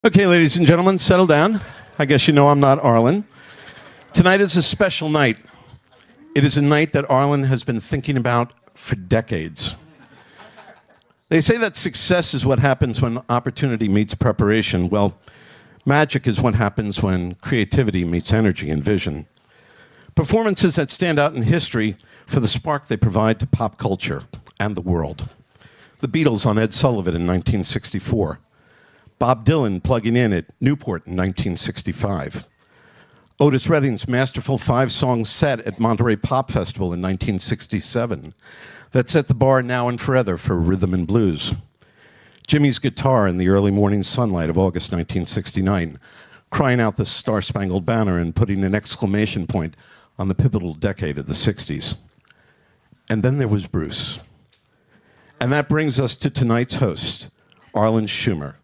Okay, ladies and gentlemen, settle down. I guess you know I'm not Arlen. Tonight is a special night. It is a night that Arlen has been thinking about for decades. They say that success is what happens when opportunity meets preparation. Well, magic is what happens when creativity meets energy and vision. Performances that stand out in history for the spark they provide to pop culture and the world. The Beatles on Ed Sullivan in 1964. Bob Dylan plugging in at Newport in 1965. Otis Redding's masterful 5-song set at Monterey Pop Festival in 1967 that set the bar now and forever for rhythm and blues. Jimmy's guitar in the early morning sunlight of August 1969, crying out the Star-Spangled Banner and putting an exclamation point on the pivotal decade of the 60s. And then there was Bruce. And that brings us to tonight's host, Arlen Schumer.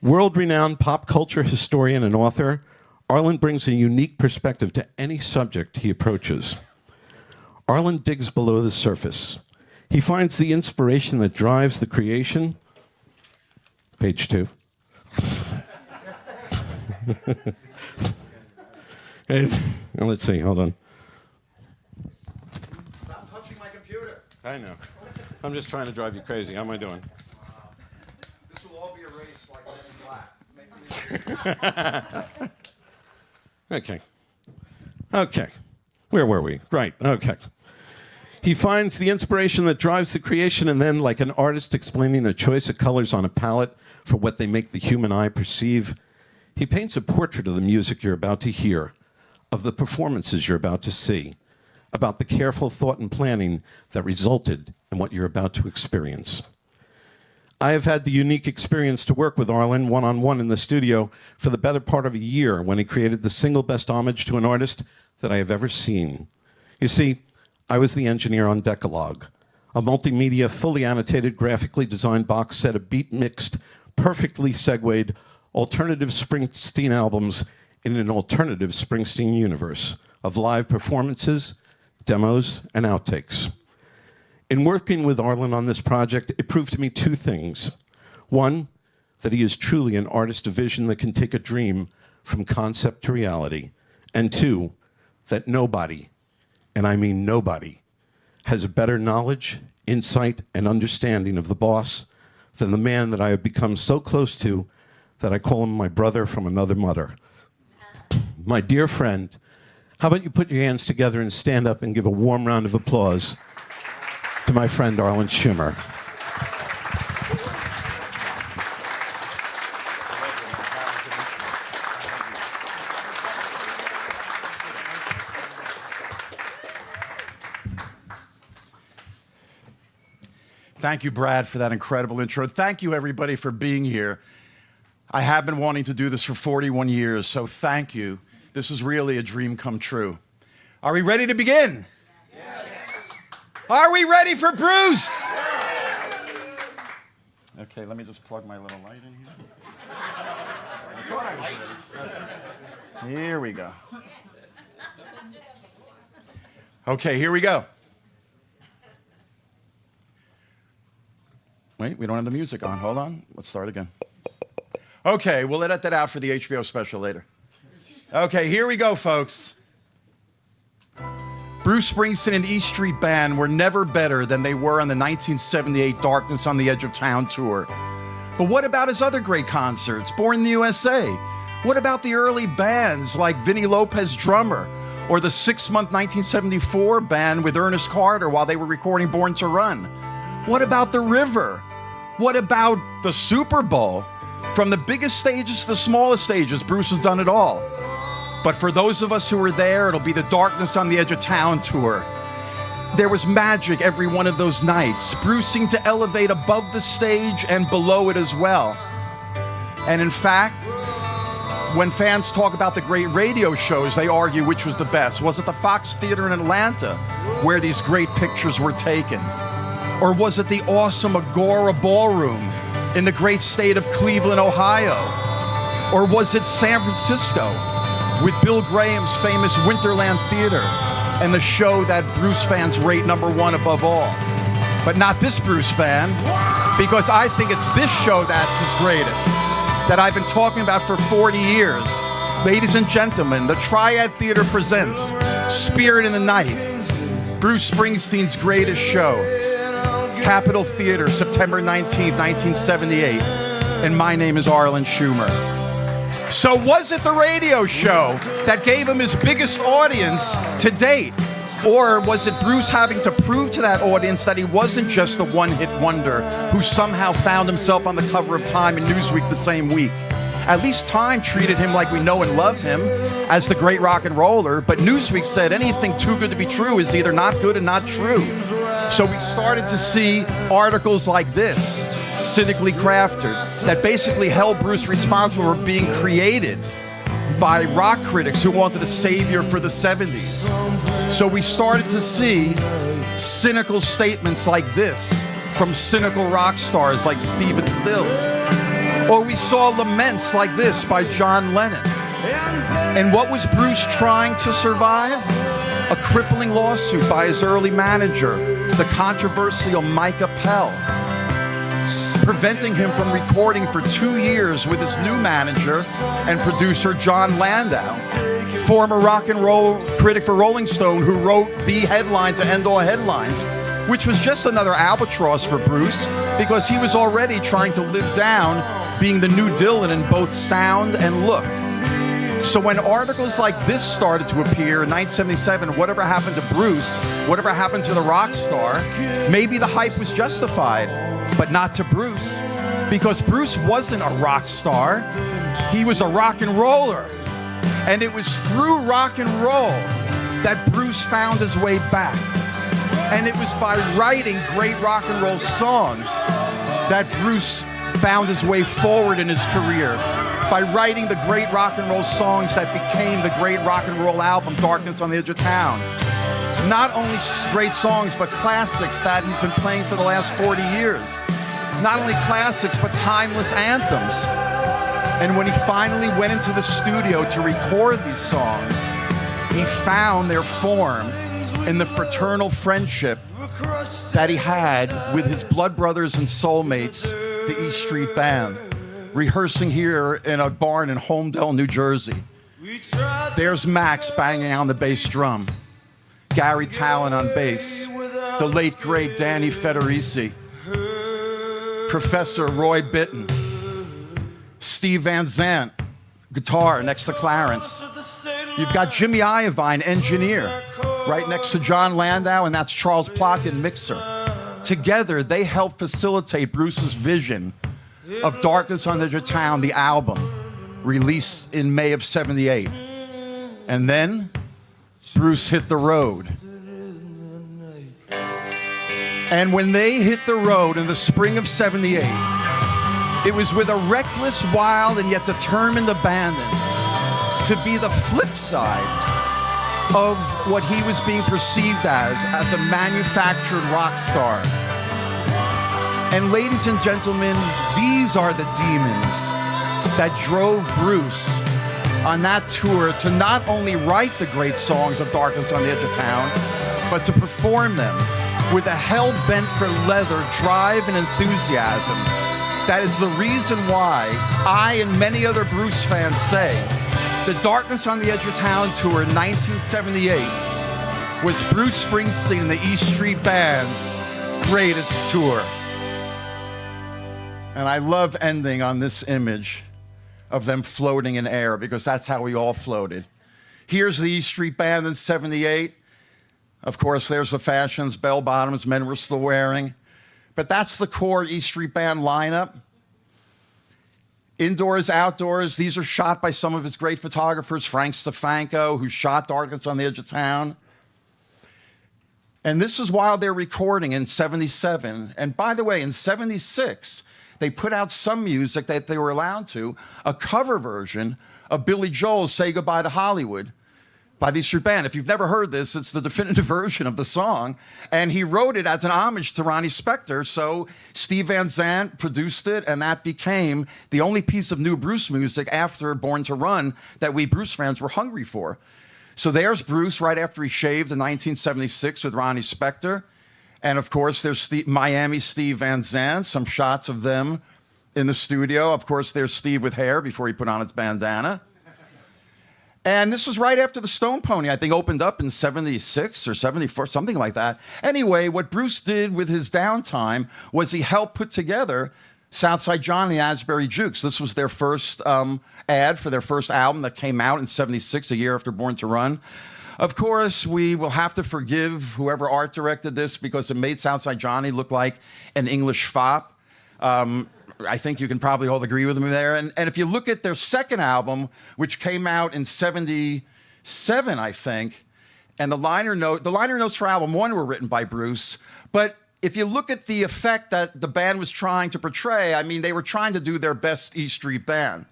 World-renowned pop culture historian and author, Arlen brings a unique perspective to any subject he approaches. Arlen digs below the surface. He finds the inspiration that drives the creation. Page 2. Let's see, hold on. Stop touching my computer. I know. I'm just trying to drive you crazy. How am I doing? This will all be erased like black. Okay. Where were we? Right, okay. He finds the inspiration that drives the creation, and then, like an artist explaining a choice of colors on a palette for what they make the human eye perceive, he paints a portrait of the music you're about to hear, of the performances you're about to see, about the careful thought and planning that resulted in what you're about to experience. I have had the unique experience to work with Arlen one-on-one in the studio for the better part of a year when he created the single best homage to an artist that I have ever seen. You see, I was the engineer on Decalogue, a multimedia, fully annotated, graphically designed box set of beat-mixed, perfectly segued, alternative Springsteen albums in an alternative Springsteen universe of live performances, demos, and outtakes. In working with Arlen on this project, it proved to me two things. One, that he is truly an artist of vision that can take a dream from concept to reality. And two, that nobody, and I mean nobody, has better knowledge, insight, and understanding of the boss than the man that I have become so close to that I call him my brother from another mother. My dear friend, how about you put your hands together and stand up and give a warm round of applause to my friend Arlen Schumer. Thank you, Brad, for that incredible intro. Thank you, everybody, for being here. I have been wanting to do this for 41 years, so thank you. This is really a dream come true. Are we ready to begin? Yes. Are we ready for Bruce? Okay, let me just plug my little light in here. Here we go. Okay, here we go. Wait, we don't have the music on. Hold on. Let's start again. Okay, we'll edit that out for the HBO special later. Okay, here we go, folks. Bruce Springsteen and the E Street Band were never better than they were on the 1978 Darkness on the Edge of Town tour. But what about his other great concerts, Born in the USA? What about the early bands like Vinnie Lopez Drummer, or the 6-month 1974 band with Ernest Carter while they were recording Born to Run? What about The River? What about the Super Bowl? From the biggest stages to the smallest stages, Bruce has done it all. But for those of us who were there, it'll be the Darkness on the Edge of Town tour. There was magic every one of those nights. Bruce seemed to elevate above the stage and below it as well. And in fact, when fans talk about the great radio shows, they argue which was the best. Was it the Fox Theater in Atlanta, where these great pictures were taken? Or was it the awesome Agora Ballroom in the great state of Cleveland, Ohio? Or was it San Francisco with Bill Graham's famous Winterland Theater and the show that Bruce fans rate #1 above all? But not this Bruce fan, because I think it's this show that's his greatest. that I've been talking about for 40 years. Ladies and gentlemen, the Triad Theater presents Spirit in the Night, Bruce Springsteen's greatest show. Capitol Theater, September 19th, 1978. And my name is Arlen Schumer. So was it the radio show that gave him his biggest audience to date? Or was it Bruce having to prove to that audience that he wasn't just a one-hit wonder who somehow found himself on the cover of Time and Newsweek the same week? At least Time treated him like we know and love him as the great rock and roller, but Newsweek said anything too good to be true is either not good and not true. So we started to see articles like this, cynically crafted, that basically held Bruce responsible for being created by rock critics who wanted a savior for the 70s. So we started to see cynical statements like this from cynical rock stars like Stephen Stills. Or we saw laments like this by John Lennon. And what was Bruce trying to survive? A crippling lawsuit by his early manager, the controversial Mike Appel, preventing him from recording for 2 years with his new manager and producer John Landau, former rock and roll critic for Rolling Stone who wrote the headline to end all headlines, which was just another albatross for Bruce because he was already trying to live down being the new Dylan in both sound and look. So when articles like this started to appear in 1977, whatever happened to Bruce, whatever happened to the rock star, maybe the hype was justified, but not to Bruce, because Bruce wasn't a rock star. He was a rock and roller. And it was through rock and roll that Bruce found his way back. And it was by writing great rock and roll songs that Bruce found his way forward in his career. By writing the great rock and roll songs that became the great rock and roll album, Darkness on the Edge of Town. Not only great songs, but classics that he's been playing for the last 40 years. Not only classics, but timeless anthems. And when he finally went into the studio to record these songs, he found their form in the fraternal friendship that he had with his blood brothers and soulmates, the E Street Band, rehearsing here in a barn in Holmdel, New Jersey. There's Max banging on the bass drum, Gary Tallon on bass, the late great Danny Federici, Professor Roy Bittan, Steve Van Zandt, guitar next to Clarence. You've got Jimmy Iovine, engineer, right next to John Landau, and that's Charles Plotkin, mixer. Together, they helped facilitate Bruce's vision of Darkness on the Edge of Town, the album, released in May of '78. And then, Bruce hit the road. And when they hit the road in the spring of '78, it was with a reckless, wild, and yet determined abandon to be the flip side of what he was being perceived as a manufactured rock star. And ladies and gentlemen, these are the demons that drove Bruce on that tour to not only write the great songs of Darkness on the Edge of Town, but to perform them with a hell-bent for leather drive and enthusiasm. That is the reason why I and many other Bruce fans say the Darkness on the Edge of Town tour in 1978 was Bruce Springsteen and the E Street Band's greatest tour. And I love ending on this image of them floating in air because that's how we all floated. Here's the E Street Band in '78. Of course, there's the fashions, bell bottoms men were still wearing. But that's the core E Street Band lineup. Indoors, outdoors, these are shot by some of his great photographers, Frank Stefanko, who shot Darkness on the Edge of Town. And this is while they're recording in '77. And by the way, in '76, they put out some music that they were allowed to, a cover version of Billy Joel's Say Goodbye to Hollywood by the E Street Band. If you've never heard this, it's the definitive version of the song. And he wrote it as an homage to Ronnie Spector. So Steve Van Zandt produced it, and that became the only piece of new Bruce music after Born to Run that we Bruce fans were hungry for. So there's Bruce right after he shaved in 1976 with Ronnie Spector. And of course, there's Miami Steve Van Zandt, some shots of them in the studio. Of course, there's Steve with hair before he put on his bandana. And this was right after the Stone Pony, I think, opened up in 76 or 74, something like that. Anyway, what Bruce did with his downtime was he helped put together Southside John and the Asbury Jukes. This was their first ad for their first album that came out in 76, a year after Born to Run. Of course, we will have to forgive whoever art directed this because it made Southside Johnny look like an English fop. I think you can probably all agree with me there. And if you look at their second album, which came out in 77, I think, and the liner notes for album one were written by Bruce. But if you look at the effect that the band was trying to portray, I mean, they were trying to do their best E Street Band.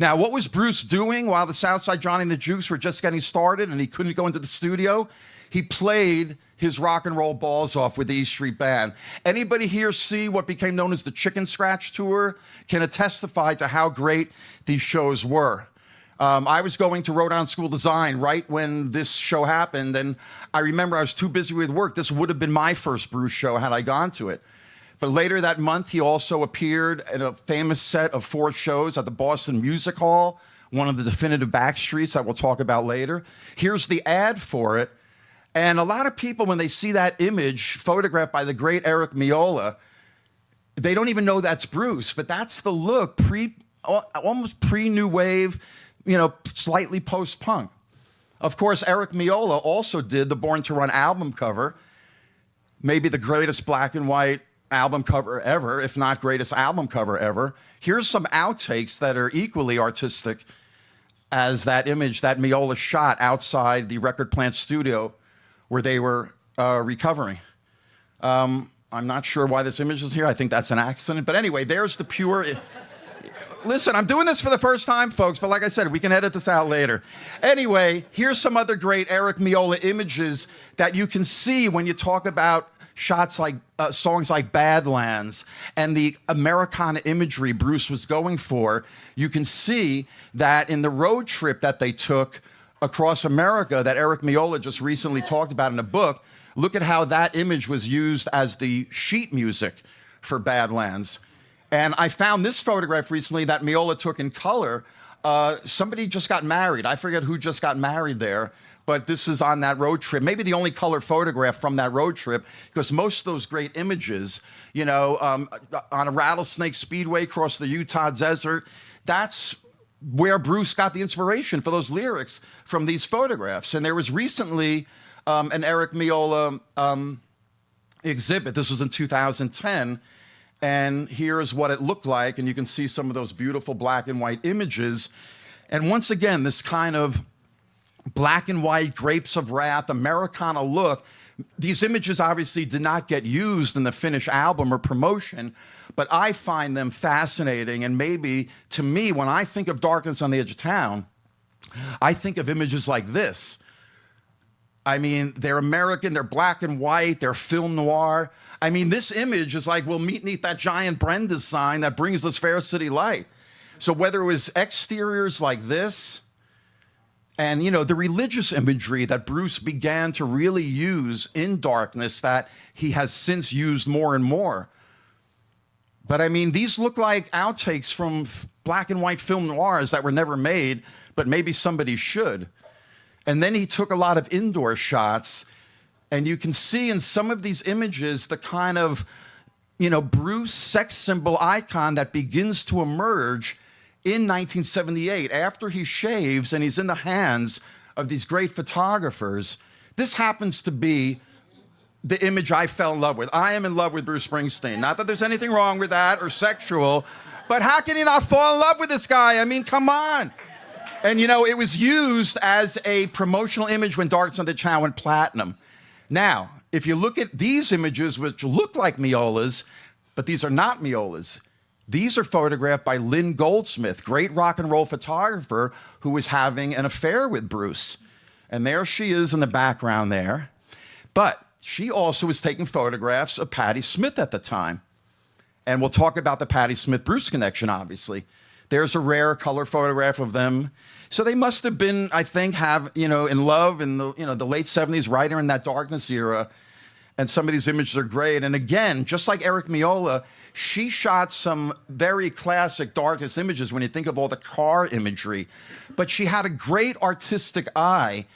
Now, what was Bruce doing while the Southside Johnny and the Jukes were just getting started and he couldn't go into the studio? He played his rock and roll balls off with the E Street Band. Anybody here see what became known as the Chicken Scratch Tour can testify to how great these shows were. I was going to Rhode Island School of Design right when this show happened, and I remember I was too busy with work. This would have been my first Bruce show had I gone to it. But later that month, he also appeared in a famous set of 4 shows at the Boston Music Hall, one of the definitive Backstreets that we'll talk about later. Here's the ad for it. And a lot of people, when they see that image photographed by the great Eric Miola, they don't even know that's Bruce, but that's the look, almost pre-New Wave, slightly post-punk. Of course, Eric Miola also did the Born to Run album cover, maybe the greatest black and white album cover ever, if not greatest album cover ever. Here's some outtakes that are equally artistic as that image that Miola shot outside the Record Plant studio where they were recovering. I'm not sure why this image is here. I think that's an accident. But anyway, there's the pure... Listen, I'm doing this for the first time, folks, but like I said, we can edit this out later. Anyway, here's some other great Eric Miola images that you can see when you talk about shots like songs like Badlands and the Americana imagery Bruce was going for. You can see that in the road trip that they took across America that Eric Miola just recently talked about in a book, look at how that image was used as the sheet music for Badlands. And I found this photograph recently that Miola took in color. Somebody just got married. I forget who just got married there, but this is on that road trip. Maybe the only color photograph from that road trip, because most of those great images, on a rattlesnake speedway across the Utah desert, that's where Bruce got the inspiration for those lyrics from these photographs. And there was recently an Eric Miola exhibit. This was in 2010. And here's what it looked like. And you can see some of those beautiful black and white images. And once again, this kind of black and white Grapes of Wrath, Americana look. These images obviously did not get used in the finished album or promotion, but I find them fascinating. And maybe, to me, when I think of Darkness on the Edge of Town, I think of images like this. I mean, they're American, they're black and white, they're film noir. I mean, this image is like, we'll meet beneath that giant Brenda's sign that brings us fair city light. So whether it was exteriors like this, and, the religious imagery that Bruce began to really use in Darkness that he has since used more and more. But I mean, these look like outtakes from black and white film noirs that were never made, but maybe somebody should. And then he took a lot of indoor shots, and you can see in some of these images the kind of, Bruce sex symbol icon that begins to emerge in 1978, after he shaves and he's in the hands of these great photographers. This happens to be the image I fell in love with. I am in love with Bruce Springsteen. Not that there's anything wrong with that or sexual, but how can you not fall in love with this guy? I mean, come on. And, it was used as a promotional image when Darkness on the Town went platinum. Now, if you look at these images, which look like Miola's, but these are not Miola's, these are photographed by Lynn Goldsmith, great rock and roll photographer who was having an affair with Bruce. And there she is in the background there. But she also was taking photographs of Patti Smith at the time. And we'll talk about the Patti Smith-Bruce connection, obviously. There's a rare color photograph of them. So they must have been, I think, in love in the late 70s, right in that Darkness era. And some of these images are great. And again, just like Eric Miola, she shot some very classic Darkness images when you think of all the car imagery. But she had a great artistic eye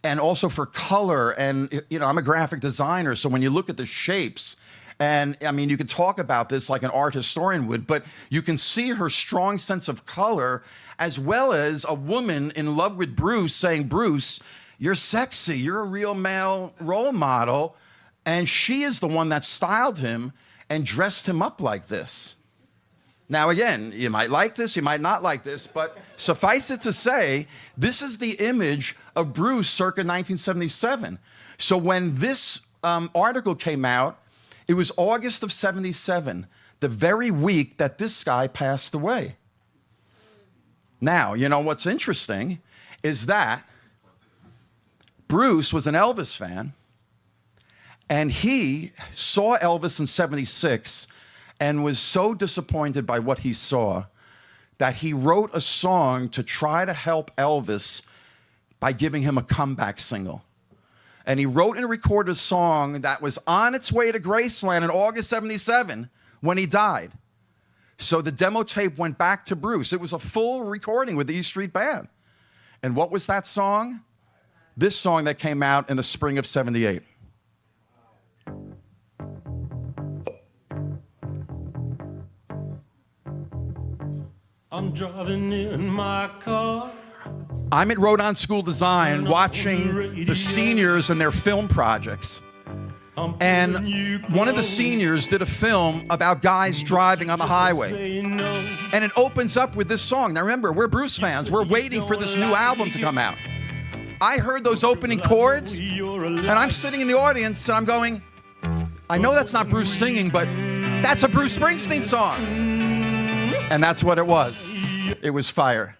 and also for color. And, you know, I'm a graphic designer, so when you look at the shapes, and I mean, you could talk about this like an art historian would, but you can see her strong sense of color, as well as a woman in love with Bruce saying, Bruce, you're sexy, you're a real male role model. And she is the one that styled him and dressed him up like this. Now, again, you might like this, you might not like this, but suffice it to say, this is the image of Bruce circa 1977. So when this article came out, it was August of 77, the very week that this guy passed away. Now, you know what's interesting is that Bruce was an Elvis fan, and he saw Elvis in 76 and was so disappointed by what he saw that he wrote a song to try to help Elvis by giving him a comeback single. And he wrote and recorded a song that was on its way to Graceland in August 77 when he died. So the demo tape went back to Bruce. It was a full recording with the E Street Band. And what was that song? This song that came out in the spring of 78. I'm driving in my car. I'm at Rhode Island School of Design watching the seniors and their film projects. And one of the seniors did a film about guys driving on the highway. And it opens up with this song. Now remember, we're Bruce fans. We're waiting for this new album to come out. I heard those opening chords, and I'm sitting in the audience, and I'm going, I know that's not Bruce singing, but that's a Bruce Springsteen song. And that's what it was. It was fire.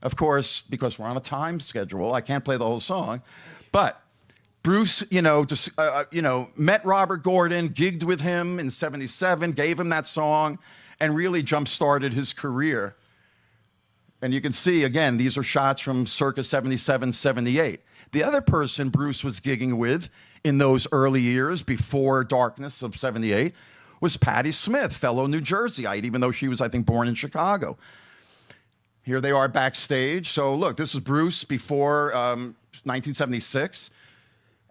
Of course, because we're on a time schedule, I can't play the whole song. But Bruce, met Robert Gordon, gigged with him in 77, gave him that song, and really jump-started his career. And you can see, again, these are shots from circa 77, 78. The other person Bruce was gigging with in those early years, before Darkness of 78, was Patti Smith, fellow New Jerseyite, even though she was, I think, born in Chicago. Here they are backstage. So look, this was Bruce before 1976.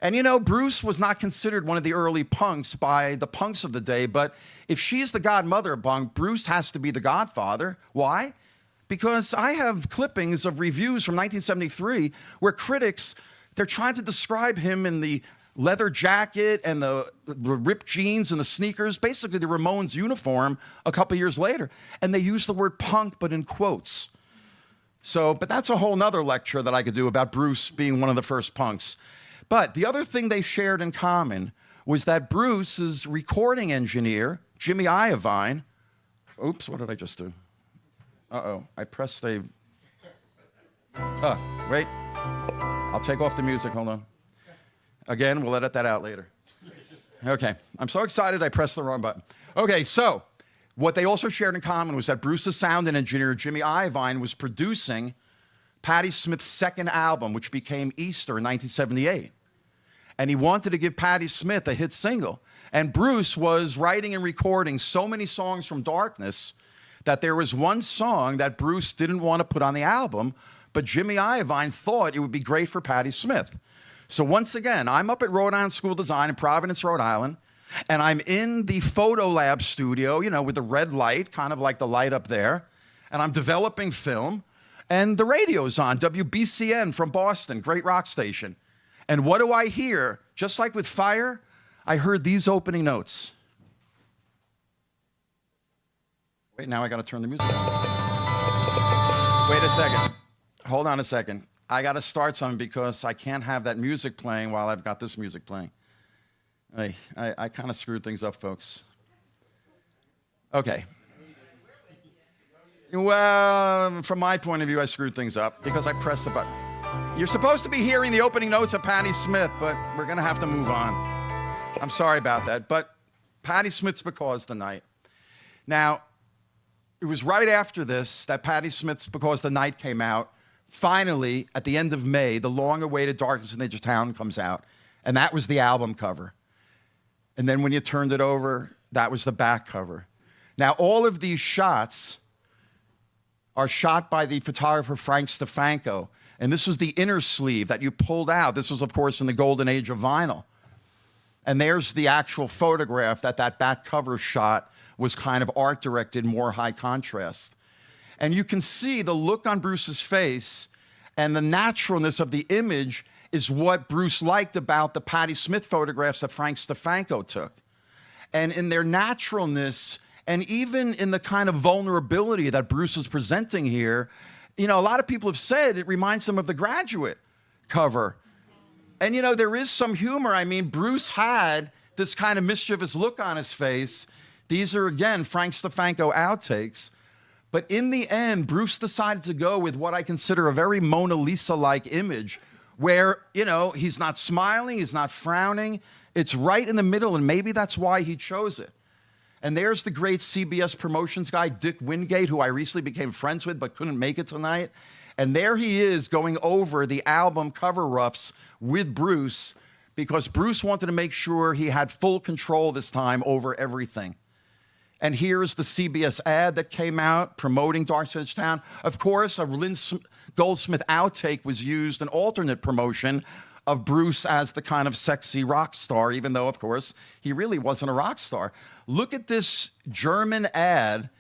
And you know, Bruce was not considered one of the early punks by the punks of the day, but if she's the godmother of punk, Bruce has to be the godfather. Why? Because I have clippings of reviews from 1973 where critics, they're trying to describe him in the leather jacket and the ripped jeans and the sneakers, basically the Ramones uniform a couple years later. And they use the word punk, but in quotes. So, but that's a whole nother lecture that I could do about Bruce being one of the first punks. But the other thing they shared in common was that Bruce's recording engineer, Jimmy Iovine, oops, what did I just do? Uh-oh, I pressed a, wait, I'll take off the music, hold on. Again, we'll edit that out later. Okay, I'm so excited I pressed the wrong button. Okay, so what they also shared in common was that Bruce's sound engineer, Jimmy Iovine, was producing Patti Smith's second album, which became Easter in 1978. And he wanted to give Patti Smith a hit single. And Bruce was writing and recording so many songs from Darkness that there was one song that Bruce didn't want to put on the album, but Jimmy Iovine thought it would be great for Patti Smith. So once again, I'm up at Rhode Island School of Design in Providence, Rhode Island, and I'm in the photo lab studio, you know, with the red light, kind of like the light up there, and I'm developing film, and the radio's on, WBCN from Boston, great rock station. And what do I hear? Just like with Fire, I heard these opening notes. Wait, now I got to turn the music on. Wait a second. Hold on a second. I got to start something because I can't have that music playing while I've got this music playing. I kind of screwed things up, folks. Okay. Well, from my point of view, I screwed things up because I pressed the button. You're supposed to be hearing the opening notes of Patti Smith, but we're going to have to move on. I'm sorry about that, but Patti Smith's Because the Night. Now, it was right after this that Patti Smith's Because the Night came out. Finally, at the end of May, the long-awaited Darkness in the Edge of Town comes out, and that was the album cover. And then when you turned it over, that was the back cover. Now, all of these shots are shot by the photographer Frank Stefanko. And this was the inner sleeve that you pulled out. This was, of course, in the golden age of vinyl. And there's the actual photograph that back cover shot was kind of art directed, more high contrast. And you can see the look on Bruce's face and the naturalness of the image is what Bruce liked about the Patti Smith photographs that Frank Stefanko took. And in their naturalness, and even in the kind of vulnerability that Bruce is presenting here, you know, a lot of people have said it reminds them of The Graduate cover. And, you know, there is some humor. I mean, Bruce had this kind of mischievous look on his face. These are, again, Frank Stefanko outtakes. But in the end, Bruce decided to go with what I consider a very Mona Lisa-like image where, you know, he's not smiling, he's not frowning. It's right in the middle, and maybe that's why he chose it. And there's the great CBS promotions guy, Dick Wingate, who I recently became friends with but couldn't make it tonight. And there he is going over the album cover roughs with Bruce because Bruce wanted to make sure he had full control this time over everything. And here's the CBS ad that came out promoting Dark Side of Town. Of course, a Lynn Goldsmith outtake was used, an alternate promotion of Bruce as the kind of sexy rock star, even though, of course, he really wasn't a rock star. Look at this German ad.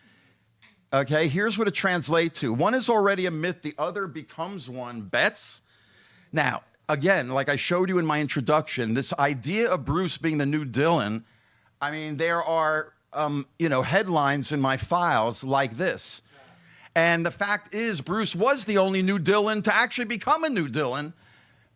Okay, here's what it translates to. One is already a myth, the other becomes one. Bets? Now, again, like I showed you in my introduction, this idea of Bruce being the new Dylan, I mean, there are, headlines in my files like this. And the fact is, Bruce was the only new Dylan to actually become a new Dylan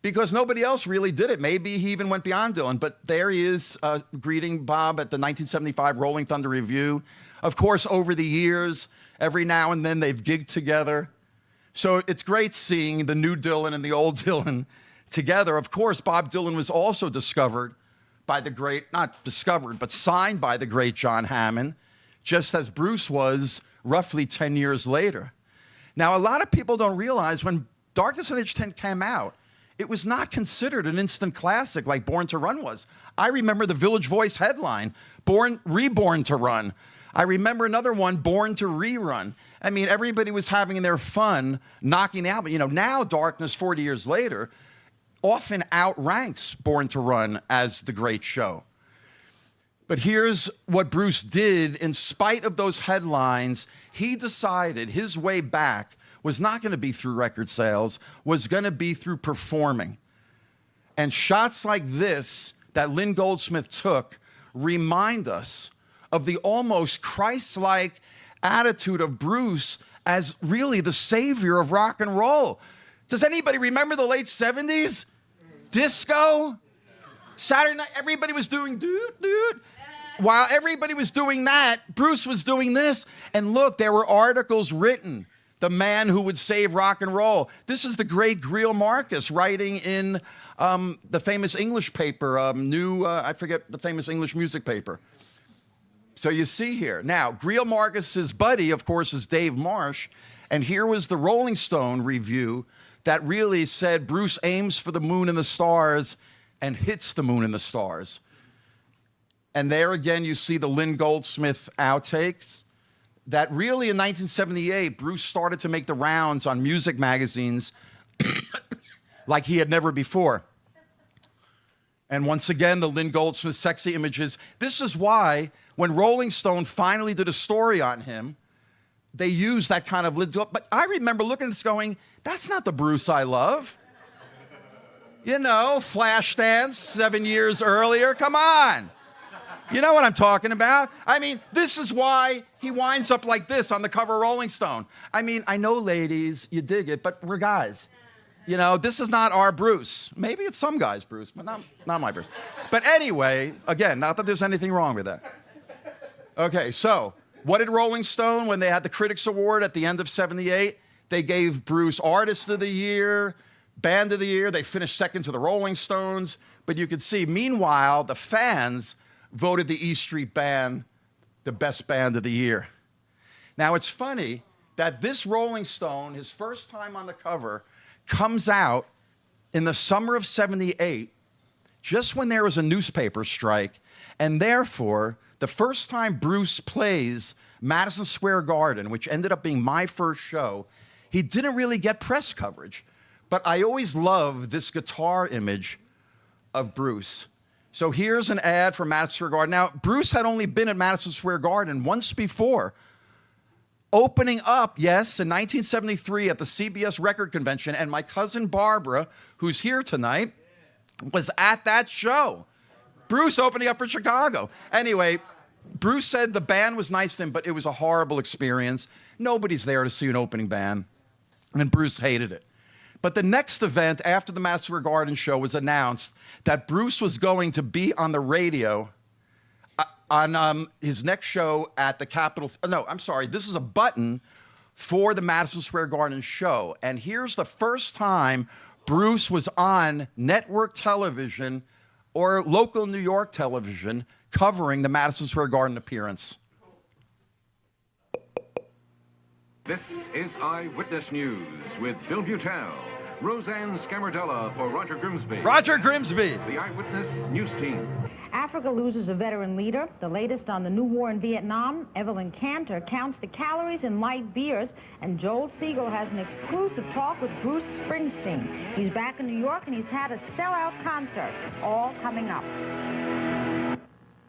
because nobody else really did it. Maybe he even went beyond Dylan. But there he is greeting Bob at the 1975 Rolling Thunder Review. Of course, over the years, every now and then they've gigged together. So it's great seeing the new Dylan and the old Dylan together. Of course, Bob Dylan was also discovered by the great, not discovered, but signed by the great John Hammond, just as Bruce was roughly 10 years later. Now, a lot of people don't realize when Darkness on the Edge 10 came out, it was not considered an instant classic like Born to Run was. I remember the Village Voice headline, Reborn to Run. I remember another one, Born to Rerun. I mean, everybody was having their fun knocking the album. You know, now Darkness, 40 years later, often outranks Born to Run as the great show. But here's what Bruce did. In spite of those headlines, he decided his way back was not going to be through record sales, was going to be through performing. And shots like this that Lynn Goldsmith took remind us of the almost Christ-like attitude of Bruce as really the savior of rock and roll. Does anybody remember the late 70s? Disco? Saturday night, everybody was doing doot. While everybody was doing that, Bruce was doing this. And look, there were articles written. The man who would save rock and roll. This is the great Greil Marcus writing in the famous English paper, I forget the famous English music paper. So you see here. Now, Greil Marcus's buddy, of course, is Dave Marsh. And here was the Rolling Stone review that really said Bruce aims for the moon and the stars and hits the moon and the stars. And there again, you see the Lynn Goldsmith outtakes. That really in 1978, Bruce started to make the rounds on music magazines like he had never before. And once again, the Lynn Goldsmith sexy images. This is why when Rolling Stone finally did a story on him, they used that kind of, but I remember looking at this going, that's not the Bruce I love. You know, Flashdance 7 years earlier, come on. You know what I'm talking about? I mean, this is why he winds up like this on the cover of Rolling Stone. I mean, I know, ladies, you dig it, but we're guys. You know, this is not our Bruce. Maybe it's some guy's Bruce, but not my Bruce. But anyway, again, not that there's anything wrong with that. Okay, so what did Rolling Stone, when they had the Critics Award at the end of 78, they gave Bruce Artist of the Year, Band of the Year. They finished second to the Rolling Stones. But you could see, meanwhile, the fans voted the E Street Band the best band of the year. Now, it's funny that this Rolling Stone, his first time on the cover, comes out in the summer of 78, just when there was a newspaper strike, and therefore, the first time Bruce plays Madison Square Garden, which ended up being my first show, he didn't really get press coverage. But I always loved this guitar image of Bruce. So here's an ad for Madison Square Garden. Now, Bruce had only been at Madison Square Garden once before, opening up, yes, in 1973 at the CBS Record Convention, and my cousin Barbara, who's here tonight, was at that show. Bruce opening up for Chicago. Anyway, Bruce said the band was nice to him, but it was a horrible experience. Nobody's there to see an opening band, and Bruce hated it. But the next event after the Madison Square Garden show was announced that Bruce was going to be on the radio on his next show at the Capitol. No, I'm sorry. This is a button for the Madison Square Garden show. And here's the first time Bruce was on network television or local New York television covering the Madison Square Garden appearance. This is Eyewitness News with Bill Butel, Roseanne Scamardella for Roger Grimsby. Roger Grimsby. The Eyewitness News Team. Africa loses a veteran leader. The latest on the new war in Vietnam. Evelyn Cantor counts the calories in light beers. And Joel Siegel has an exclusive talk with Bruce Springsteen. He's back in New York and he's had a sellout concert. All coming up.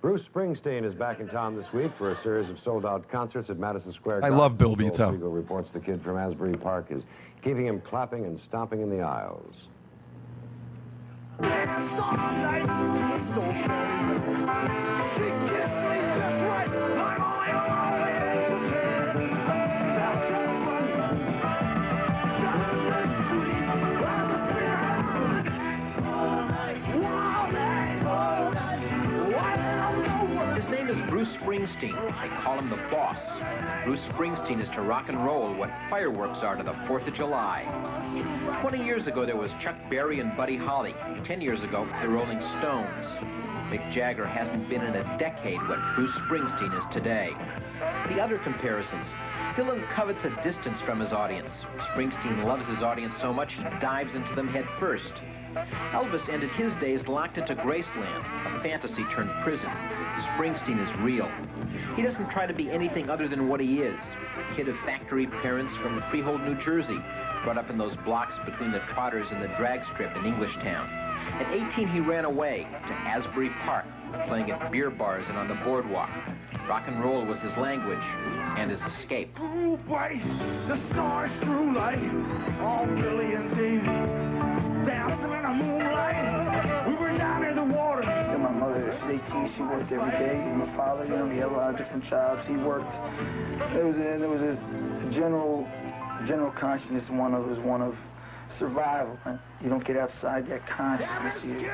Bruce Springsteen is back in town this week for a series of sold-out concerts at Madison Square Garden. I love Bill Joel Butel. Siegel reports the kid from Asbury Park is keeping him clapping and stomping in the aisles. His name is Bruce Springsteen. They call him the boss. Bruce Springsteen is to rock and roll what fireworks are to the 4th of July. 20 years ago, there was Chuck Berry and Buddy Holly. 10 years ago, the Rolling Stones. Mick Jagger hasn't been in a decade what Bruce Springsteen is today. The other comparisons. Dylan covets a distance from his audience. Springsteen loves his audience so much he dives into them head first. Elvis ended his days locked into Graceland, a fantasy turned prison. Springsteen is real. He doesn't try to be anything other than what he is. A kid of factory parents from Freehold, New Jersey, brought up in those blocks between the Trotters and the drag strip in Englishtown. At 18, he ran away to Asbury Park, playing at beer bars and on the boardwalk. Rock and roll was his language and his escape. Ooh, boy, the stars through light, all brilliant day, dancing in the moonlight. We were down in the water. My mother, she's 18, she worked every day. And my father, you know, he had a lot of different jobs. He worked. There was a general consciousness. One of survival, and you don't get outside that consciousness.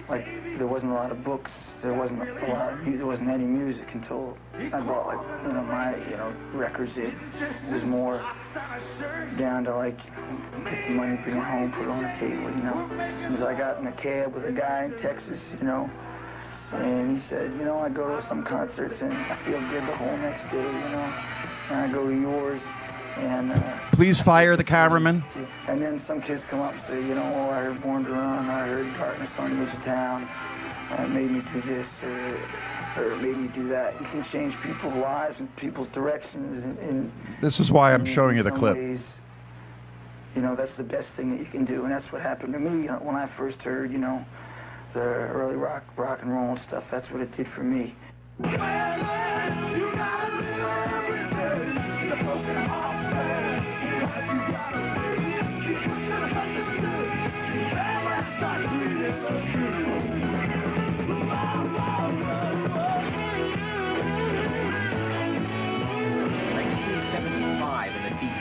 Like there wasn't a lot of books. There wasn't any music until I bought my records. It was more down to get the money, bring it home, put it on the table. So I got in a cab with a guy in Texas, and he said, I go to some concerts and I feel good the whole next day, and I go to yours. And please fire the cameraman. And then some kids come up and say, I heard Born to Run, I heard Darkness on the Edge of Town, and it made me do this or it made me do that. You can change people's lives and people's directions. This is why I'm showing you the clip. Ways, that's the best thing that you can do, and that's what happened to me when I first heard, the early rock and roll and stuff. That's what it did for me.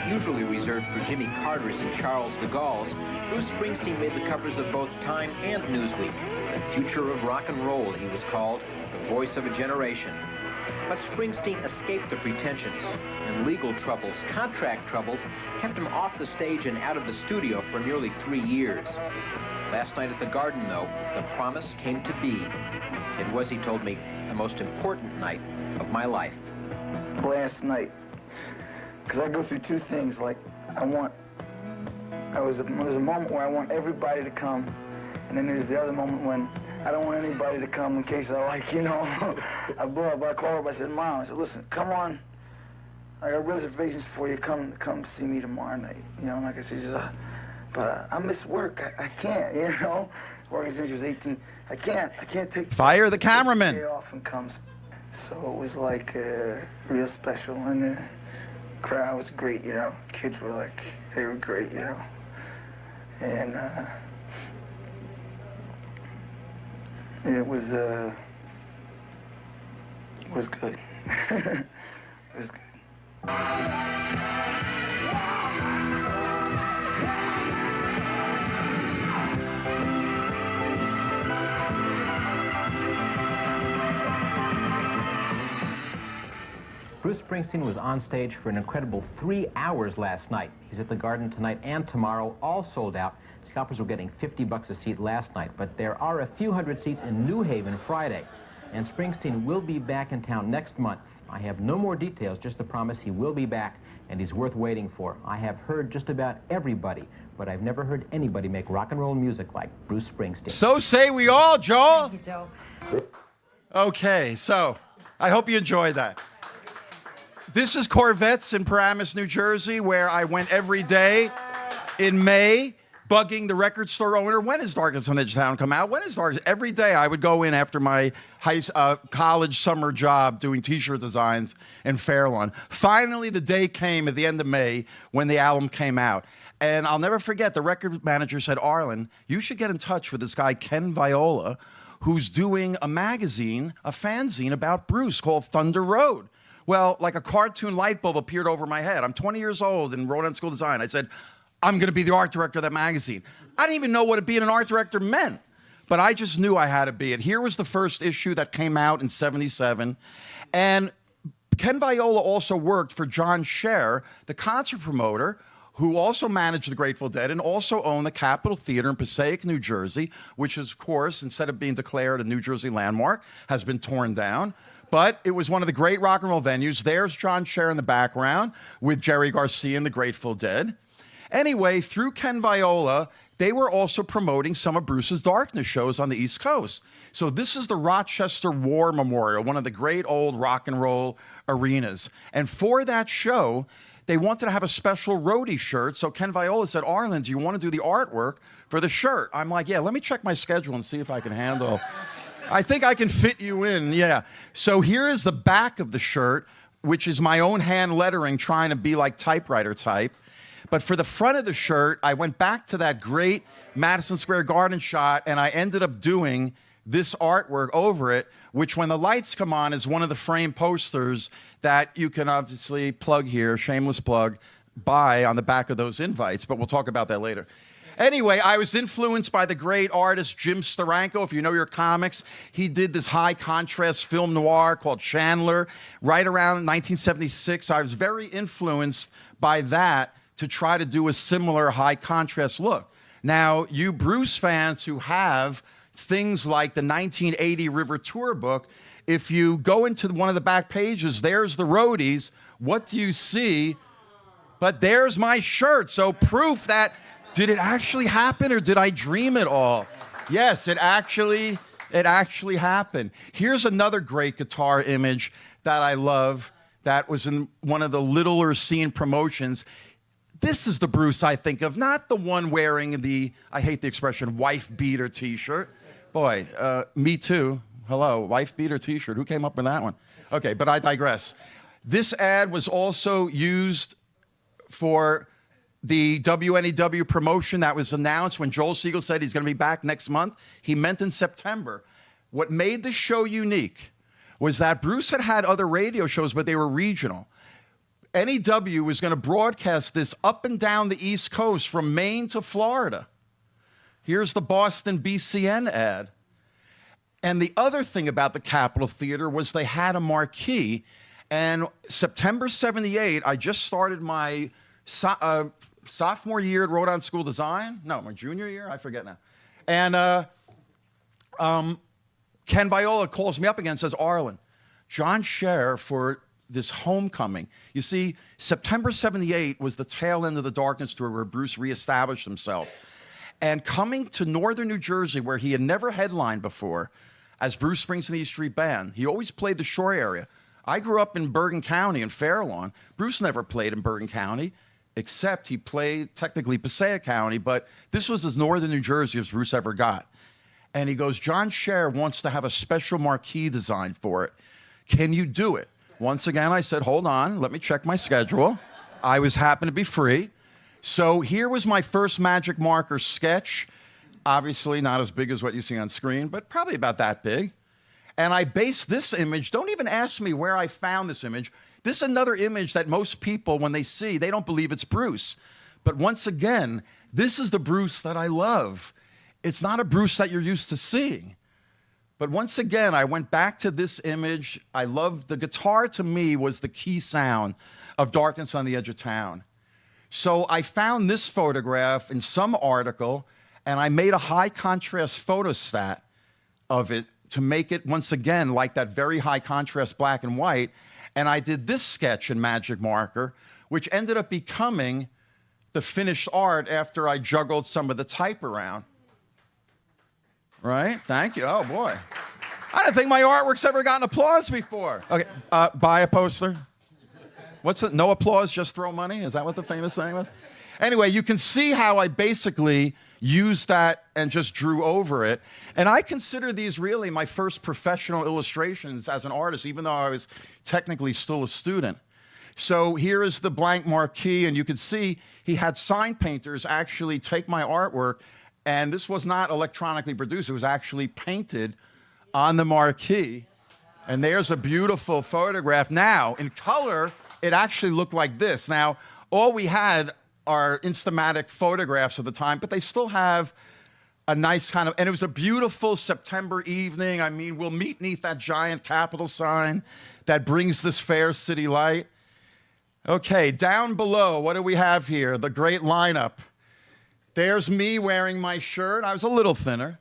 Usually reserved for Jimmy Carter's and Charles de Gaulle's, Bruce Springsteen made the covers of both Time and Newsweek. The future of rock and roll, he was called, the voice of a generation. But Springsteen escaped the pretensions, and legal troubles, contract troubles, kept him off the stage and out of the studio for nearly 3 years. Last night at the Garden, though, the promise came to be. It was, he told me, the most important night of my life. Last night. Because I go through two things, there's a moment where I want everybody to come, and then there's the other moment when I don't want anybody to come in case I I blow up. I call her up, I said, Mom, I said, listen, come on I got reservations for you. Come see me tomorrow night. You know, like I said, but I miss work. I can't, you know. Working since I was 18. I can't take Fire the cameraman. day off and come. So it was like real special, and the crowd was great, you know. Kids were like, they were great, you know. And it was good. It was good. Bruce Springsteen was on stage for an incredible 3 hours last night. He's at the Garden tonight and tomorrow, all sold out. Scalpers were getting $50 a seat last night, but there are a few hundred seats in New Haven Friday. And Springsteen will be back in town next month. I have no more details, just the promise he will be back, and he's worth waiting for. I have heard just about everybody, but I've never heard anybody make rock and roll music like Bruce Springsteen. So say we all, Joel. Thank you, Joe. Okay, so I hope you enjoyed that. This is Corvettes in Paramus, New Jersey, where I went every day in May, bugging the record store owner. When is Darkness on the Edge of Town come out? When is Darkness? Every day I would go in after my college summer job doing T-shirt designs in Fairlawn. Finally, the day came at the end of May when the album came out. And I'll never forget, the record manager said, Arlen, you should get in touch with this guy, Ken Viola, who's doing a magazine, a fanzine about Bruce called Thunder Road. Well, like a cartoon light bulb appeared over my head. I'm 20 years old in Rhode Island School of Design. I said, I'm going to be the art director of that magazine. I didn't even know what being an art director meant, but I just knew I had to be it. Here was the first issue that came out in '77. And Ken Viola also worked for John Scher, the concert promoter, who also managed the Grateful Dead and also owned the Capitol Theater in Passaic, New Jersey, which is, of course, instead of being declared a New Jersey landmark, has been torn down. But it was one of the great rock and roll venues. There's John Scher in the background with Jerry Garcia and the Grateful Dead. Anyway, through Ken Viola, they were also promoting some of Bruce's Darkness shows on the East Coast. So this is the Rochester War Memorial, one of the great old rock and roll arenas. And for that show, they wanted to have a special roadie shirt. So Ken Viola said, Arlen, do you want to do the artwork for the shirt? I'm like, yeah, let me check my schedule and see if I can handle. I think I can fit you in, yeah. So here is the back of the shirt, which is my own hand lettering, trying to be like typewriter type. But for the front of the shirt, I went back to that great Madison Square Garden shot, and I ended up doing this artwork over it, which when the lights come on is one of the frame posters that you can obviously plug here, shameless plug, buy on the back of those invites, but we'll talk about that later. Anyway, I was influenced by the great artist Jim Steranko. If you know your comics, he did this high contrast film noir called Chandler right around 1976. I was very influenced by that to try to do a similar high contrast look. Now, you Bruce fans who have things like the 1980 River Tour book, if you go into one of the back pages, there's the roadies. What do you see? But there's my shirt. So proof that, did it actually happen or did I dream it all? Yes, it actually happened. Here's another great guitar image that I love that was in one of the littler seen promotions. This is the Bruce I think of, not the one wearing the, I hate the expression, wife beater t-shirt. Boy, me too. Hello, wife beater t-shirt. Who came up with that one? Okay, but I digress. This ad was also used for the WNEW promotion that was announced when Joel Siegel said he's going to be back next month. He meant in September. What made the show unique was that Bruce had had other radio shows, but they were regional. NEW was going to broadcast this up and down the East Coast from Maine to Florida. Here's the Boston BCN ad. And the other thing about the Capitol Theater was they had a marquee. And September 78, I just started my sophomore year at Rhode Island School of Design. No, my junior year? I forget now. And Ken Viola calls me up again and says, Arlen, John Scher for this homecoming. You see, September 78 was the tail end of the Darkness tour where Bruce reestablished himself. And coming to northern New Jersey, where he had never headlined before, as Bruce Springsteen and the E Street Band, he always played the shore area. I grew up in Bergen County in Fairlawn. Bruce never played in Bergen County, except he played technically Passaic County, but this was as northern New Jersey as Bruce ever got. And he goes, John Scher wants to have a special marquee design for it. Can you do it? Once again, I said, hold on, let me check my schedule. I was happened to be free. So here was my first magic marker sketch. Obviously not as big as what you see on screen, but probably about that big. And I based this image, don't even ask me where I found this image. This is another image that most people, when they see, they don't believe it's Bruce. But once again, this is the Bruce that I love. It's not a Bruce that you're used to seeing. But once again, I went back to this image. I loved the guitar. To me was the key sound of Darkness on the Edge of Town. So I found this photograph in some article, and I made a high contrast photostat of it to make it, once again, like that very high contrast black and white. And I did this sketch in magic marker, which ended up becoming the finished art after I juggled some of the type around. Right? Thank you. Oh, boy. I don't think my artwork's ever gotten applause before. Okay, buy a poster. What's it? No applause, just throw money? Is that what the famous saying was? Anyway, you can see how I basically used that and just drew over it. And I consider these really my first professional illustrations as an artist, even though I was technically still a student. So here is the blank marquee, and you can see he had sign painters actually take my artwork, and this was not electronically produced. It was actually painted on the marquee. And there's a beautiful photograph. Now, in color, it actually looked like this. Now, all we had are Instamatic photographs of the time, but they still have a nice kind of, and it was a beautiful September evening. I mean, we'll meet beneath that giant Capitol sign that brings this fair city light. Okay, down below, what do we have here? The great lineup. There's me wearing my shirt. I was a little thinner.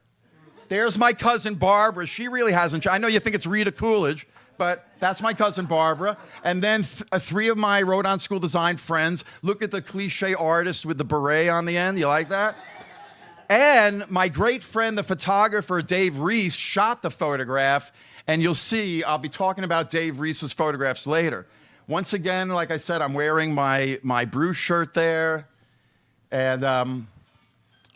There's my cousin Barbara. She really hasn't, I know you think it's Rita Coolidge, but that's my cousin Barbara. And then three of my Rhode Island School Design friends. Look at the cliche artist with the beret on the end. You like that? And my great friend, the photographer, Dave Reese, shot the photograph. And you'll see, I'll be talking about Dave Reese's photographs later. Once again, like I said, I'm wearing my Bruce shirt there. And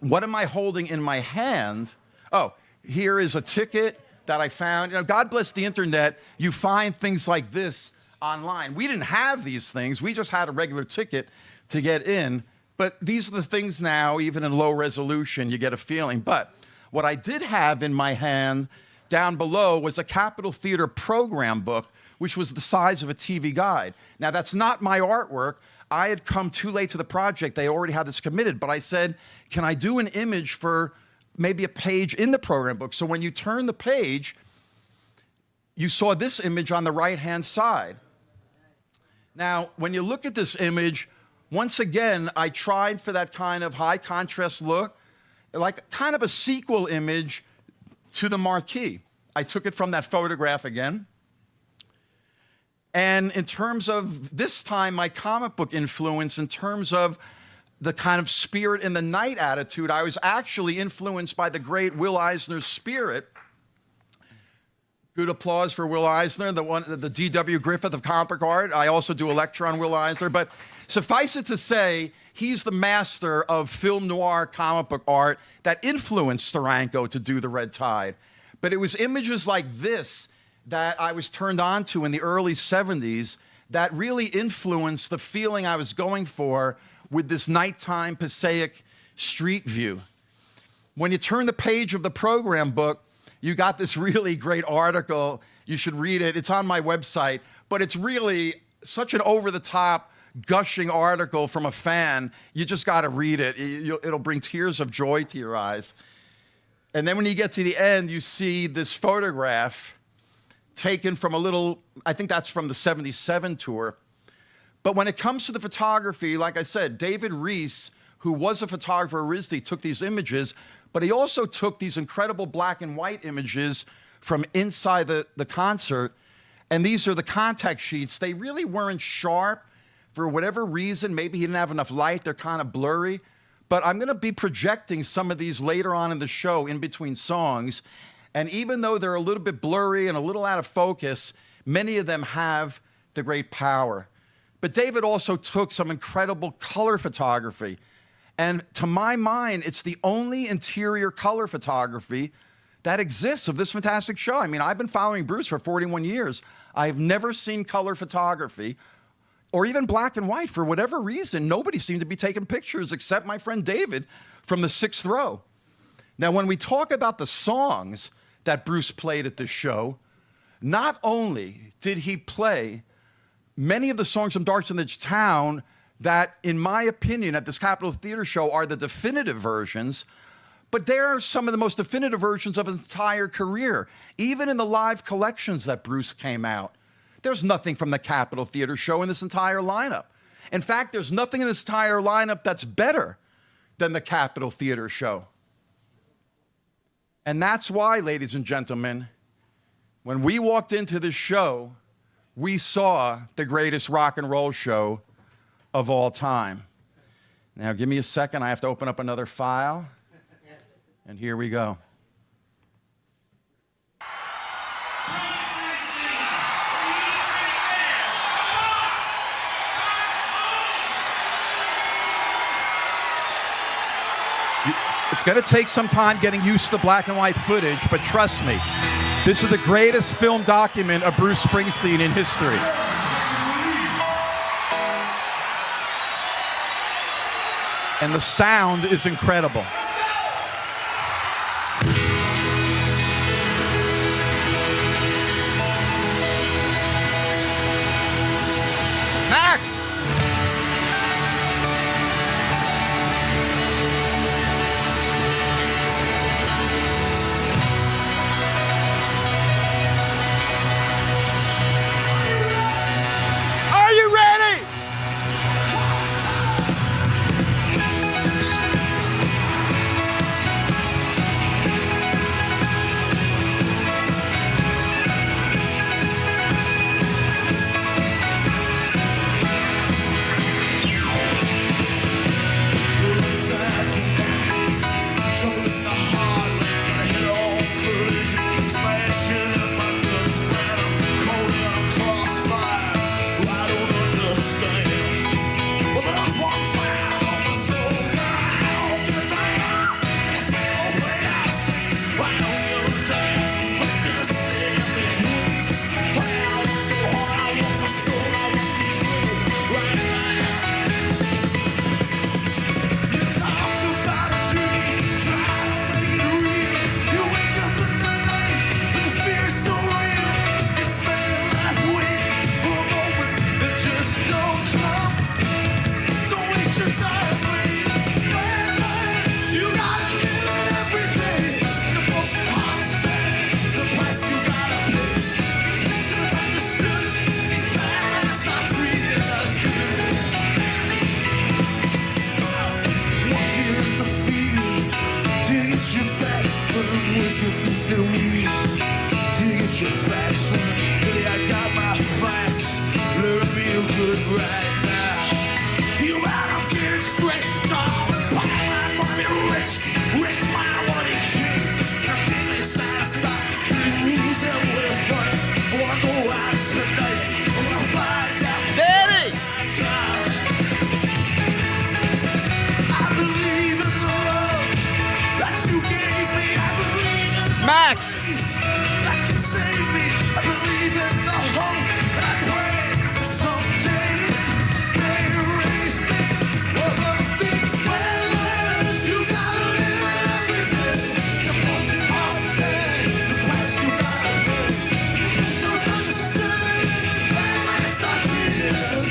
what am I holding in my hand? Oh, here is a ticket that I found. You know, God bless the internet, you find things like this online. We didn't have these things. We just had a regular ticket to get in. But these are the things now, even in low resolution, you get a feeling. But what I did have in my hand down below was a Capitol Theater program book, which was the size of a TV guide. Now, that's not my artwork. I had come too late to the project. They already had this committed. But I said, can I do an image for maybe a page in the program book? So when you turn the page, you saw this image on the right-hand side. Now, when you look at this image, once again, I tried for that kind of high contrast look, like kind of a sequel image to the marquee. I took it from that photograph again. And in terms of this time, my comic book influence, in terms of the kind of spirit in the night attitude, I was actually influenced by the great Will Eisner's Spirit. Good applause for Will Eisner, the D.W. Griffith of comic book art. I also do a lecture on Will Eisner, but suffice it to say, he's the master of film noir comic book art that influenced Steranko to do The Red Tide. But it was images like this that I was turned on to in the early 70s that really influenced the feeling I was going for with this nighttime Passaic street view. When you turn the page of the program book, you got this really great article. You should read it. It's on my website, but it's really such an over-the-top, gushing article from a fan. You just got to read it. It'll bring tears of joy to your eyes. And then when you get to the end, you see this photograph taken from a little, I think that's from the 77 tour. But when it comes to the photography, like I said, David Reese, who was a photographer originally, took these images, but he also took these incredible black and white images from inside the concert. And these are the contact sheets. They really weren't sharp for whatever reason. Maybe he didn't have enough light. They're kind of blurry. But I'm going to be projecting some of these later on in the show in between songs. And even though they're a little bit blurry and a little out of focus, Many of them have the great power. But David also took some incredible color photography. And to my mind, it's the only interior color photography that exists of this fantastic show. I mean, I've been following Bruce for 41 years. I've never seen color photography or even black and white. For whatever reason, nobody seemed to be taking pictures except my friend David from the 6th row. Now, when we talk about the songs that Bruce played at this show, not only did he play many of the songs from Dark in the Town that, in my opinion, at this Capitol Theater show are the definitive versions, but they are some of the most definitive versions of his entire career. Even in the live collections that Bruce came out, there's nothing from the Capitol Theater show in this entire lineup. In fact, there's nothing in this entire lineup that's better than the Capitol Theater show. And that's why, ladies and gentlemen, when we walked into this show, we saw the greatest rock and roll show of all time. Now, give me a second. I have to open up another file. And here we go. It's going to take some time getting used to black and white footage, but trust me, this is the greatest film document of Bruce Springsteen in history. And the sound is incredible. Max! Are you ready? Max! That can save me. I believe in the hope, and I pray someday may erase me. All of these plans, you gotta live it every day. The more I stay, the less you gotta live. Just understand this bad and it's not serious.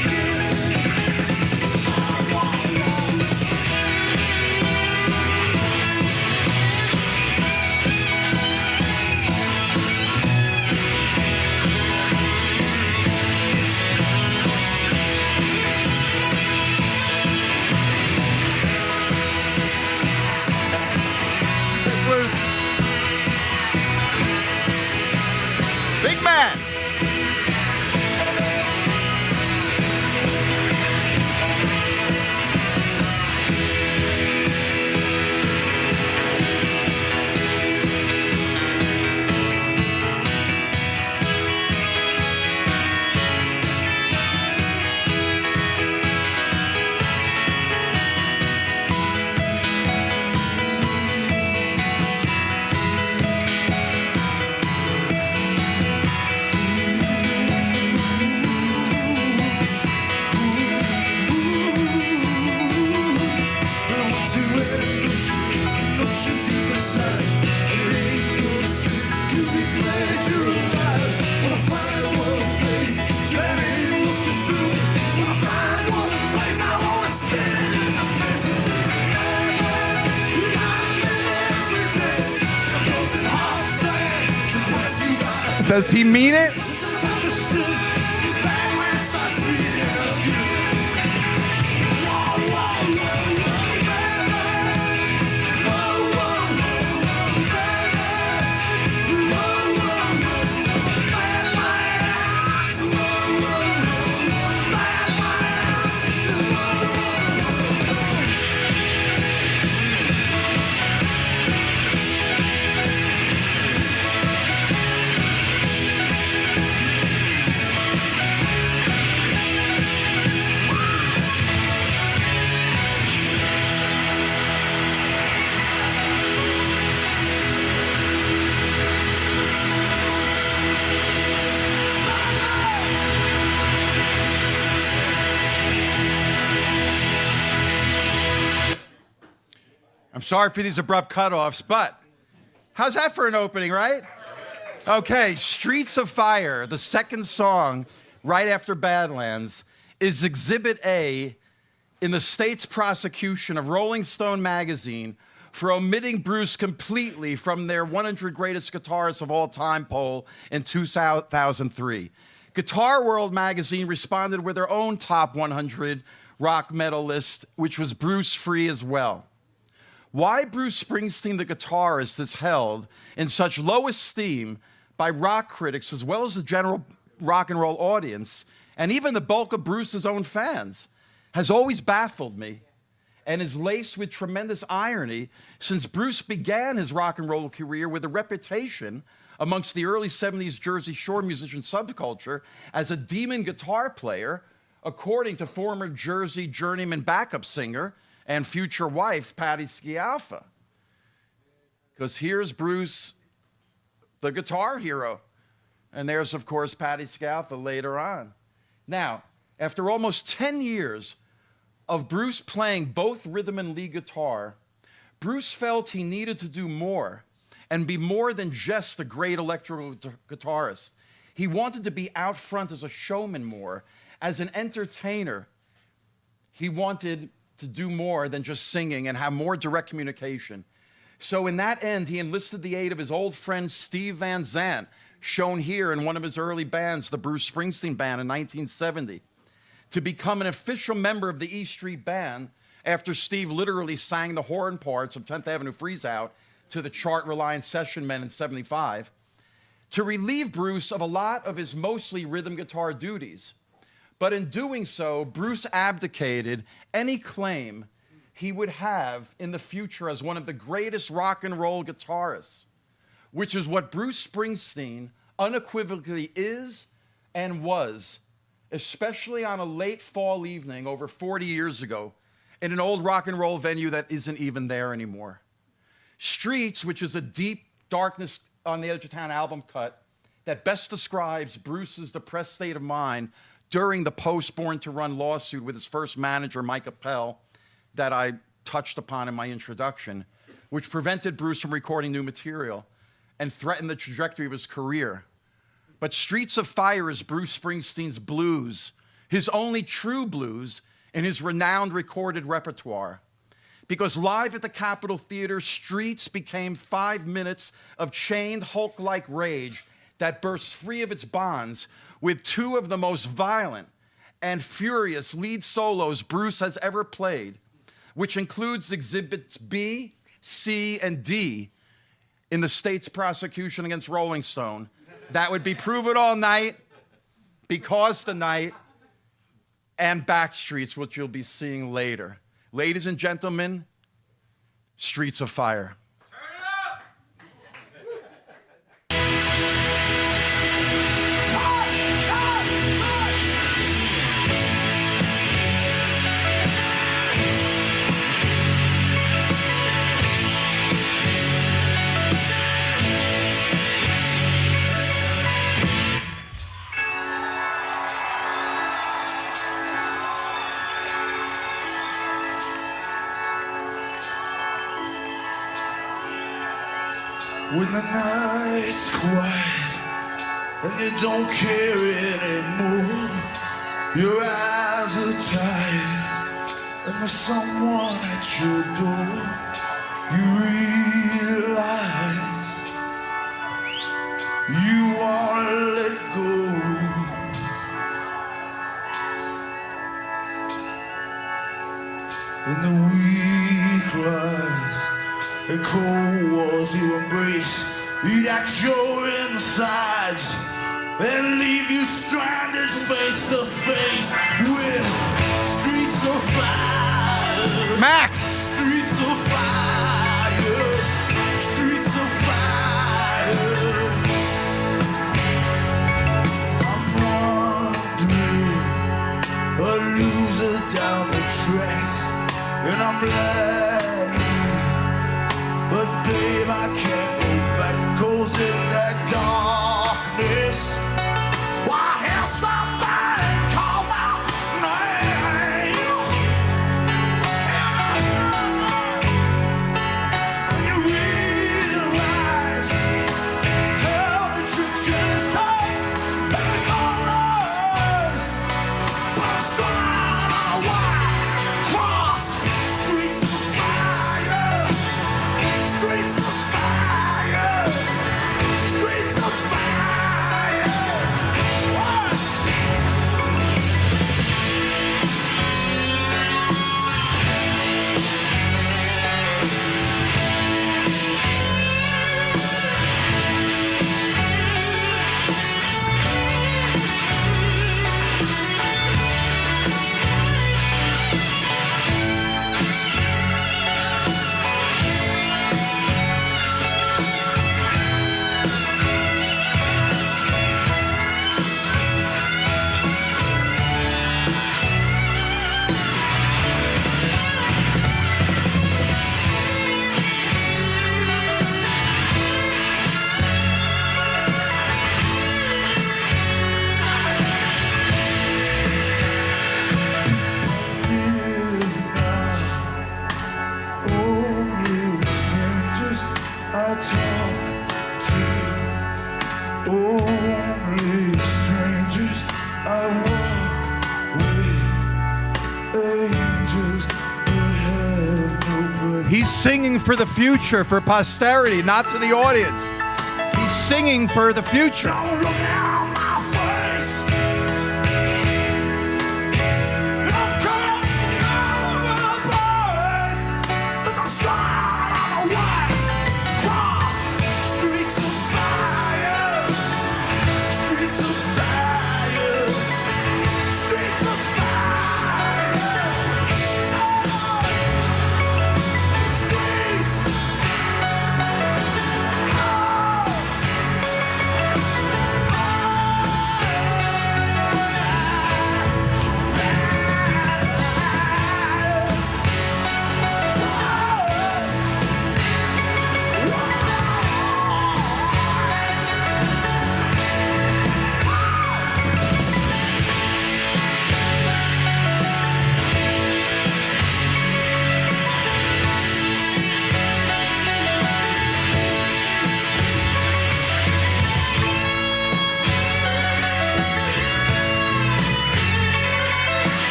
Does he mean it? I'm sorry for these abrupt cutoffs, but how's that for an opening, right? Okay, Streets of Fire, the second song right after Badlands, is Exhibit A in the state's prosecution of Rolling Stone magazine for omitting Bruce completely from their 100 Greatest Guitarists of All Time poll in 2003. Guitar World magazine responded with their own top 100 rock metal list, which was Bruce free as well. Why Bruce Springsteen, the guitarist, is held in such low esteem by rock critics as well as the general rock and roll audience, and even the bulk of Bruce's own fans, has always baffled me and is laced with tremendous irony since Bruce began his rock and roll career with a reputation amongst the early 70s Jersey Shore musician subculture as a demon guitar player, according to former Jersey journeyman backup singer and future wife, Patti Scialfa. Because here's Bruce, the guitar hero. And there's, of course, Patti Scialfa later on. Now, after almost 10 years of Bruce playing both rhythm and lead guitar, Bruce felt he needed to do more and be more than just a great electrical guitarist. He wanted to be out front as a showman more, as an entertainer. He wanted to do more than just singing and have more direct communication. So in that end, he enlisted the aid of his old friend Steve Van Zandt, shown here in one of his early bands, the Bruce Springsteen Band in 1970, to become an official member of the E Street Band after Steve literally sang the horn parts of 10th Avenue Freeze Out to the chart-reliant session men in 75, to relieve Bruce of a lot of his mostly rhythm guitar duties. But in doing so, Bruce abdicated any claim he would have in the future as one of the greatest rock and roll guitarists, which is what Bruce Springsteen unequivocally is and was, especially on a late fall evening over 40 years ago in an old rock and roll venue that isn't even there anymore. Streets, which is a deep darkness on the edge of town album cut that best describes Bruce's depressed state of mind during the post-Born to Run lawsuit with his first manager, Mike Appel, that I touched upon in my introduction, which prevented Bruce from recording new material and threatened the trajectory of his career. But Streets of Fire is Bruce Springsteen's blues, his only true blues in his renowned recorded repertoire. Because live at the Capitol Theater, Streets became 5 minutes of chained Hulk-like rage that bursts free of its bonds with two of the most violent and furious lead solos Bruce has ever played, which includes Exhibits B, C, and D in the state's prosecution against Rolling Stone. That would be Prove It All Night, Because the Night, and Backstreets, which you'll be seeing later. Ladies and gentlemen, Streets of Fire. When the night's quiet and you don't care anymore, your eyes are tired and there's someone at your door. You realize you want The cold wars you embrace eat at your insides and leave you stranded face to face with streets of fire. Max! Streets of fire. Streets of fire. I'm wandering, a loser down the track, and I'm blind. But babe, I can't go back, 'cause in that darkness, why has somebody called my name? And you realize how the trick just started, and it's all ours. But I'm strong on a wire cross, streets of fire. Streets of fire! Streets of fire! What? Only with strangers I talk to. Only strangers I walk with. Angels that have no place. He's singing for the future, for posterity, not to the audience. He's singing for the future. Don't look at my face. Don't come over the place. 'Cause I'm strong on a white cross. Streets of fire. Streets of fire. Streets of fire. Streets.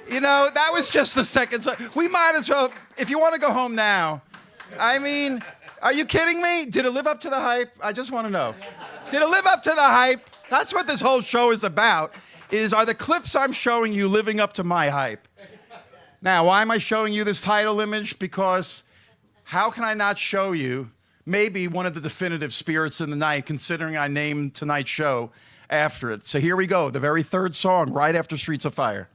You know, that was just the second song. We might as well, if you want to go home now. I mean, are you kidding me? Did it live up to the hype? I just want to know. Did it live up to the hype? That's what this whole show is about, are the clips I'm showing you living up to my hype? Now, why am I showing you this title image? Because how can I not show you maybe one of the definitive spirits in the night, considering I named tonight's show after it. So here we go, the very third song, right after Streets of Fire.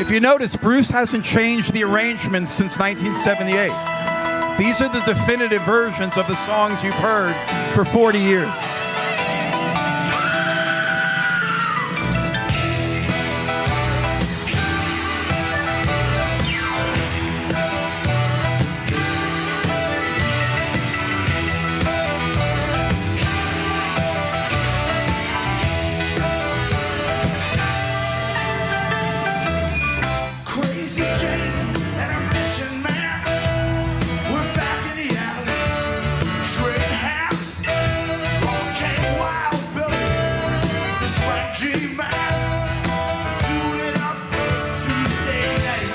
If you notice, Bruce hasn't changed the arrangements since 1978. These are the definitive versions of the songs you've heard for 40 years. Crazy Jane and her mission man. We're back in the alley, trading hands. Long came Wild Billy, this Frank G man, doing it up for Tuesday night.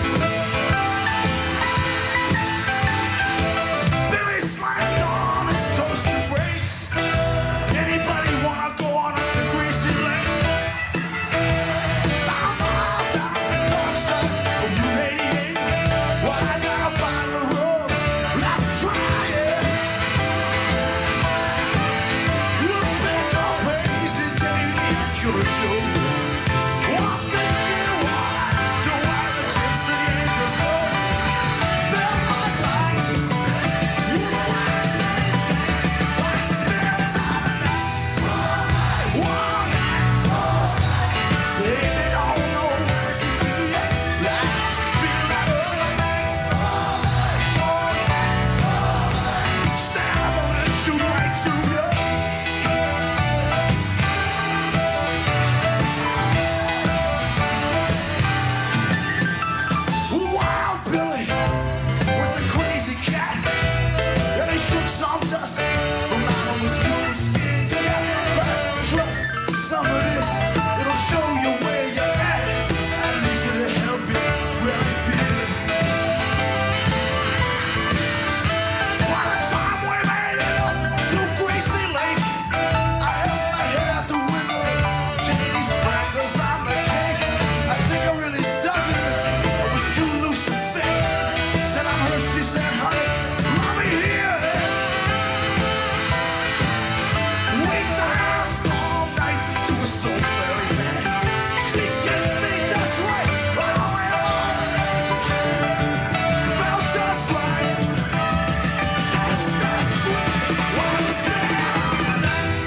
Billy slammed on his coaster brakes. Anybody wanna go on up the greasy lane? I'm all down the dark side of the 88. Well, I got a bottle of rose. Let's try it. We'll pick up Crazy Jane and Choo-Choo. We'll take you on to where the gypsy angels go. They'll might like you know like spirits of the night. One night. They don't know where to do you. Like spirit of the night. Stab 'em and shoot right through you. Wild Billy was a crazy cat, and he shook some dust from out of his cool skin. But trust some of this, it'll show you where you're at. At least it'll help you really feel it. By the time we made it up to Greasy Lake, I held my head out the window. Janie's friend was on the cake. I think I really dug it. I was too loose to think. Said I'm hurt, she said, honey, let me hear it. We danced all night to a soul fairy band. She kissed me just right, but only alone. Felt just right, just as sweet. What was there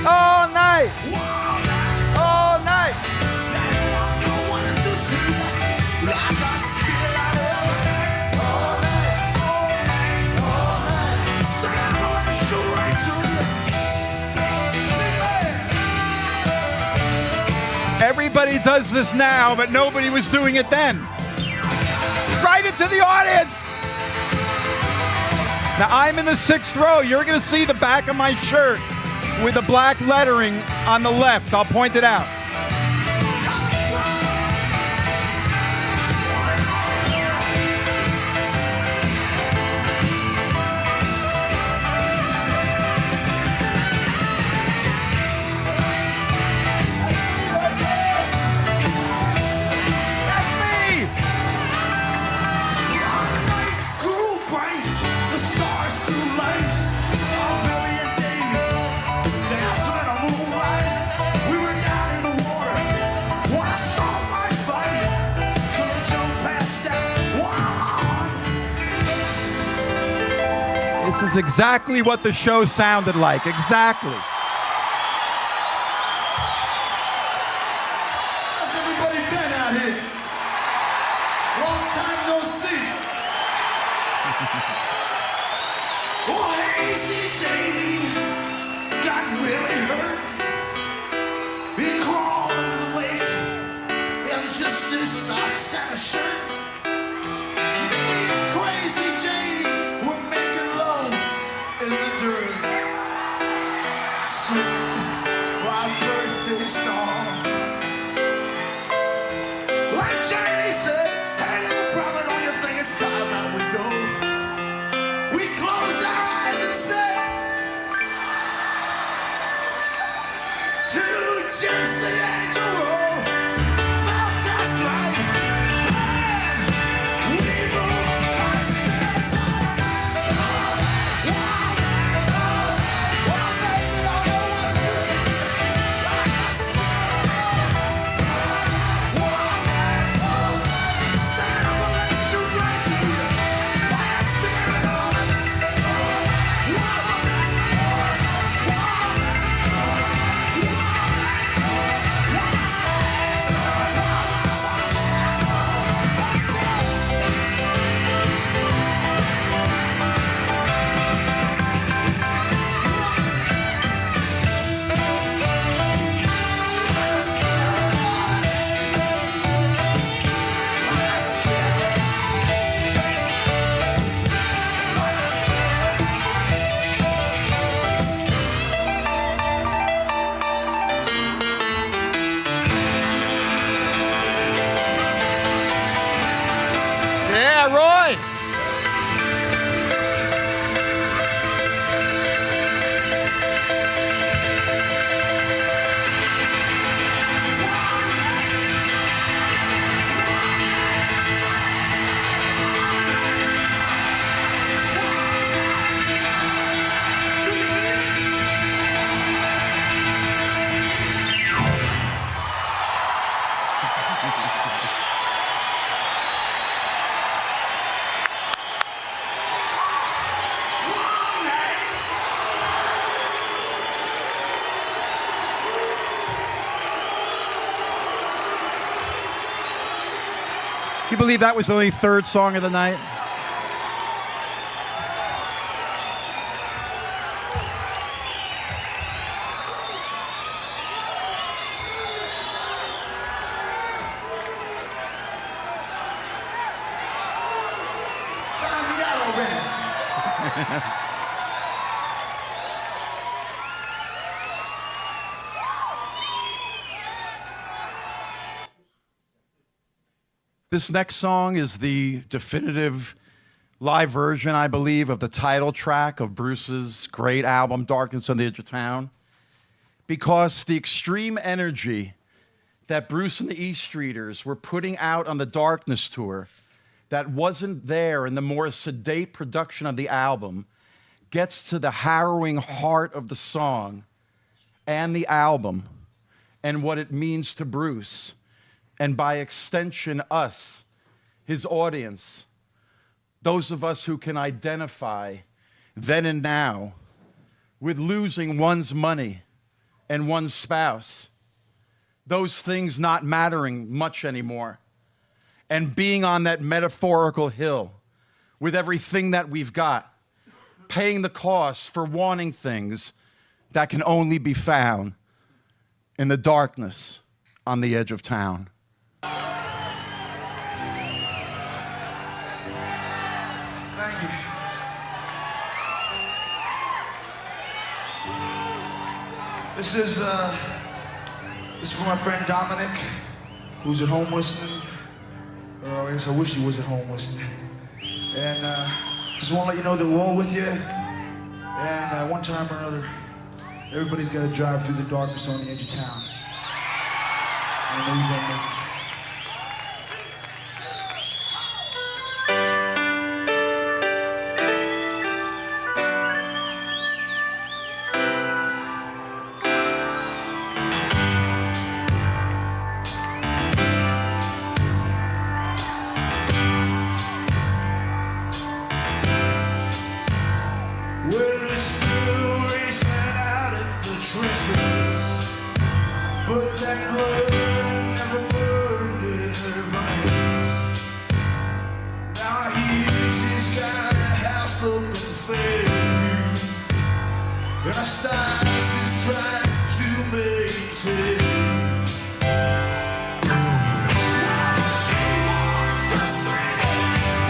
All night! all night? All night! That one know what to do to you. Like a spirit of the night. All night, all night, all night. Stab 'em and shoot right through you. Big man. Everybody does this now, but nobody was doing it then. Right into the audience! Now, I'm in the 6th row. You're going to see the back of my shirt with the black lettering on the left. I'll point it out. That's me! Grew bright, the stars too light. Oh, Billy and Davy dancing in the moonlight. We were down in the water. When I saw my fight, couldn't jump past that. Wow. This is exactly what the show sounded like. Exactly. How's everybody been out here? Long time no see. Oh, Hazy Davy got really hurt. He crawled into the lake in just his socks and a shirt. Me and Crazy Janie were making love in the dirt. Sing our birthday song. Like Janie said, hey little brother, don't you think it's time that we go? We closed our eyes and said, to Gypsy Angel Row, felt just right. Bad you believe that was the only third song of the night? Time me out already. This next song is the definitive live version, I believe, of the title track of Bruce's great album, Darkness on the Edge of Town, because the extreme energy that Bruce and the E Streeters were putting out on the Darkness tour that wasn't there in the more sedate production of the album gets to the harrowing heart of the song and the album and what it means to Bruce, and by extension, us, his audience, those of us who can identify then and now with losing one's money and one's spouse, those things not mattering much anymore, and being on that metaphorical hill with everything that we've got, paying the cost for wanting things that can only be found in the darkness on the edge of town. Thank you. This is for my friend Dominic, who's at home listening. Or I guess I wish he was at home listening. And just want to let you know that we're all with you. And one time or another, everybody's got to drive through the darkness on the edge of town. And I know you're gonna make it.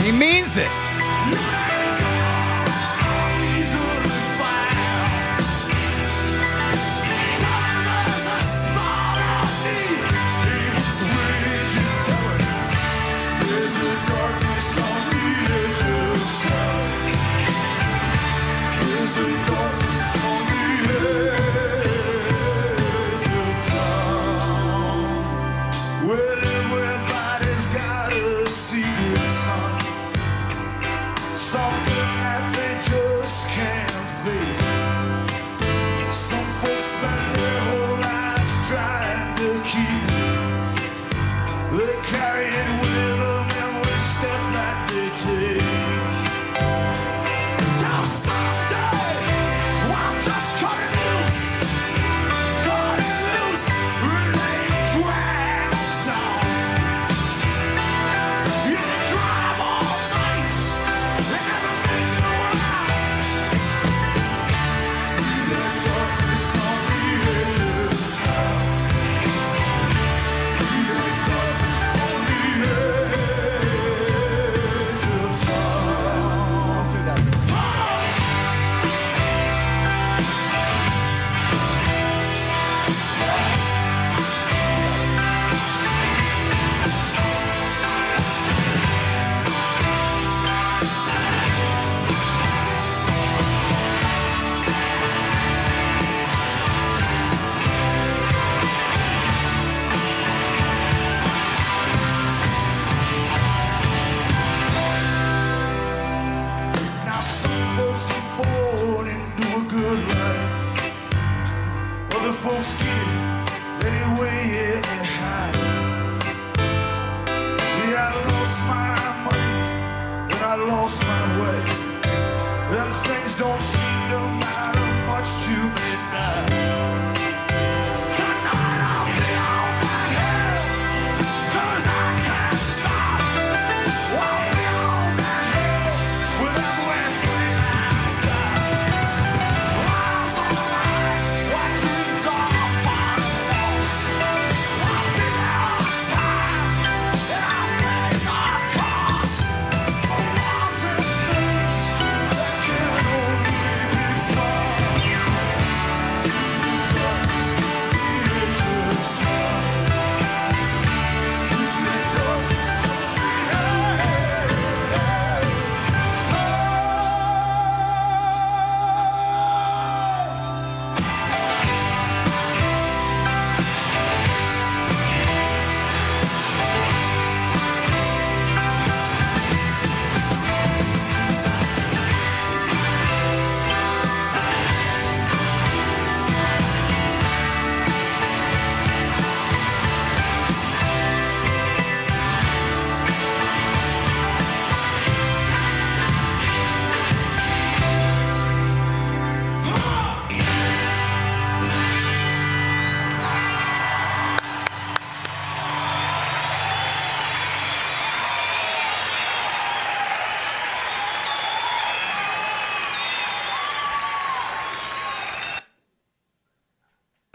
He means it.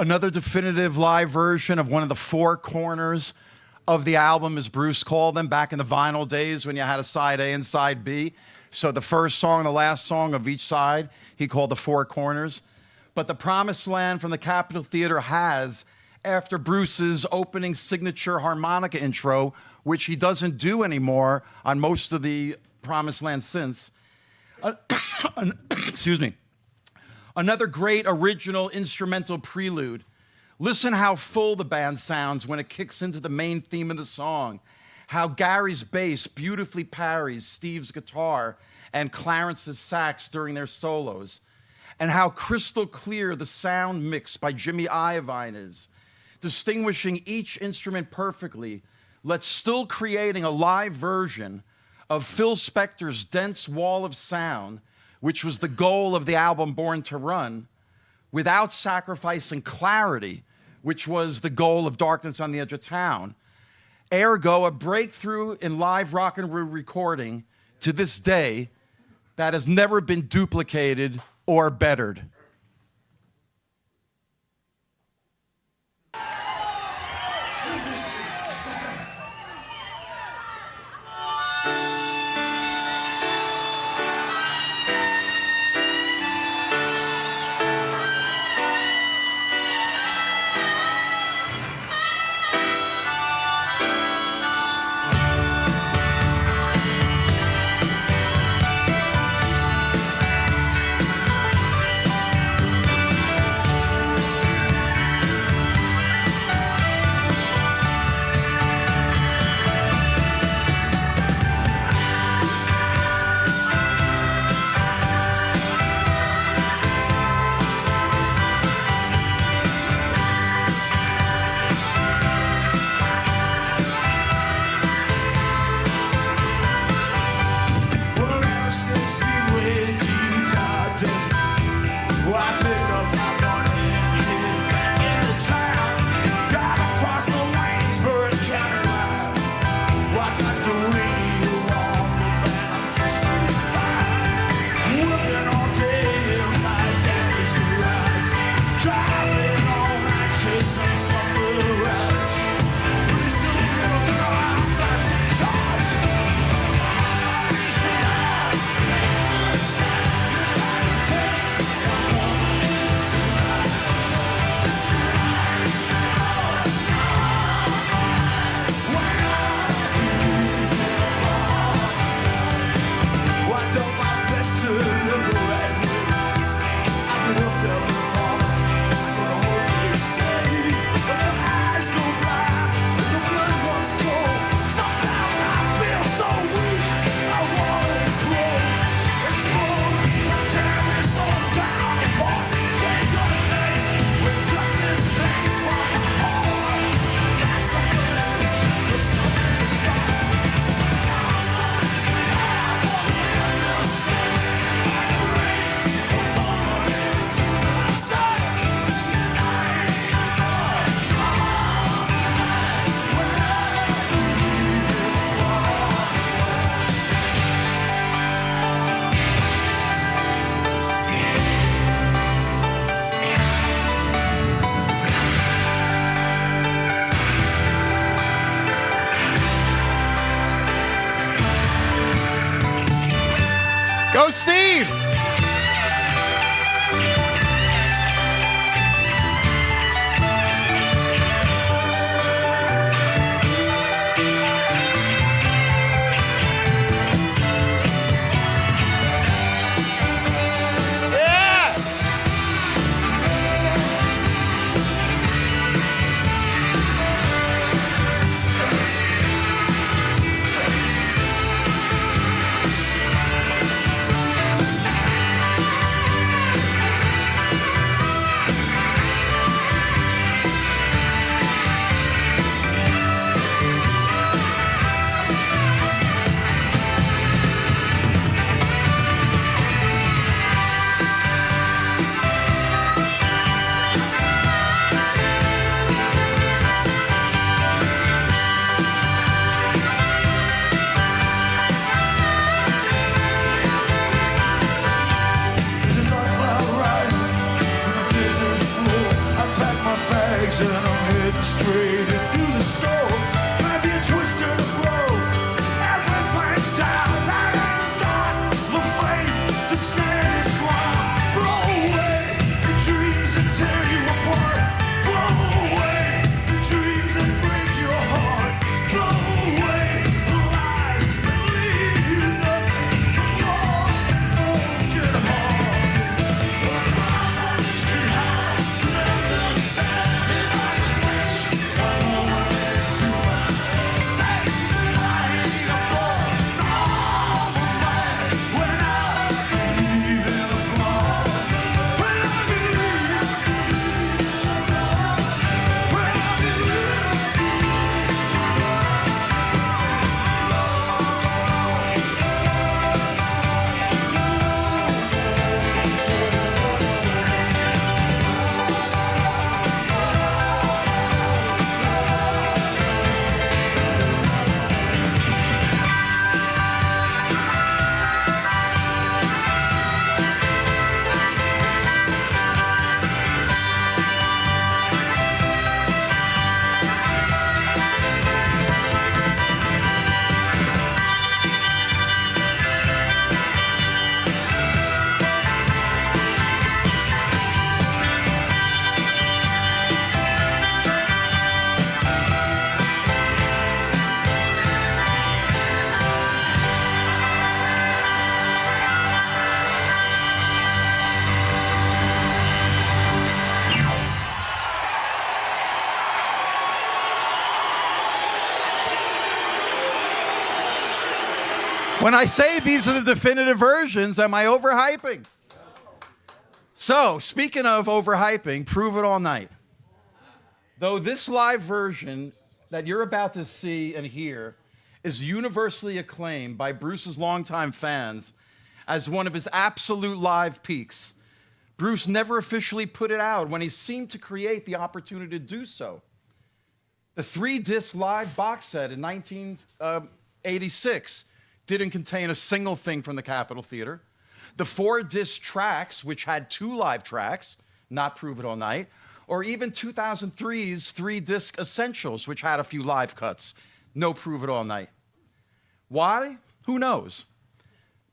Another definitive live version of one of the four corners of the album, as Bruce called them, back in the vinyl days when you had a side A and side B. So the first song and the last song of each side, he called the four corners. But the Promised Land from the Capitol Theater has, after Bruce's opening signature harmonica intro, which he doesn't do anymore on most of the Promised Land since, excuse me, another great original instrumental prelude. Listen how full the band sounds when it kicks into the main theme of the song. How Gary's bass beautifully parries Steve's guitar and Clarence's sax during their solos. And how crystal clear the sound mix by Jimmy Iovine is, distinguishing each instrument perfectly, yet still creating a live version of Phil Spector's dense wall of sound, which was the goal of the album Born to Run, without sacrificing clarity, which was the goal of Darkness on the Edge of Town. Ergo, a breakthrough in live rock and roll recording to this day that has never been duplicated or bettered. Go, Steve! When I say these are the definitive versions, am I overhyping? So, speaking of overhyping, prove it all night. Though this live version that you're about to see and hear is universally acclaimed by Bruce's longtime fans as one of his absolute live peaks, Bruce never officially put it out when he seemed to create the opportunity to do so. The 3-disc live box set in 1986 didn't contain a single thing from the Capitol Theater. The 4-disc tracks, which had 2 live tracks, not Prove It All Night, or even 2003's 3-disc Essentials, which had a few live cuts, no Prove It All Night. Why? Who knows?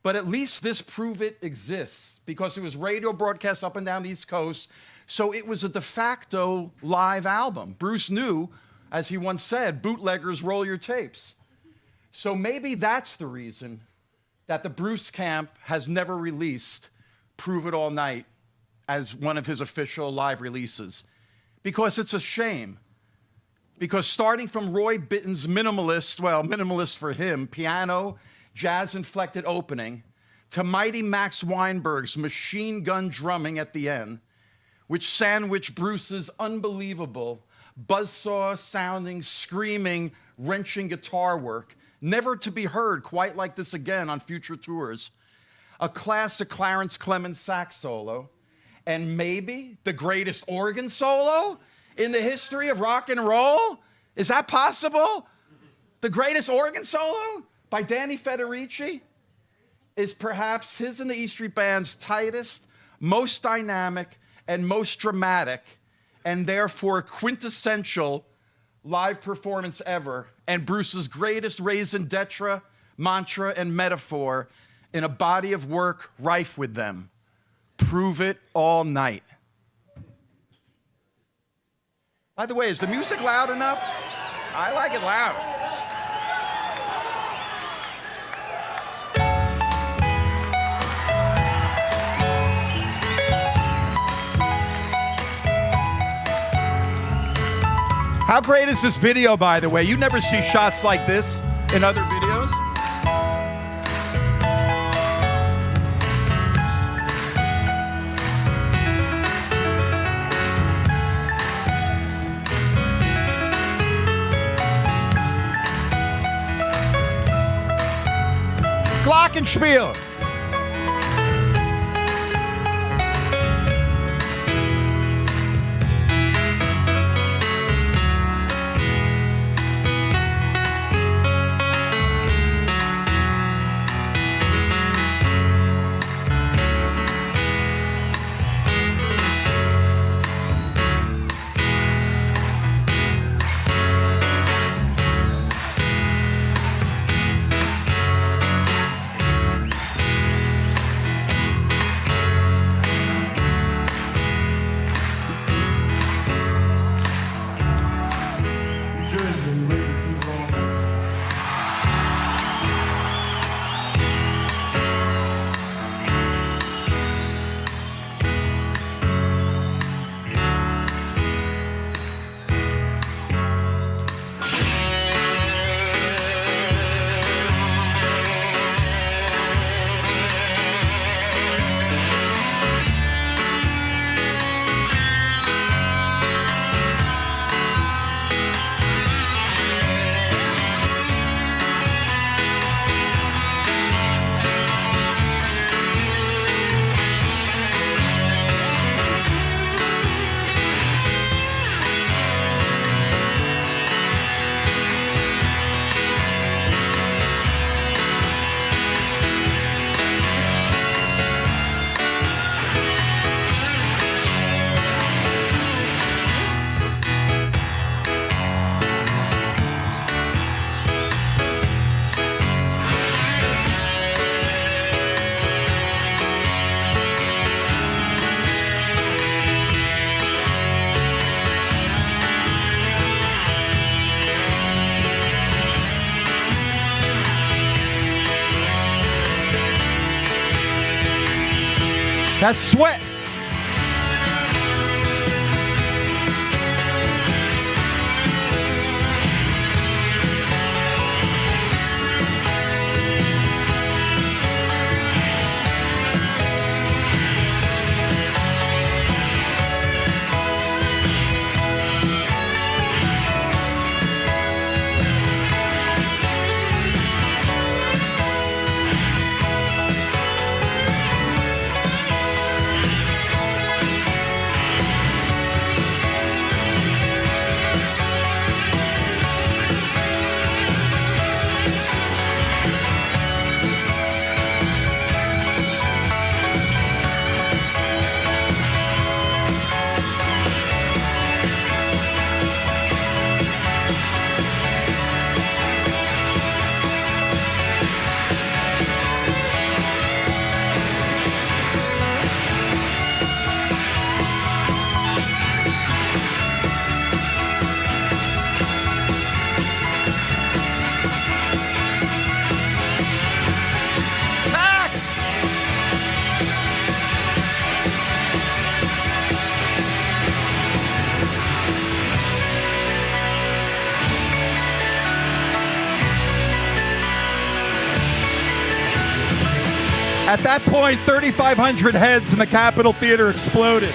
But at least this Prove It exists because it was radio broadcast up and down the East Coast, so it was a de facto live album. Bruce knew, as he once said, bootleggers roll your tapes. So maybe that's the reason that the Bruce camp has never released Prove It All Night as one of his official live releases. Because it's a shame. Because starting from Roy Bittan's minimalist for him, piano, jazz-inflected opening, to Mighty Max Weinberg's machine gun drumming at the end, which sandwiched Bruce's unbelievable, buzzsaw-sounding, screaming, wrenching guitar work, never to be heard quite like this again on future tours, a classic Clarence Clemens sax solo, and maybe the greatest organ solo in the history of rock and roll? Is that possible? The greatest organ solo by Danny Federici is perhaps his and the E Street Band's tightest, most dynamic, and most dramatic, and therefore quintessential live performance ever, and Bruce's greatest raison d'etre, mantra, and metaphor in a body of work rife with them. Prove It All Night. By the way, is the music loud enough? I like it loud. How great is this video, by the way? You never see shots like this in other videos. Glockenspiel. That's Sweat. At that point, 3,500 heads in the Capitol Theater exploded.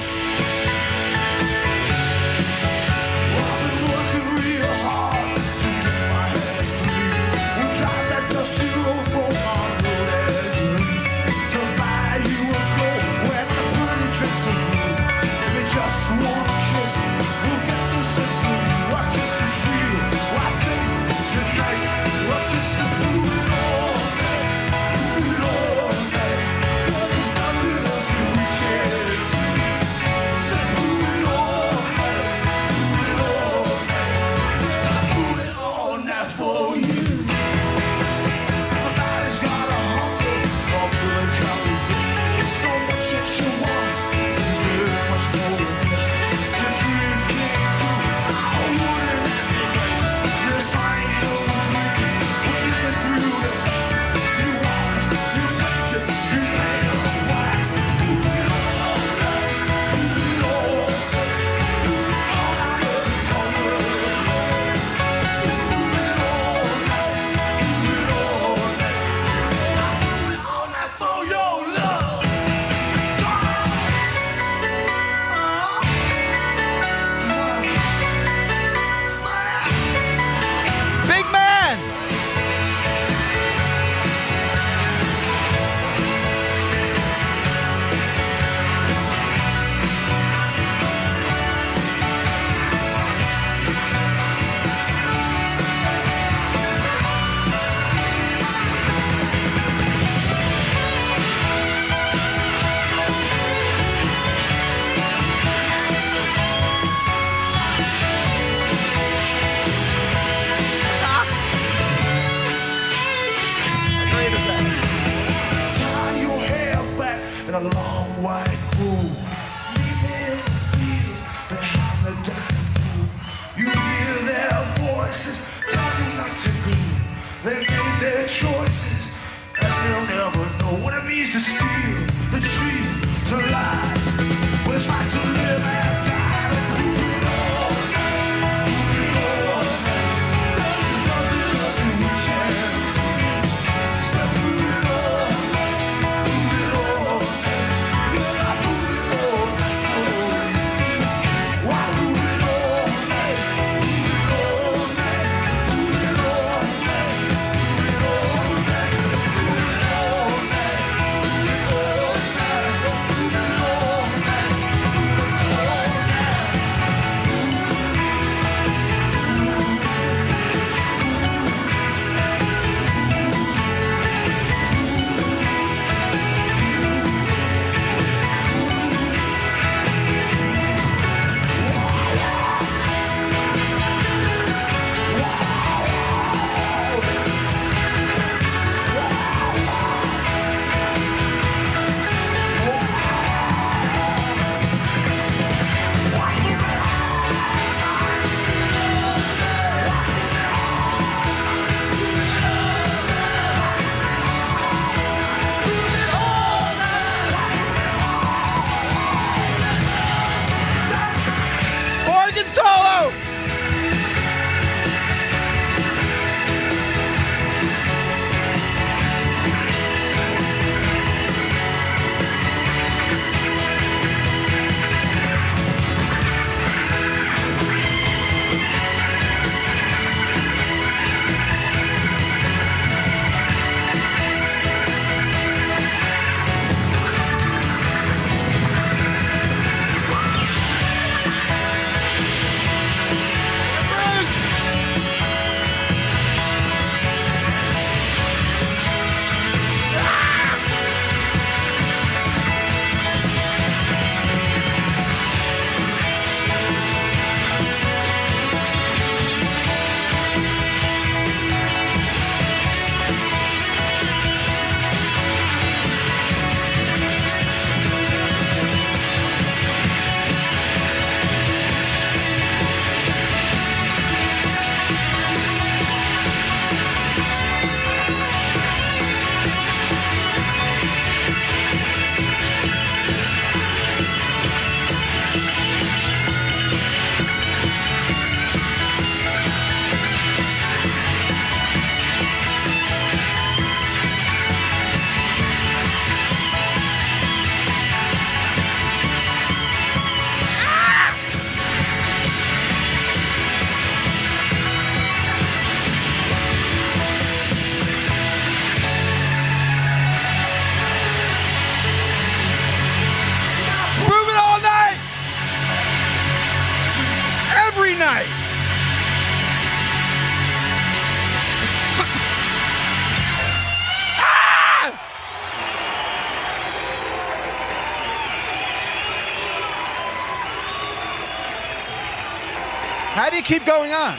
How do you keep going on?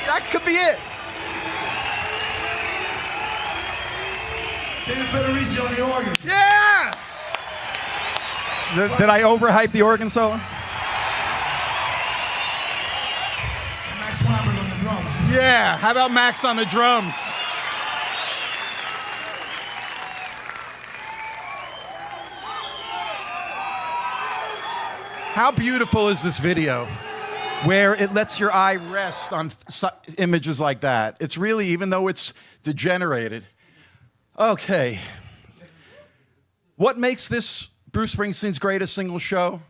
That could be it. David Federici on the organ. Yeah! Did I overhype the organ solo? Max Weinberg on the drums. Yeah, how about Max on the drums? How beautiful is this video where it lets your eye rest on images like that? It's really, even though it's degenerated. Okay. What makes this Bruce Springsteen's greatest single show?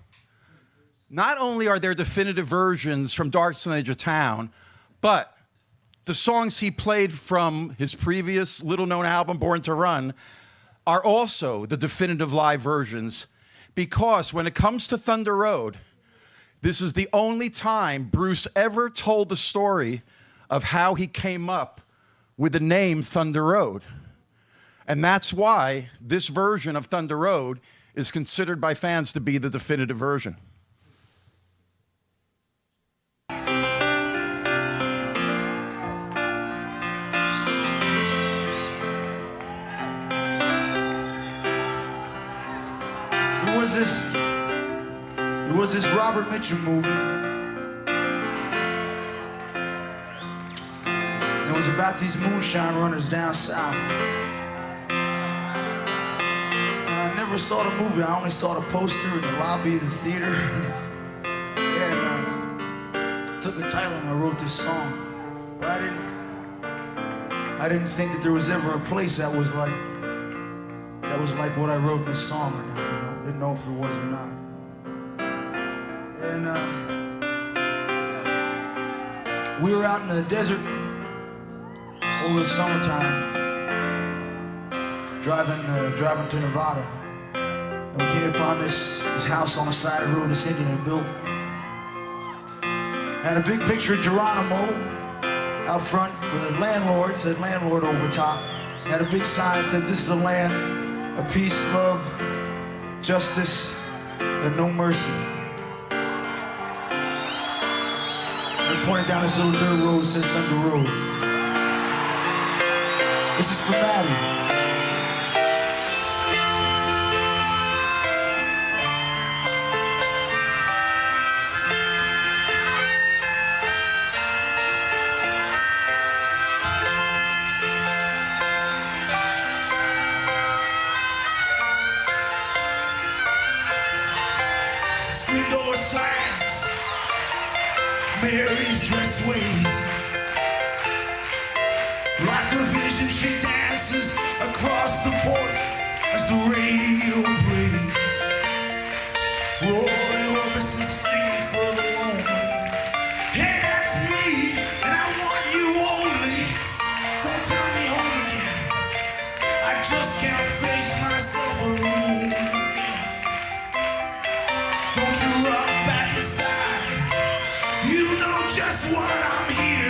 Not only are there definitive versions from Darkest on the Edge of Town, but the songs he played from his previous little-known album, Born to Run, are also the definitive live versions, because when it comes to Thunder Road, this is the only time Bruce ever told the story of how he came up with the name Thunder Road. And that's why this version of Thunder Road is considered by fans to be the definitive version. It was this Robert Mitchum movie. It was about these moonshine runners down south. And I never saw the movie. I only saw the poster in the lobby of the theater. Yeah, and I took a title and I wrote this song. But I didn't think that there was ever a place that was like what I wrote in this song or not, you know. Didn't know if it was or not. And we were out in the desert over the summertime, driving to Nevada. And we came upon this house on the side of the road this Indian had built. Had a big picture of Geronimo out front with a landlord, said landlord over top. Had a big sign that said, "This is a land of peace, love, justice, and no mercy." And pointed down this little dirt road, said Thunder Road. This is for Maddie. Door slams, Mary's dress waves. Like a vision, she dances across the porch as the radio plays. Roy Orbison singing for the moment. Hey, that's me, and I want you only. Don't turn me home again. I just can't face myself alone. Don't you rock back inside. You know just what I'm here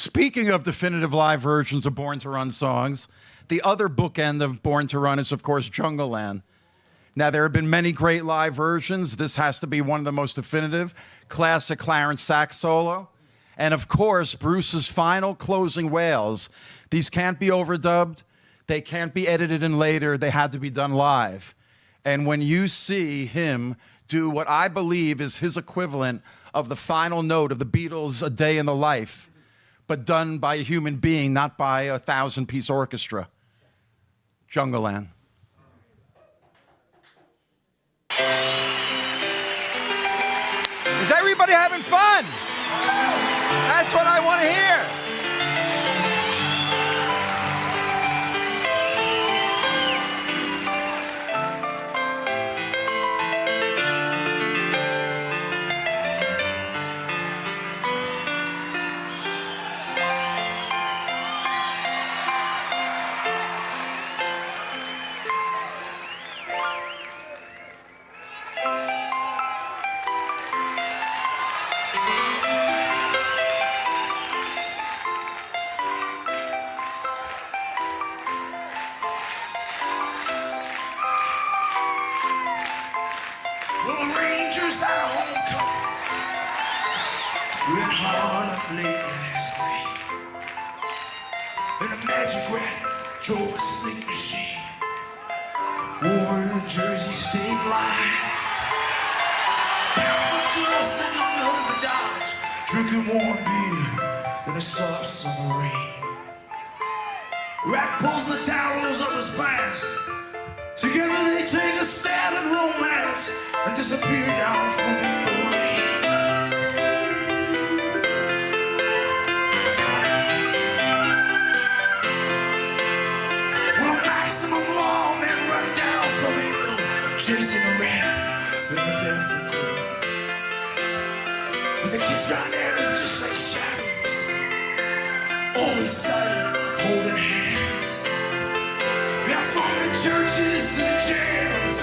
Speaking of definitive live versions of Born to Run songs, the other bookend of Born to Run is, of course, Jungle Land. Now, there have been many great live versions. This has to be one of the most definitive. Classic Clarence sax solo. And, of course, Bruce's final closing wails. These can't be overdubbed. They can't be edited in later. They had to be done live. And when you see him do what I believe is his equivalent of the final note of the Beatles' A Day in the Life, but done by a human being, not by a 1,000-piece orchestra. Jungle Land. Is everybody having fun? That's what I want to hear. Well, the Rangers had a homecoming. Went hard up late last night. And a magic rat drove a sleep machine. Wore the Jersey State line. Barefoot girl sitting on the hood of the Dodge, drinking warm beer in a soft summer rain. Rat pulls the towels of his past. Together they take a stab at romance and disappear down Flamingo Lane. Well, a maximum lawman run down Flamingo, chasing a rat with a barefoot girl. With the kids round there, they were just like shadows, always silent, holding hands. Yeah, from the churches to the jails,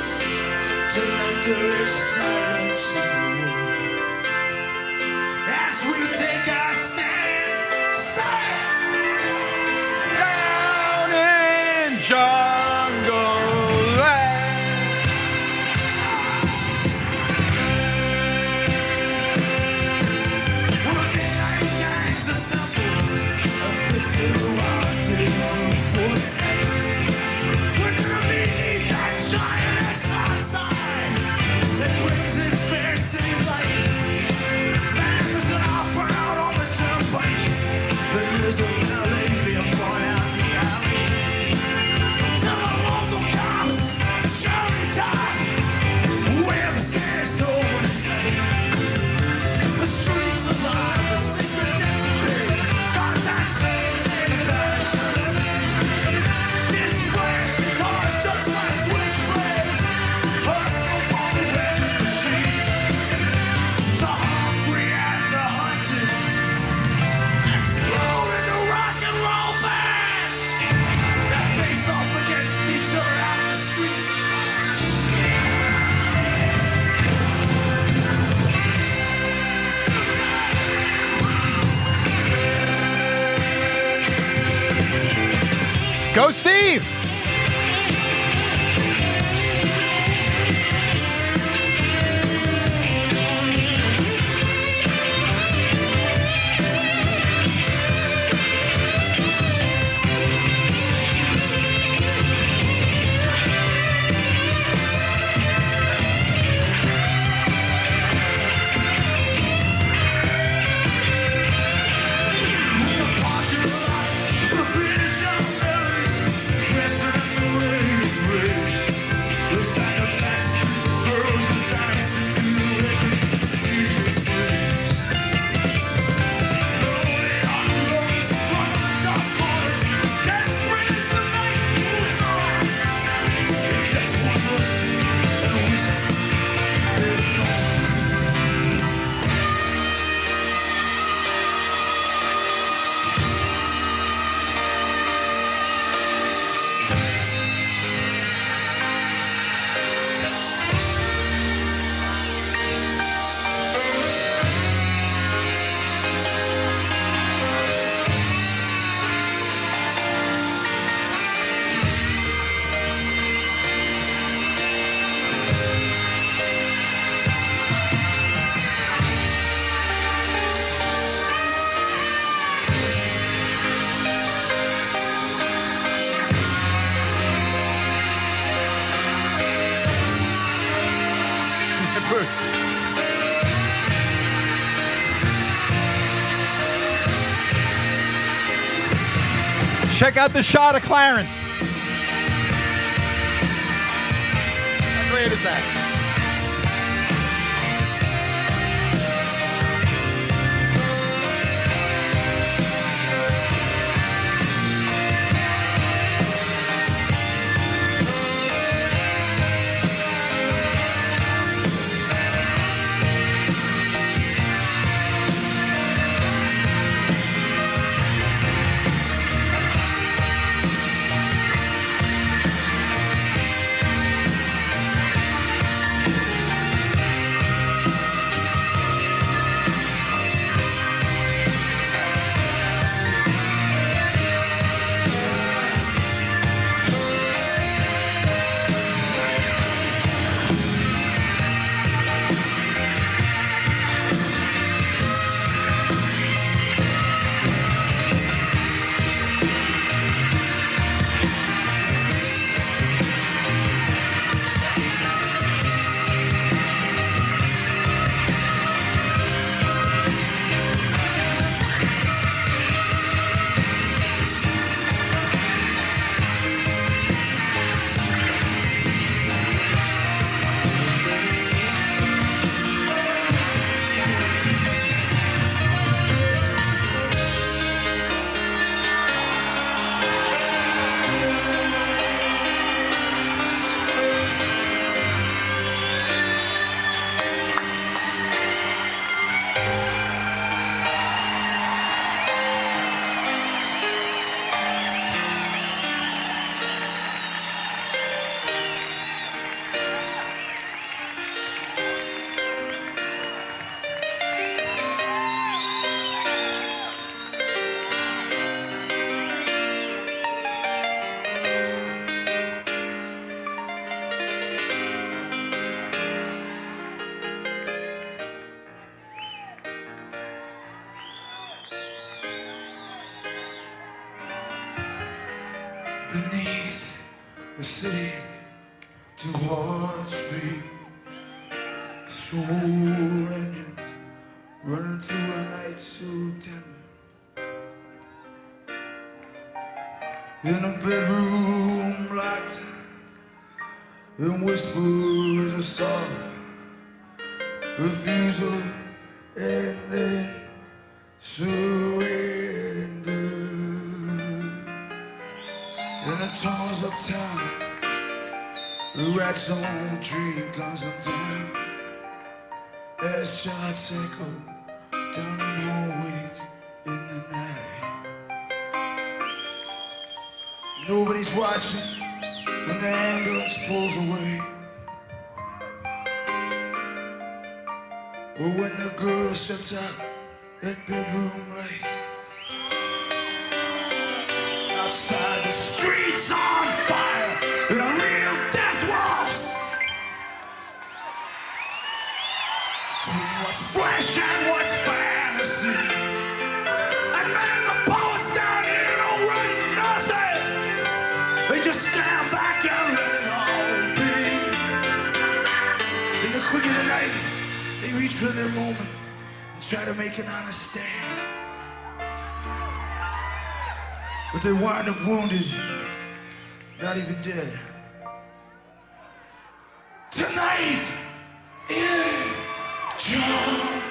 tonight there is silence in the world. As we take our stand, Down in Jungle Land. well, the midnight gangs assemble, a bit too hard to move for the night. When you're beneath that giant X outside that brings his fair city light, man, there's an opera out on the turnpike, then there's a ballet being fought out the alley. Tell the local cops, Charlie time, whips his own night. The streets alive, the secret disappear, contacts made, and vanishes. Kids flash guitars, just like switchblades, hustle on the record machine. The hungry and the hunted explode into rock and roll band that face off against each other out in the street. Go, Steve! The British young fellas dressed Check out the shot of Clarence. How great is that? Beneath the city towards me, soul engines running through a night so tender. In a bedroom locked in whispers of sorrow, refusal and then surrender. In the tunnels of town, the rat's own dream comes undone. As shots echo down the hallways in the night. Nobody's watching when the ambulance pulls away, or when the girl shuts out that bedroom light. Outside, the streets on fire in a real death waltz. Between what's flesh and what's fantasy. And man, the poets down here don't write nothing. They just stand back and let it all be. In the quick of the night, they reach for their moment and try to make an honest stand. But they wind up wounded, not even dead. Tonight in jungle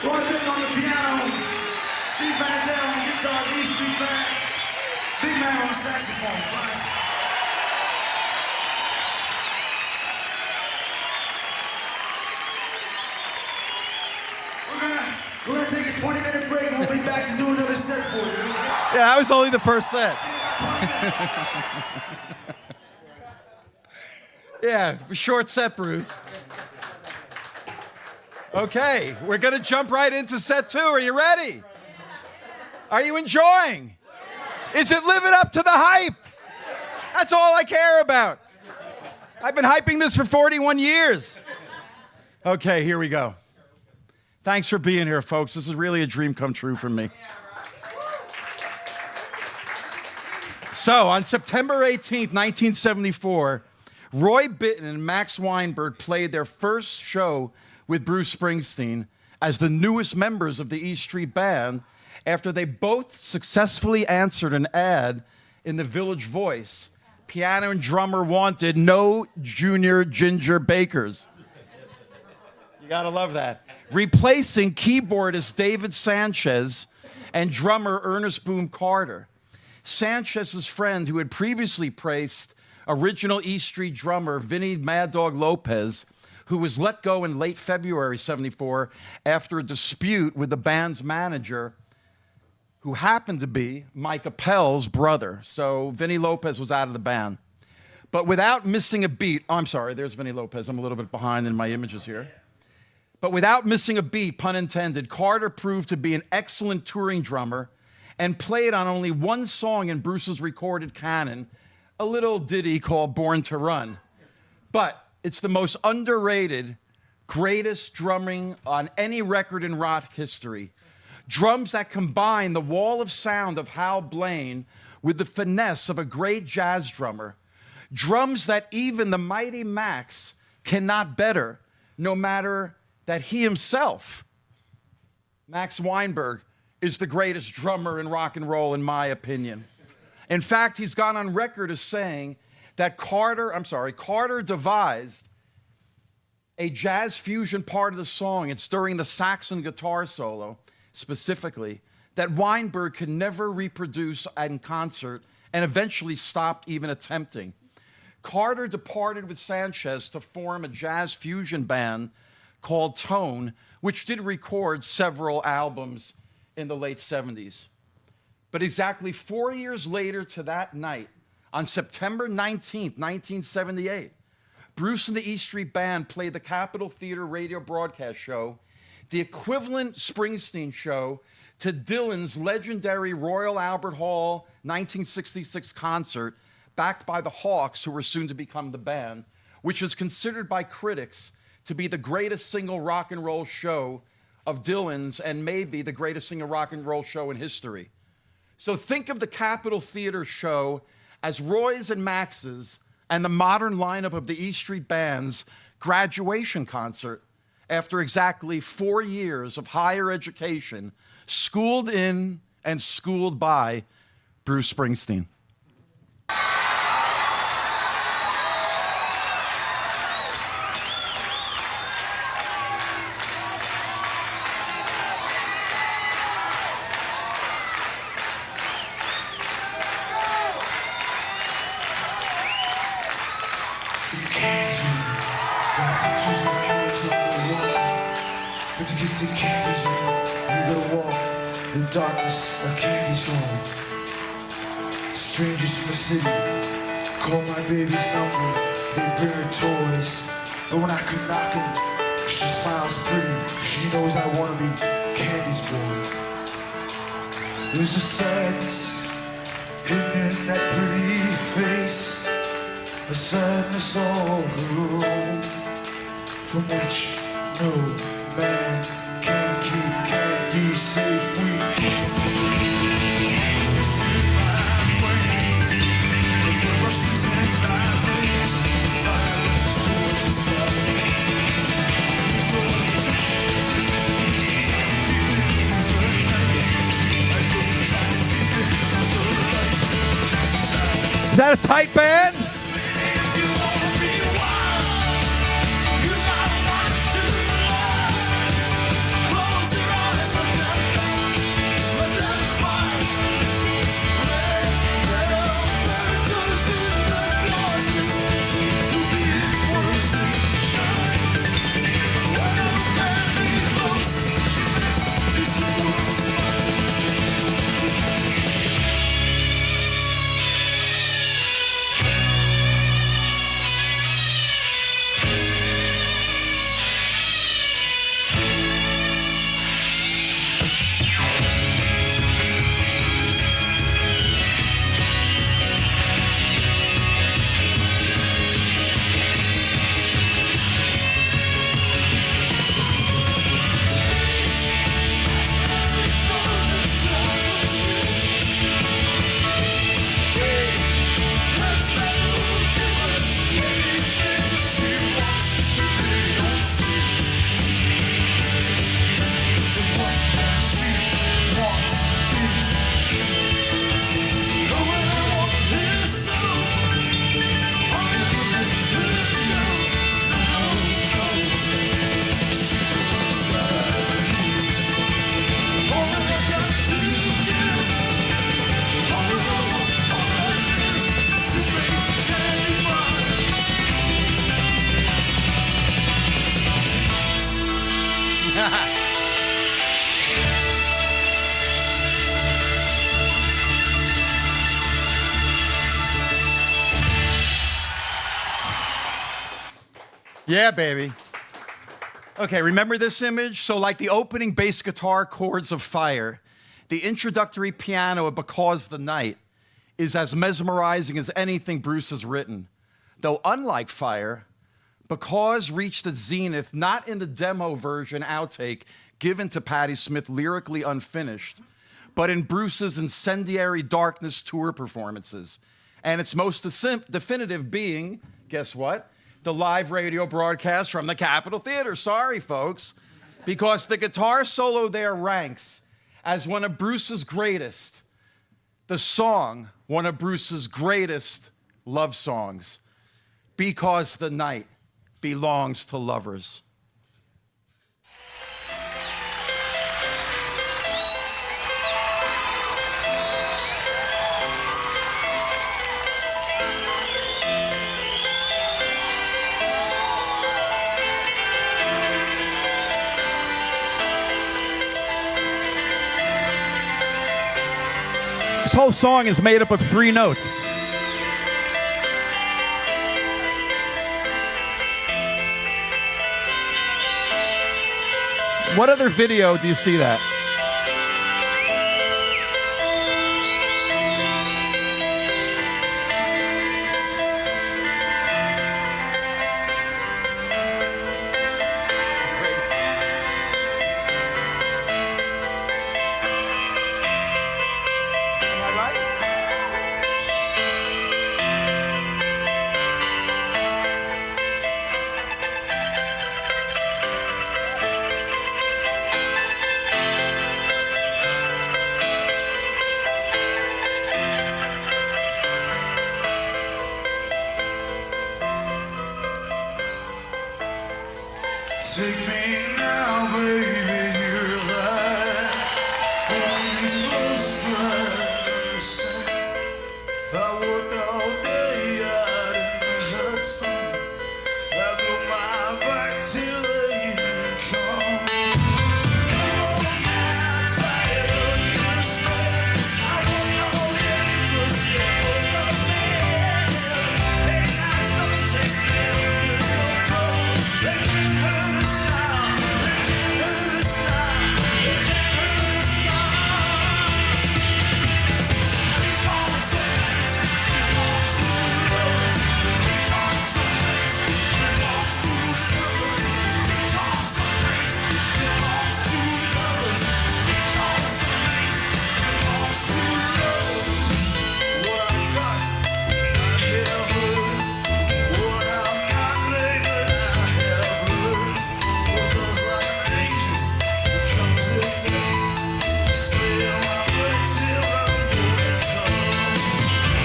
Roy Bittan on the piano, Steve Van Zandt on the guitar, E Street Band, Big Man on the saxophone. Classic. We're gonna take a 20-minute break and we'll be back to do another set for you. Yeah, that was only the first set. Yeah, short set, Bruce. Okay, we're gonna jump right into set 2. Are you ready? Are you enjoying? Is it living up to the hype? That's all I care about. I've been hyping this for 41 years. Okay, here we go. Thanks for being here, folks. This is really a dream come true for me. So, on September 18th, 1974, Roy Bittan and Max Weinberg played their first show with Bruce Springsteen as the newest members of the E Street Band after they both successfully answered an ad in the Village Voice. Piano and drummer wanted no junior ginger bakers. You gotta love that. Replacing keyboardist David Sanchez and drummer Ernest Boone Carter. Sanchez's friend, who had previously praised original E Street drummer Vinnie Mad Dog Lopez, who was let go in late February '74 after a dispute with the band's manager, who happened to be Mike Appel's brother. So Vinnie Lopez was out of the band. But without missing a beat, oh, I'm sorry, there's Vinnie Lopez. I'm a little bit behind in my images here. But without missing a beat, pun intended, Carter proved to be an excellent touring drummer and played on only one song in Bruce's recorded canon, a little ditty called Born to Run. But it's the most underrated, greatest drumming on any record in rock history. Drums that combine the wall of sound of Hal Blaine with the finesse of a great jazz drummer. Drums that even the mighty Max cannot better, no matter that he himself, Max Weinberg, is the greatest drummer in rock and roll, in my opinion. In fact, he's gone on record as saying that Carter devised a jazz fusion part of the song. It's during the Saxon guitar solo, specifically, that Weinberg could never reproduce in concert and eventually stopped even attempting. Carter departed with Sanchez to form a jazz fusion band called Tone, which did record several albums in the late 70s. But exactly 4 years later to that night, on September 19th, 1978, Bruce and the E Street Band played the Capitol Theater radio broadcast show, the equivalent Springsteen show to Dylan's legendary Royal Albert Hall 1966 concert, backed by the Hawks, who were soon to become the band, which is considered by critics to be the greatest single rock and roll show of Dylan's and maybe the greatest single rock and roll show in history. So think of the Capitol Theater show as Roy's and Max's and the modern lineup of the E Street Band's graduation concert after exactly 4 years of higher education, schooled in and schooled by Bruce Springsteen. Darkness, a candy store. Strangers in the city call my baby's number. They bring her toys, but when I come knocking, she smiles pretty. She knows I wanna be Candy's boy. There's a sadness hidden in that pretty face, a sadness all her own, from which no man can keep Candy safe. Is that a tight band? Yeah, baby. Okay, remember this image? So like the opening bass guitar chords of Fire, the introductory piano of Because the Night is as mesmerizing as anything Bruce has written. Though unlike Fire, Because reached its zenith not in the demo version outtake given to Patti Smith lyrically unfinished, but in Bruce's Incendiary Darkness tour performances. And its most definitive being, guess what? The live radio broadcast from the Capitol Theater. Sorry, folks. Because the guitar solo there ranks as one of Bruce's greatest, the song, one of Bruce's greatest love songs, Because the Night Belongs to Lovers. This whole song is made up of 3 notes. What other video do you see that? Take me now, baby, you're alive. Hold me closer, understand. I worked all day out in the Hudson. I blew my back till evening come. Come on now, try it understand. I worked all day 'cause you were the man. They asked to take me under your coat. They can't hurt us now. They can't hurt us now. They can't hurt us now. Because the night belongs to lovers. Because the night belongs to lovers. Because the night belongs to lovers. Because the night belongs to lovers. What I've got, I have learned. What I'm not, baby, I have learned. What goes like an angel becomes a dust. Stay on my way till I'm moving close.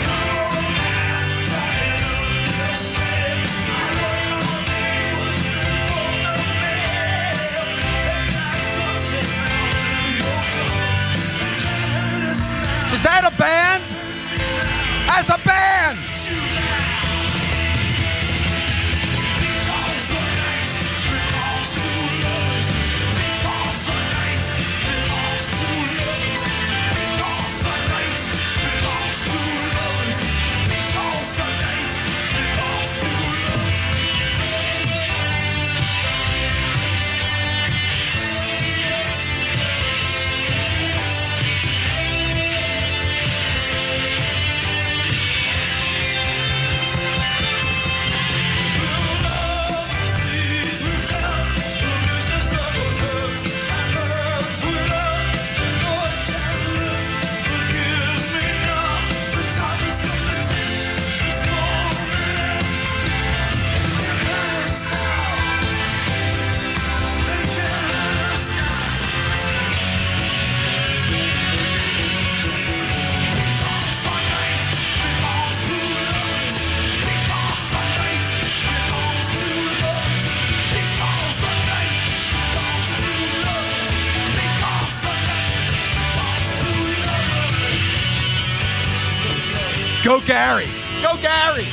Come on now, try and understand. I worked all day pushing for the mail. And I start taking out New York. They can't hurt us now. Is that a band? As a band! Because the night belongs to lovers. Because the night belongs to lovers. Because the night belongs to lovers. Because the night belongs to lovers. Go Gary! Go Gary!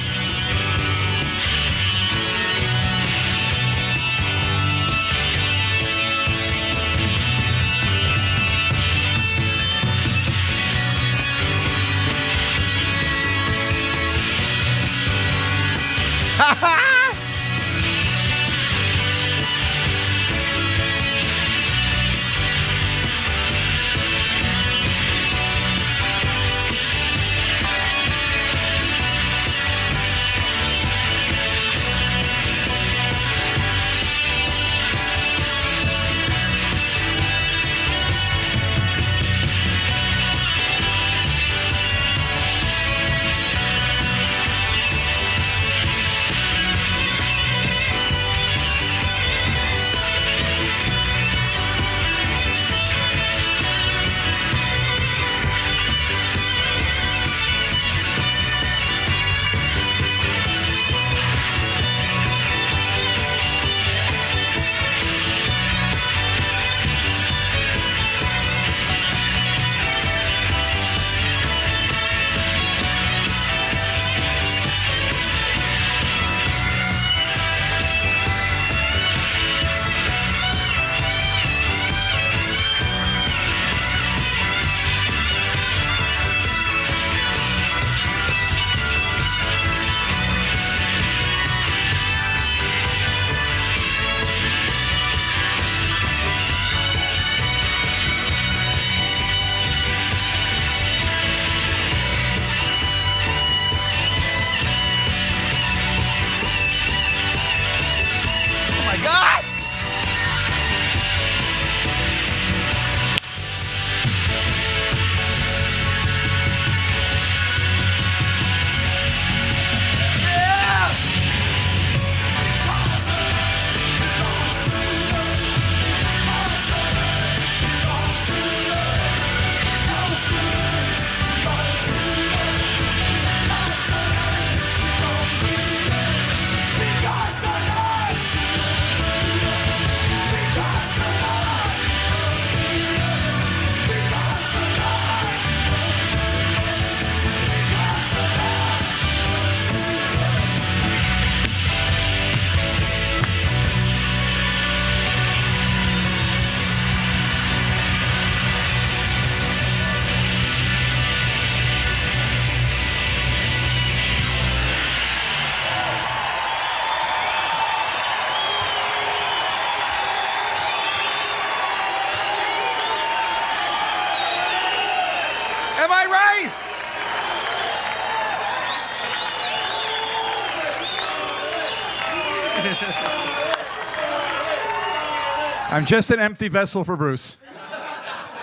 I'm just an empty vessel for Bruce.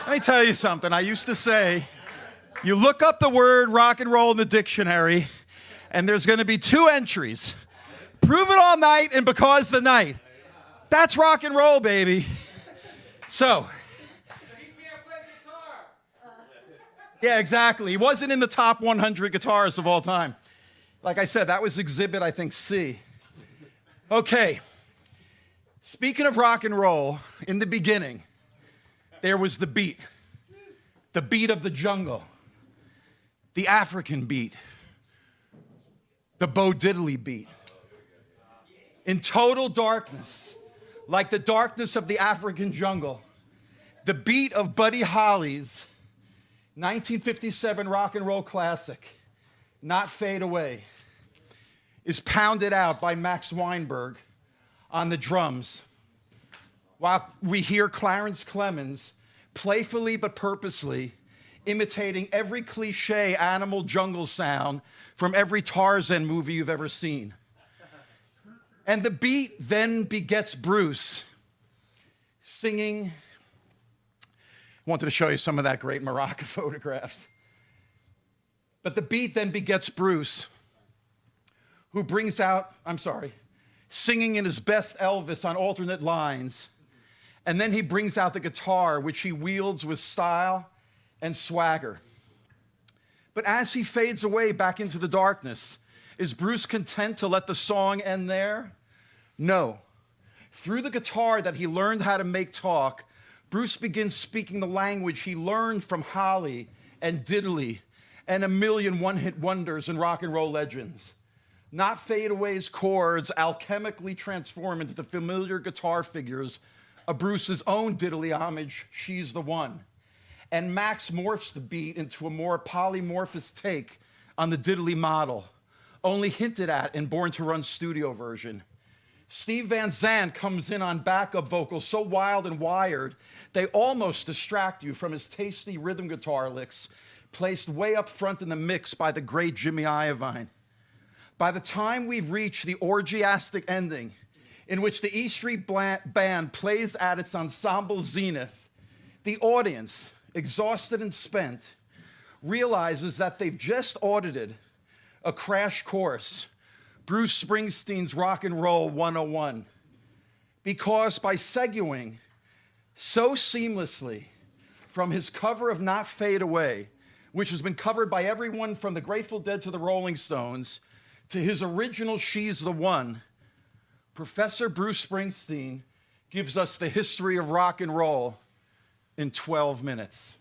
Let me tell you something. I used to say, you look up the word rock and roll in the dictionary, and there's going to be 2 entries. Prove it all night and because the night. That's rock and roll, baby. So. Yeah, exactly. He wasn't in the top 100 guitarists of all time. Like I said, that was exhibit, I think, C. Okay. Speaking of rock and roll, in the beginning, there was the beat of the jungle, the African beat, the Bo Diddley beat. In total darkness, like the darkness of the African jungle, the beat of Buddy Holly's 1957 rock and roll classic, Not Fade Away, is pounded out by Max Weinberg on the drums, while we hear Clarence Clemens playfully but purposely imitating every cliche animal jungle sound from every Tarzan movie you've ever seen. And the beat then begets Bruce singing. I wanted to show you some of that great maraca photographs. But the beat then begets Bruce, who brings out, singing in his best Elvis on alternate lines. And then he brings out the guitar, which he wields with style and swagger. But as he fades away back into the darkness, is Bruce content to let the song end there? No. Through the guitar that he learned how to make talk, Bruce begins speaking the language he learned from Holly and Diddley and a million one-hit wonders and rock and roll legends. Not Fade Away's chords alchemically transform into the familiar guitar figures of Bruce's own Diddley homage, She's the One. And Max morphs the beat into a more polymorphous take on the Diddley model, only hinted at in Born to Run studio version. Steve Van Zandt comes in on backup vocals so wild and wired, they almost distract you from his tasty rhythm guitar licks, placed way up front in the mix by the great Jimmy Iovine. By the time we've reached the orgiastic ending, in which the E Street Band plays at its ensemble zenith, the audience, exhausted and spent, realizes that they've just audited a crash course, Bruce Springsteen's Rock and Roll 101. Because by segueing so seamlessly from his cover of Not Fade Away, which has been covered by everyone from the Grateful Dead to the Rolling Stones, to his original She's the One, Professor Bruce Springsteen gives us the history of rock and roll in 12 minutes.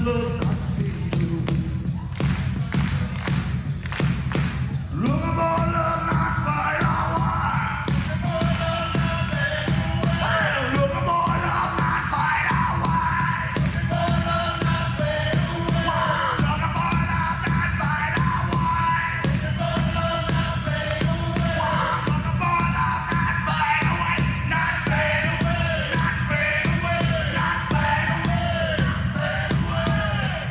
love not see you. Looking for love not fight our war. Looking for love not fight our war. Looking for love not fight our war. Looking for love not fight our war. Looking for love not fade away. Looking for love not fade away. Not fade away. Not fade away. Not fade away.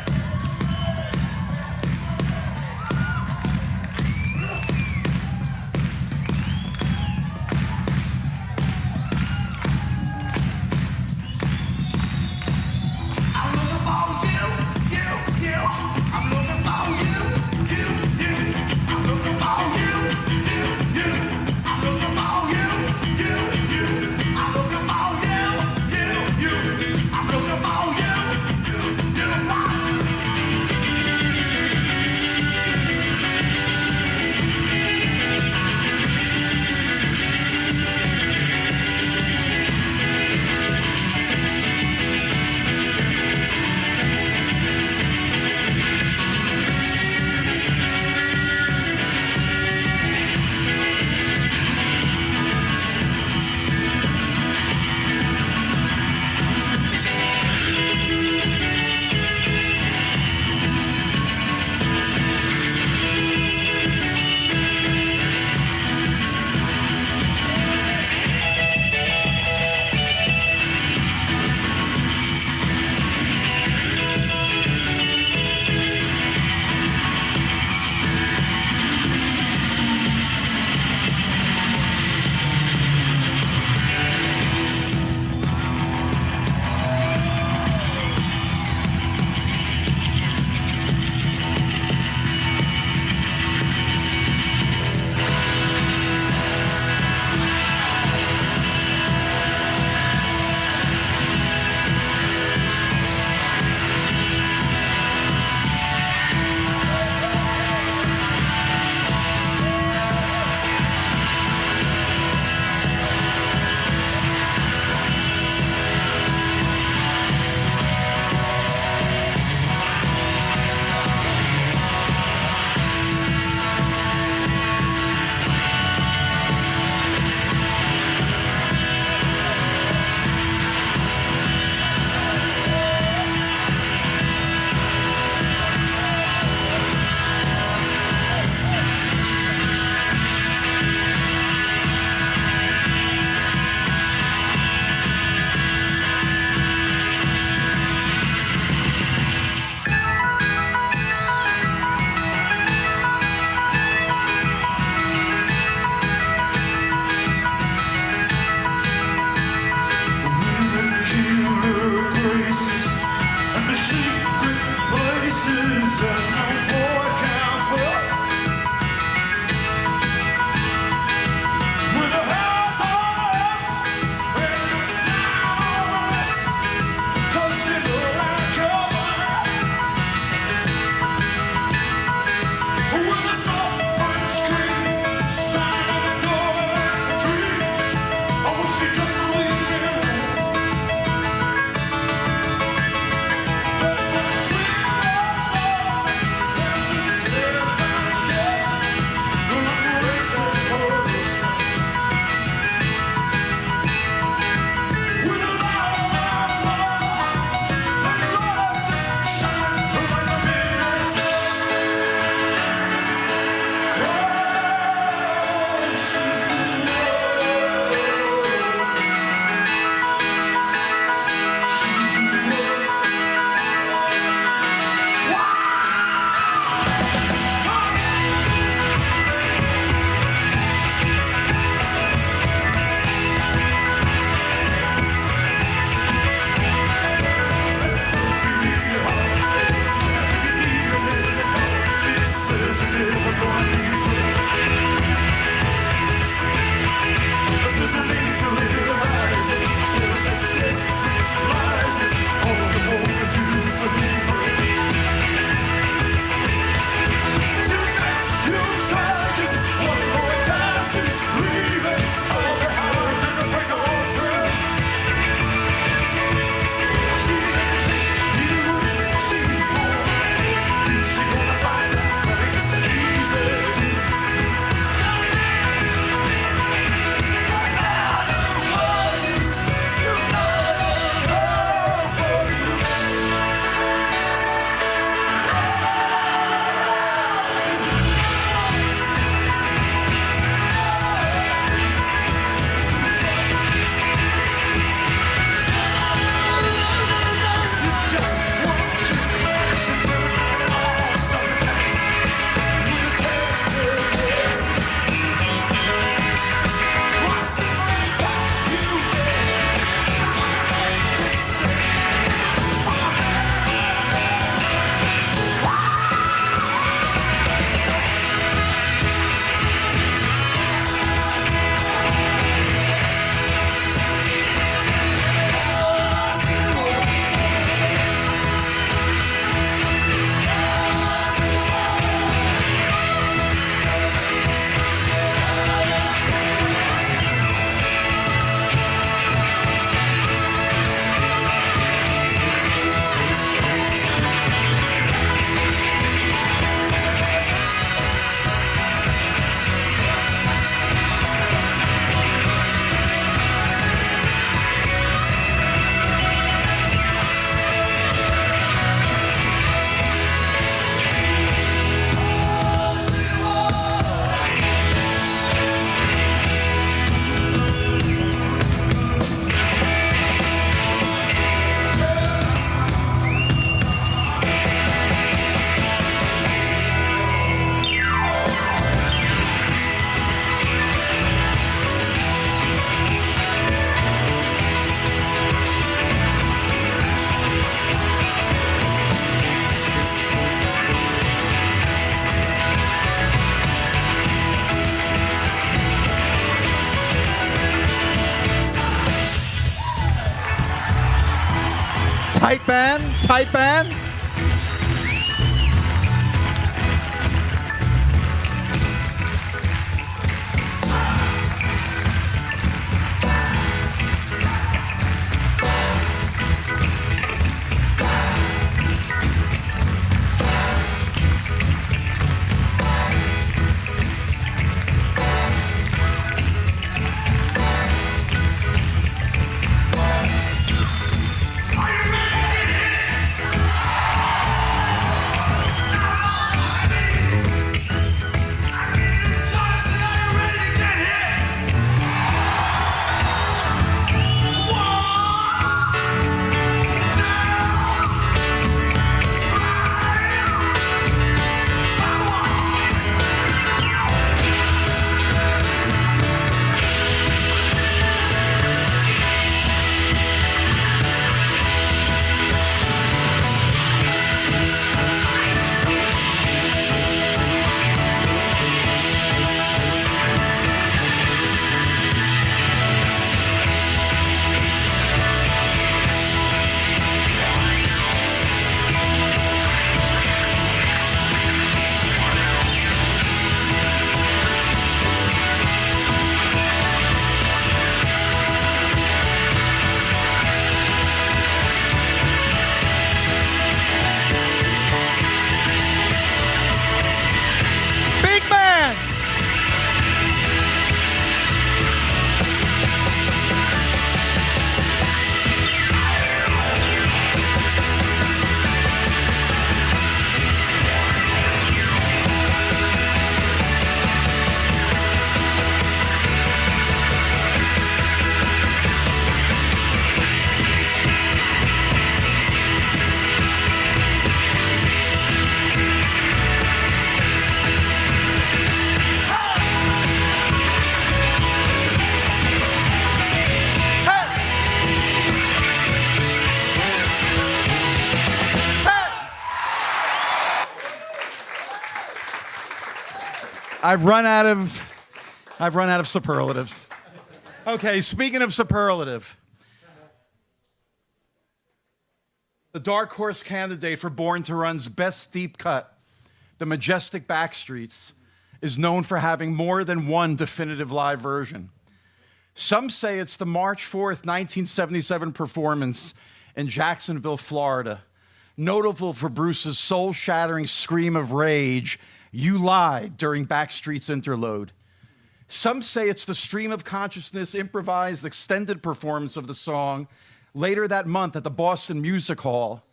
Tight band, tight band. I've run out of superlatives. Okay, speaking of superlative, the dark horse candidate for Born to Run's best deep cut, the majestic Backstreets, is known for having more than one definitive live version. Some say it's the March 4th, 1977 performance in Jacksonville, Florida, notable for Bruce's soul-shattering scream of rage, "You lied," during Backstreet's interlude. Some say it's the Stream of Consciousness improvised extended performance of the song later that month at the Boston Music Hall,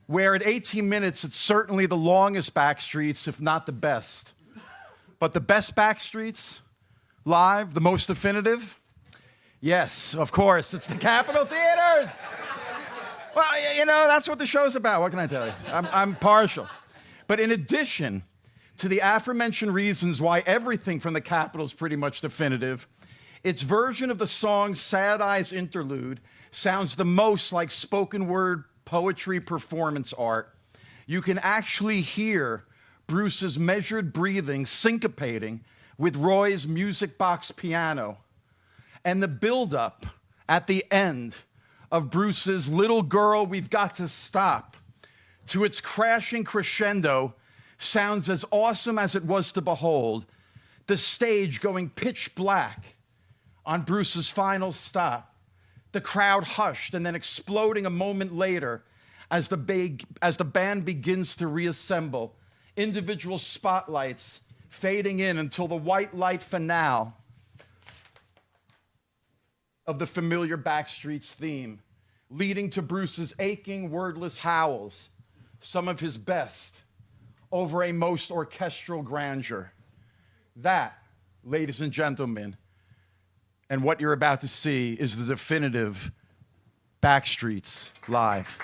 where at 18 minutes, it's certainly the longest Backstreets, if not the best. But the best Backstreets live, the most definitive? Yes, of course, it's the Capitol Theaters. Well, you know, that's what the show's about. What can I tell you? I'm partial. But in addition to the aforementioned reasons why everything from the Capitol is pretty much definitive, its version of the song's Sad Eyes interlude sounds the most like spoken word poetry performance art. You can actually hear Bruce's measured breathing syncopating with Roy's music box piano. And the buildup at the end of Bruce's "Little Girl, We've Got to Stop" to its crashing crescendo sounds as awesome as it was to behold, the stage going pitch black on Bruce's final stop, the crowd hushed and then exploding a moment later as the band begins to reassemble, individual spotlights fading in until the white light finale of the familiar Backstreets theme, leading to Bruce's aching, wordless howls, some of his best, over a most orchestral grandeur. That, ladies and gentlemen, and what you're about to see is the definitive Backstreets live.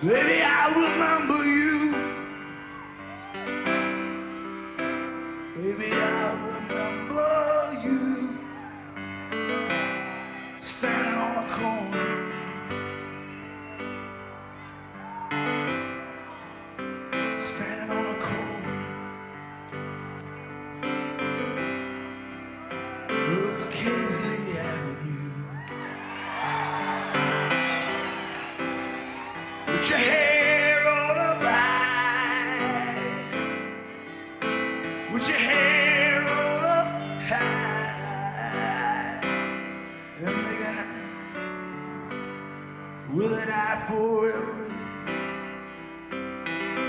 Baby, I remember you. Baby, I remember you. Standing on a corner. Standing on a corner. Of Kingsley Avenue. With your hair all up high. With your hair all up high. And making with an eye for everything.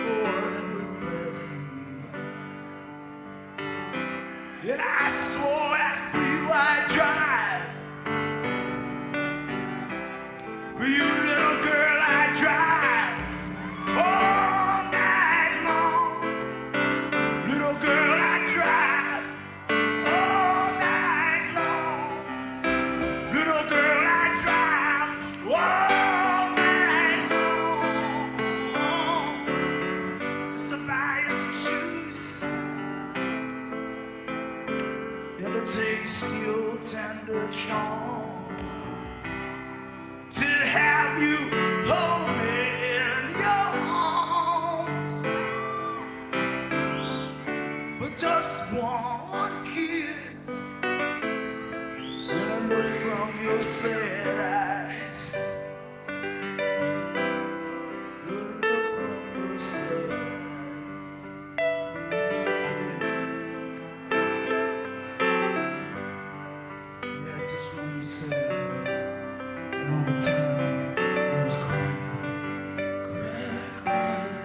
Oh, it was blessing me. And I swore after you I'd drive. For you, little girl, I'd drive all night long. Little girl, I'd drive all night long. Little girl, I'd drive all night long. Just to buy you some shoes and to taste your tender charm. To have you hold me in your arms for just one kiss and a look from your sad eyes. A look from your sad eyes. Yeah, it's just what you said. And all the time I was crying. Crying.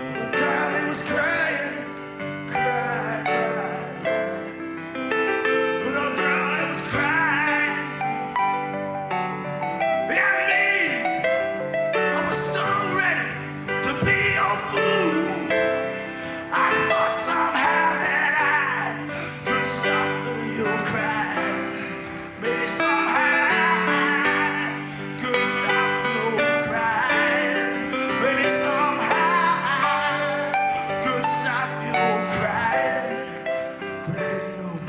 All the time I was crying. Crying. Little girl, I was crying. And me, I was so ready to be your fool. I thought somehow that I could stop your crying. Maybe somehow I could stop your crying. Maybe somehow I could stop your crying. But I didn't know.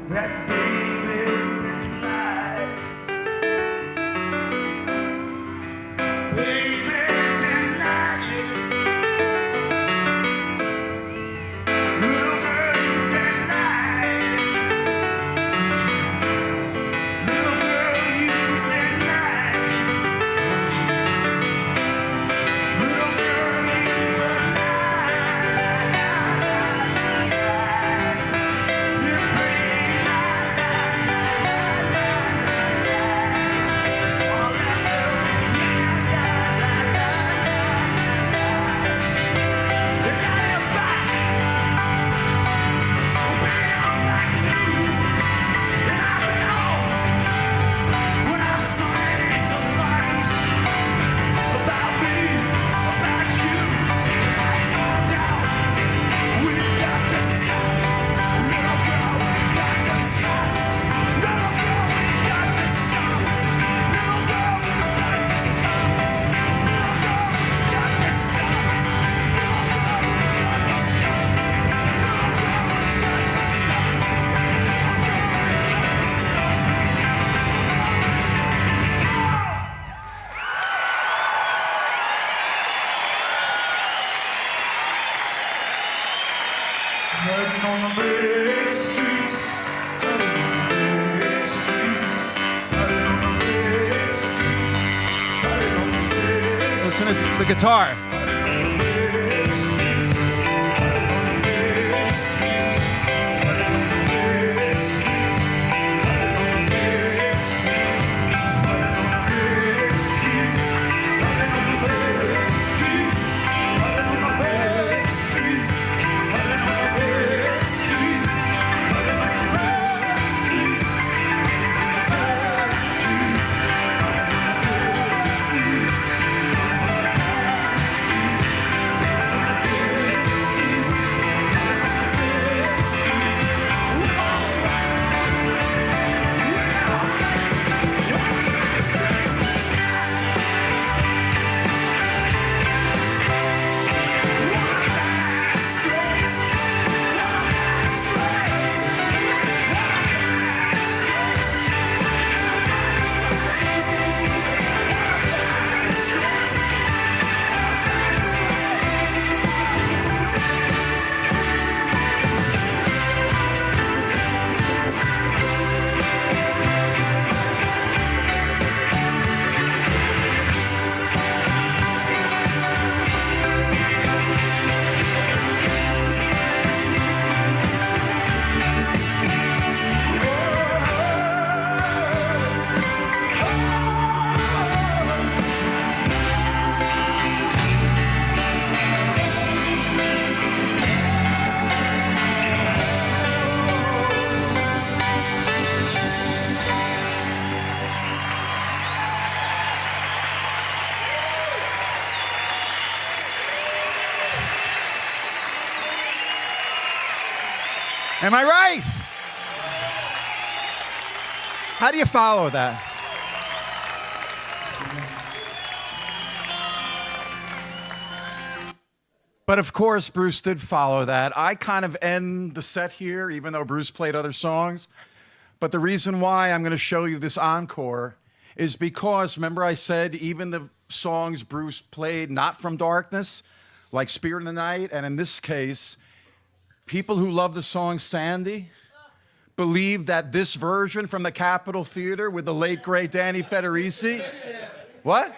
That baby midnight, baby midnight, little girl midnight, little girl midnight, little girl Riding on the big streets, riding on the big streets, riding on the big streets, riding on the big streets. Listen to the guitar. Riding on the big streets, riding on the big streets, riding on the big streets, riding on the big streets, riding on the big streets, riding on the big streets, riding on the big streets, riding on the big streets, riding on the big streets, big streets, big streets. Am I right? How do you follow that? But of course, Bruce did follow that. I kind of end the set here, even though Bruce played other songs. But the reason why I'm going to show you this encore is because, remember I said even the songs Bruce played not from Darkness, like Spirit in the Night, and in this case, people who love the song Sandy believe that this version from the Capitol Theater with the late, great Danny Federici. What?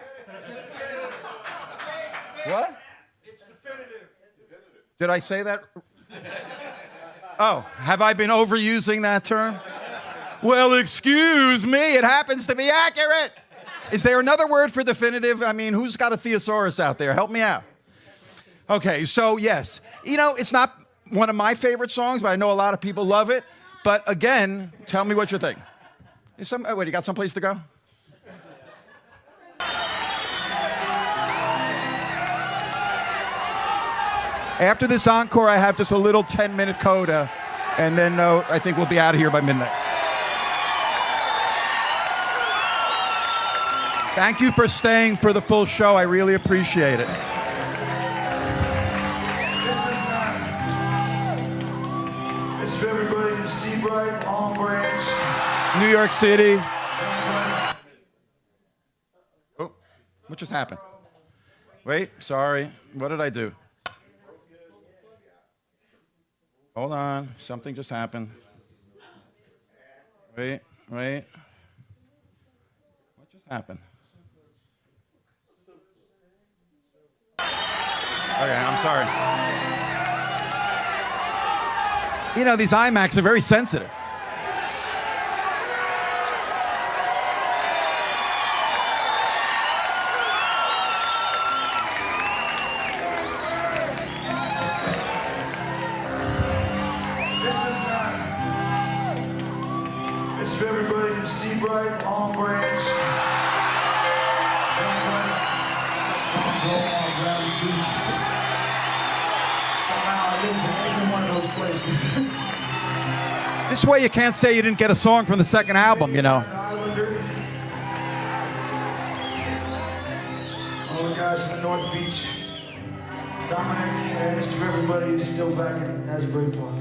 What? Did I say that? Oh, have I been overusing that term? Well, excuse me, it happens to be accurate. Is there another word for definitive? I mean, who's got a thesaurus out there? Help me out. Okay, so yes. You know, it's not one of my favorite songs, but I know a lot of people love it. But again, tell me what you think. Wait, you got someplace to go? After this encore, I have just a little 10-minute coda, and then I think we'll be out of here by midnight. Thank you for staying for the full show. I really appreciate it. It's for everybody from Seabright, Palm Branch, New York City. Oh, what just happened? Wait, sorry. What did I do? Hold on, something just happened. Wait. What just happened? Okay, I'm sorry. You know, these iMacs are very sensitive. it's for everybody from Seabright, Palm Branch, Gravity Beach. Somehow I lived in every one of those places. This way you can't say you didn't get a song from the second album, you know. Islander. All the guys from North Beach. Dominic, and it's for everybody who's still back in Asbury Park.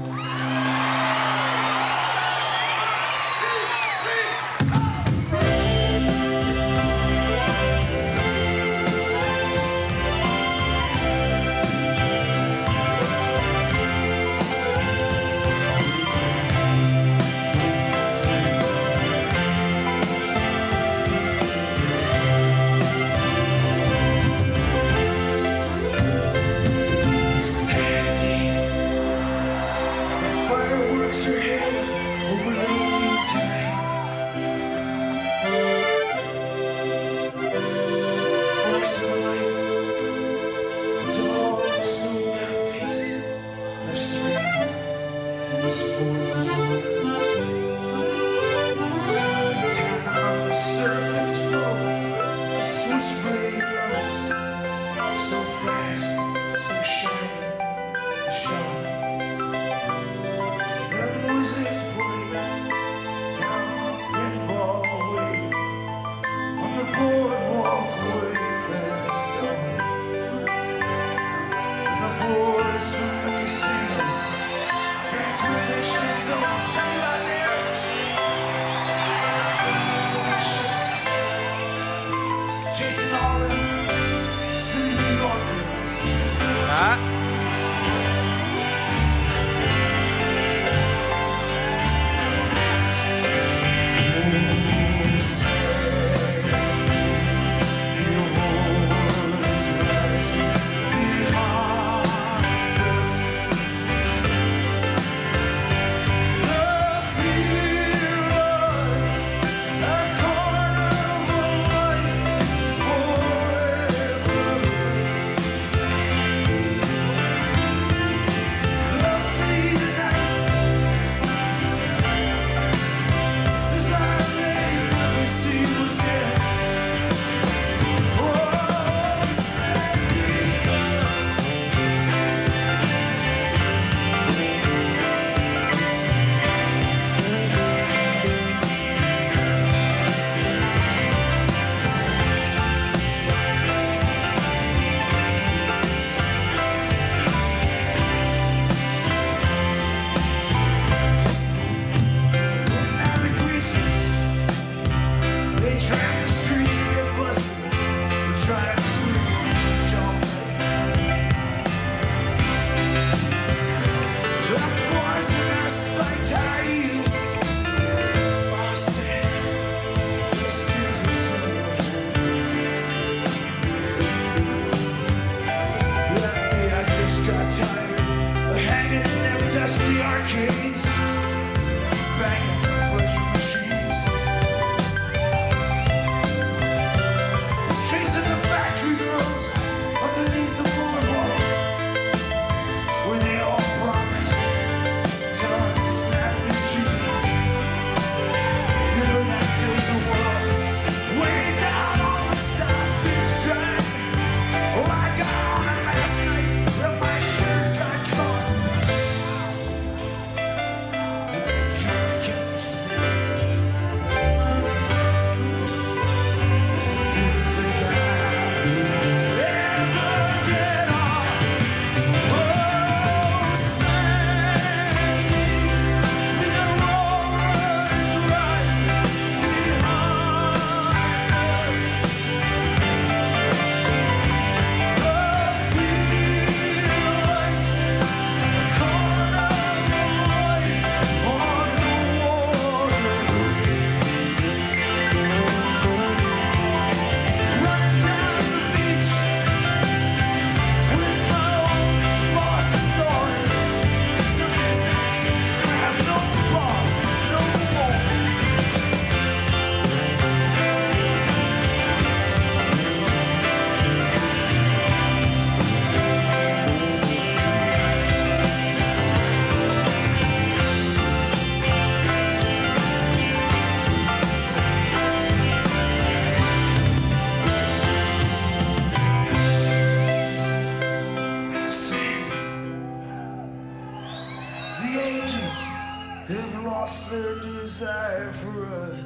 lost their desire for us.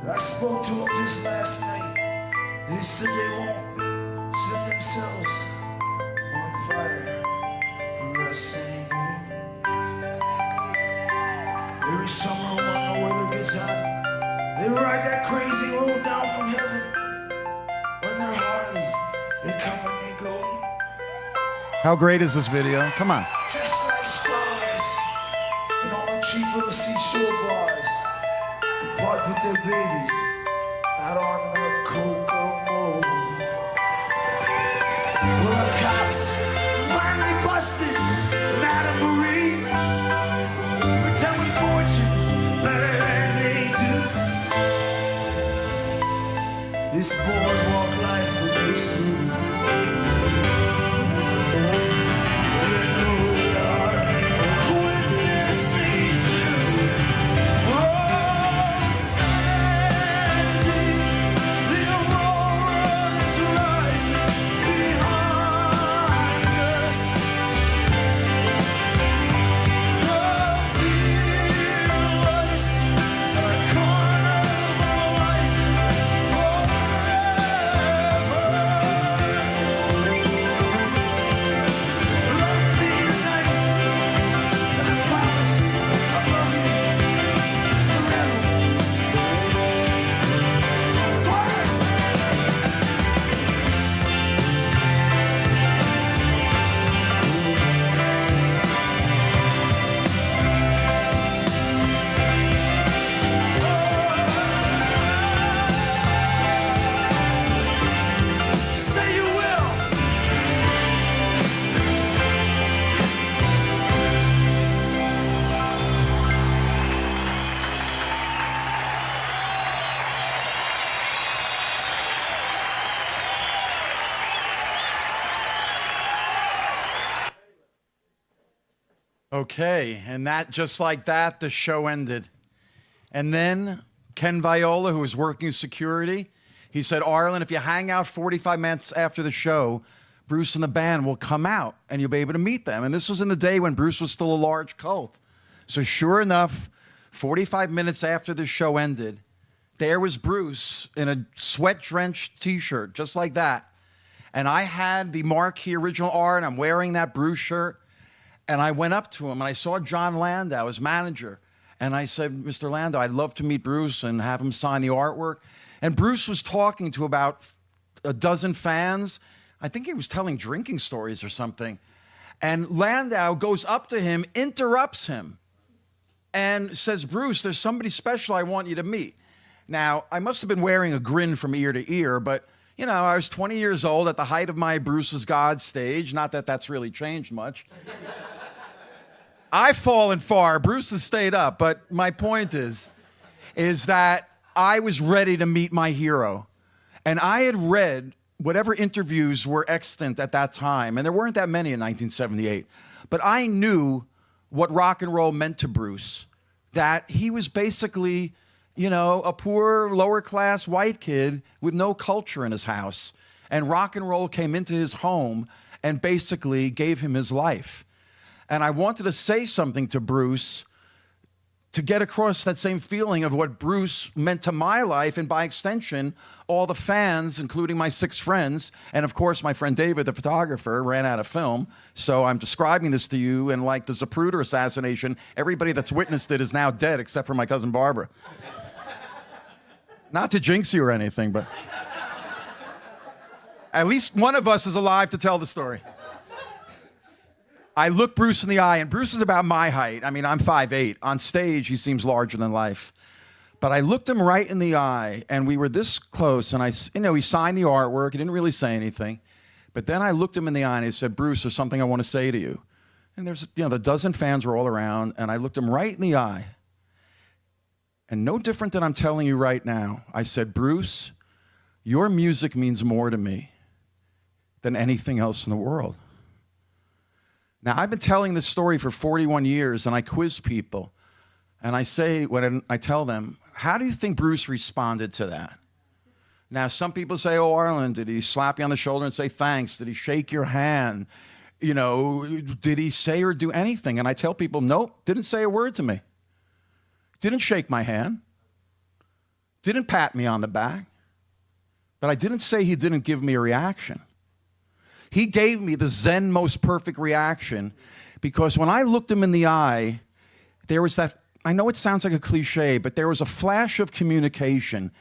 I spoke to them just last night. They said they won't set themselves on fire for us anymore. Every summer when the weather gets hot, they ride that crazy road down from heaven. When they're Harleys, they come and they go. How great is this video? Come on. Just like stars in all the cheap little seashore bars. Park with their babies out on the Kokomo. Well, the cops finally busted Madame Marie for telling fortunes better than they do. This boardwalk life will be through. Okay, and that, just like that, the show ended. And then Ken Viola, who was working security, he said, Arlen, if you hang out 45 minutes after the show, Bruce and the band will come out and you'll be able to meet them. And this was in the day when Bruce was still a large cult. So sure enough, 45 minutes after the show ended, there was Bruce in a sweat-drenched T-shirt, just like that. And I had the marquee original art, and I'm wearing that Bruce shirt. And I went up to him, and I saw John Landau, his manager. And I said, Mr. Landau, I'd love to meet Bruce and have him sign the artwork. And Bruce was talking to about a dozen fans. I think he was telling drinking stories or something. And Landau goes up to him, interrupts him, and says, Bruce, there's somebody special I want you to meet. Now, I must have been wearing a grin from ear to ear, but, you know, I was 20 years old at the height of my Bruce's God stage. Not that that's really changed much. I've fallen far. Bruce has stayed up. But my point is that I was ready to meet my hero. And I had read whatever interviews were extant at that time, and there weren't that many in 1978. But I knew what rock and roll meant to Bruce, that he was basically, you know, a poor, lower-class white kid with no culture in his house. And rock and roll came into his home and basically gave him his life. And I wanted to say something to Bruce to get across that same feeling of what Bruce meant to my life, and by extension, all the fans, including my 6 friends, and of course my friend David, the photographer, ran out of film. So I'm describing this to you, and like the Zapruder assassination, everybody that's witnessed it is now dead except for my cousin Barbara. Not to jinx you or anything, but at least one of us is alive to tell the story. I look Bruce in the eye, and Bruce is about my height. I mean, I'm 5'8". On stage, he seems larger than life. But I looked him right in the eye, and we were this close, and he signed the artwork. He didn't really say anything. But then I looked him in the eye, and I said, Bruce, there's something I want to say to you. And there's, the dozen fans were all around, and I looked him right in the eye. And no different than I'm telling you right now, I said, Bruce, your music means more to me than anything else in the world. Now, I've been telling this story for 41 years, and I quiz people. And I say, when I tell them, how do you think Bruce responded to that? Now, some people say, oh, Arlen, did he slap you on the shoulder and say thanks? Did he shake your hand? you know, did he say or do anything? And I tell people, nope, didn't say a word to me. Didn't shake my hand. Didn't pat me on the back. But I didn't say he didn't give me a reaction. He gave me the Zen most perfect reaction because when I looked him in the eye, there was that, I know it sounds like a cliche, but there was a flash of communication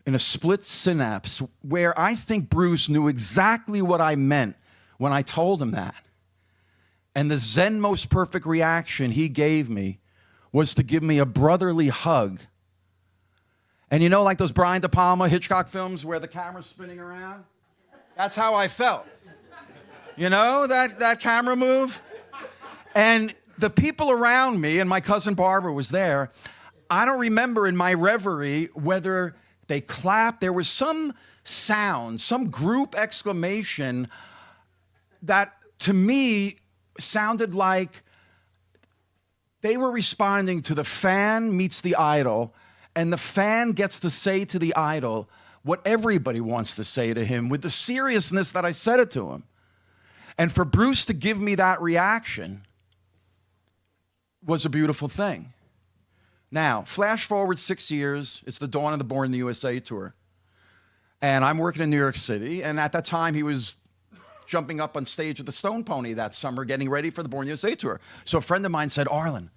in a split synapse where I think Bruce knew exactly what I meant when I told him that. And the Zen most perfect reaction he gave me was to give me a brotherly hug. And you know, like those Brian De Palma Hitchcock films where the camera's spinning around? That's how I felt. You know, that camera move? And the people around me, and my cousin Barbara was there, I don't remember in my reverie whether they clapped. There was some sound, some group exclamation that to me sounded like they were responding to the fan meets the idol, and the fan gets to say to the idol what everybody wants to say to him with the seriousness that I said it to him. And for Bruce to give me that reaction was a beautiful thing. Now, flash forward 6 years, it's the dawn of the Born in the USA tour. And I'm working in New York City, and at that time he was jumping up on stage with the Stone Pony that summer, getting ready for the Born in the USA tour. So a friend of mine said, Arlen,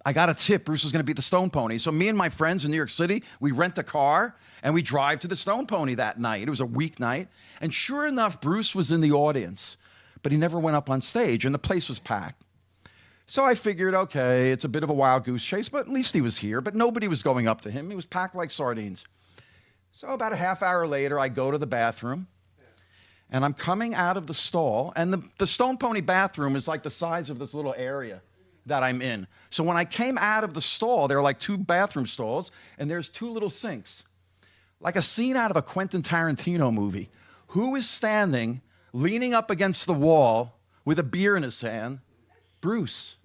I got a tip, Bruce is gonna be the Stone Pony. So me and my friends in New York City, we rent a car and we drive to the Stone Pony that night. It was a weeknight. And sure enough, Bruce was in the audience, but he never went up on stage and the place was packed. So I figured, okay, it's a bit of a wild goose chase, but at least he was here, but nobody was going up to him. He was packed like sardines. So about a half hour later, I go to the bathroom and I'm coming out of the stall, and the Stone Pony bathroom is like the size of this little area that I'm in. So when I came out of the stall, there are like 2 bathroom stalls, and there's 2 little sinks. Like a scene out of a Quentin Tarantino movie. Who is standing, leaning up against the wall with a beer in his hand? Bruce.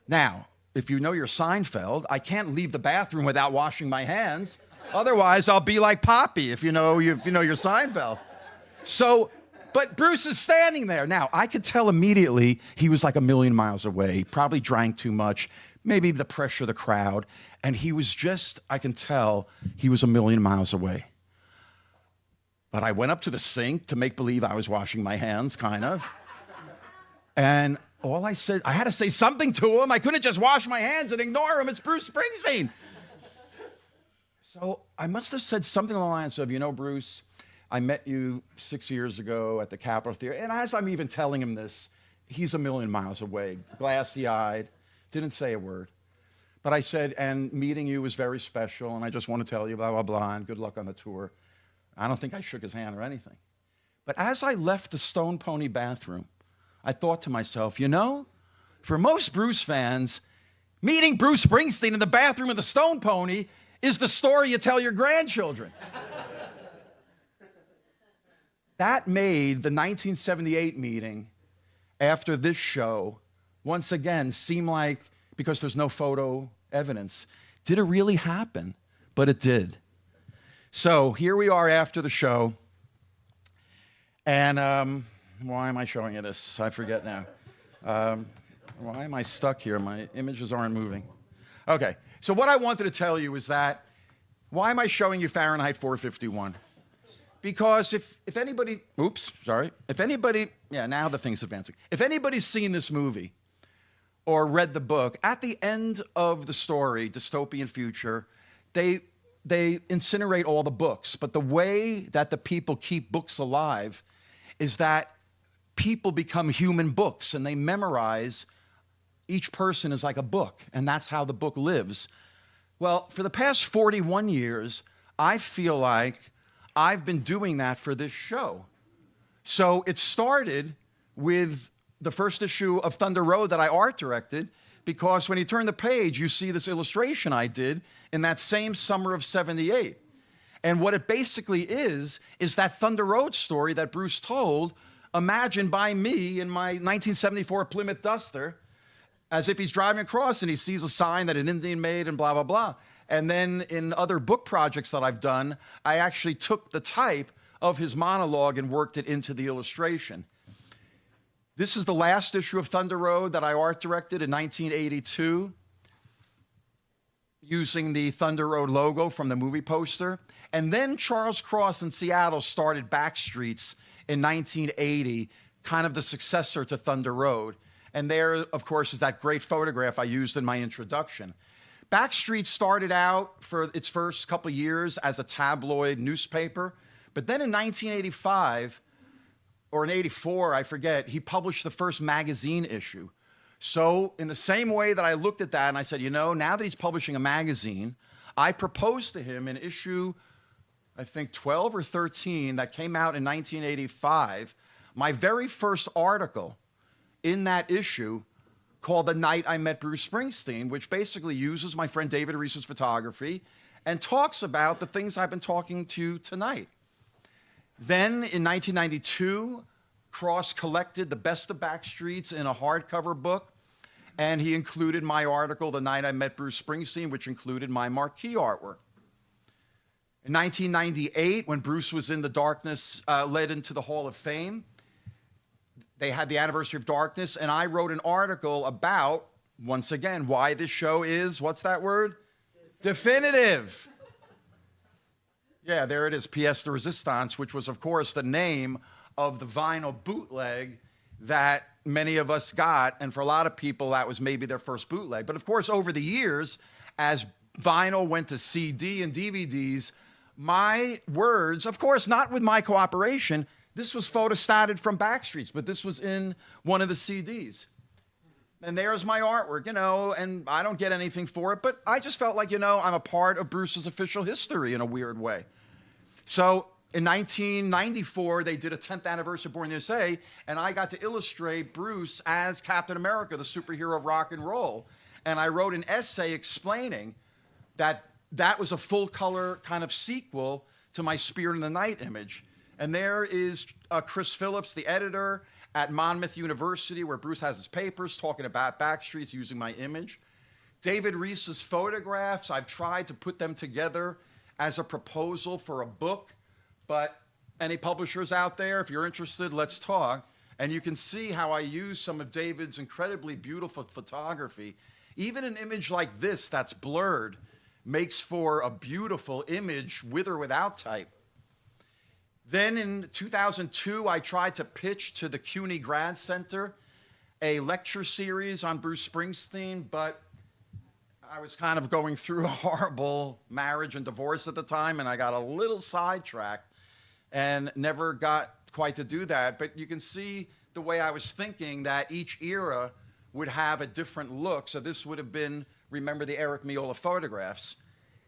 Now, if you know your Seinfeld, I can't leave the bathroom without washing my hands. Otherwise, I'll be like Poppy, if you know your Seinfeld. So, but Bruce is standing there. Now, I could tell immediately he was like a million miles away, probably drank too much, maybe the pressure of the crowd, and he was just, I can tell he was a million miles away. But I went up to the sink to make believe I was washing my hands, kind of. And all I said, I had to say something to him. I couldn't just wash my hands and ignore him. It's Bruce Springsteen. So I must have said something along the lines of, you know, Bruce, I met you 6 years ago at the Capitol Theater. And as I'm even telling him this, he's a million miles away, glassy-eyed, didn't say a word. But I said, and meeting you was very special, and I just want to tell you, blah, blah, blah, and good luck on the tour. I don't think I shook his hand or anything. But as I left the Stone Pony bathroom, I thought to myself, you know, for most Bruce fans, meeting Bruce Springsteen in the bathroom of the Stone Pony is the story you tell your grandchildren. That made the 1978 meeting after this show once again seem like, because there's no photo evidence, did it really happen? But it did. So here we are after the show, and why am I showing you this? I forget now. Why am I stuck here? My images aren't moving. Okay, so what I wanted to tell you is that, why am I showing you Fahrenheit 451? Because if anybody, now the thing's advancing. If anybody's seen this movie or read the book, at the end of the story, Dystopian Future, they incinerate all the books. But the way that the people keep books alive is that people become human books and they memorize, each person is like a book, and that's how the book lives. Well, for the past 41 years, I feel like I've been doing that for this show. So it started with the first issue of Thunder Road that I art directed, because when you turn the page, you see this illustration I did in that same summer of '78. And what it basically is that Thunder Road story that Bruce told, imagined by me in my 1974 Plymouth Duster, as if he's driving across and he sees a sign that an Indian made and blah, blah, blah. And then in other book projects that I've done, I actually took the type of his monologue and worked it into the illustration. This is the last issue of Thunder Road that I art directed in 1982, using the Thunder Road logo from the movie poster. And then Charles Cross in Seattle started Backstreets in 1980, kind of the successor to Thunder Road. And there, of course, is that great photograph I used in my introduction. Backstreets started out for its first couple years as a tabloid newspaper, but then in 1985, or in 84, I forget, he published the first magazine issue. So in the same way that I looked at that and I said, you know, now that he's publishing a magazine, I proposed to him an issue, I think 12 or 13, that came out in 1985, my very first article in that issue called The Night I Met Bruce Springsteen, which basically uses my friend David Reese's photography and talks about the things I've been talking to tonight. Then in 1992, Cross collected the best of Backstreets in a hardcover book, and he included my article, The Night I Met Bruce Springsteen, which included my marquee artwork. In 1998, when Bruce was in the Darkness, led into the Hall of Fame, they had the anniversary of Darkness, and I wrote an article about, once again, why this show is, what's that word? Definitive. Yeah, there it is, Pièce de Resistance, which was, of course, the name of the vinyl bootleg that many of us got, and for a lot of people, that was maybe their first bootleg. But of course, over the years, as vinyl went to CD and DVDs, my words, of course, not with my cooperation, this was photostated from Backstreets, but this was in one of the CDs. And there's my artwork, you know, and I don't get anything for it, but I just felt like, you know, I'm a part of Bruce's official history in a weird way. So in 1994, they did a 10th anniversary of Born in the USA, and I got to illustrate Bruce as Captain America, the superhero of rock and roll. And I wrote an essay explaining that that was a full-color kind of sequel to my Spirit in the Night image. And there is Chris Phillips, the editor, at Monmouth University, where Bruce has his papers talking about Backstreets using my image. David Reese's photographs, I've tried to put them together as a proposal for a book, but any publishers out there, if you're interested, let's talk. And you can see how I use some of David's incredibly beautiful photography. Even an image like this that's blurred makes for a beautiful image with or without type. Then in 2002, I tried to pitch to the CUNY Grad Center a lecture series on Bruce Springsteen, but I was kind of going through a horrible marriage and divorce at the time, and I got a little sidetracked and never got quite to do that. But you can see the way I was thinking that each era would have a different look. So this would have been, remember the Eric Miola photographs.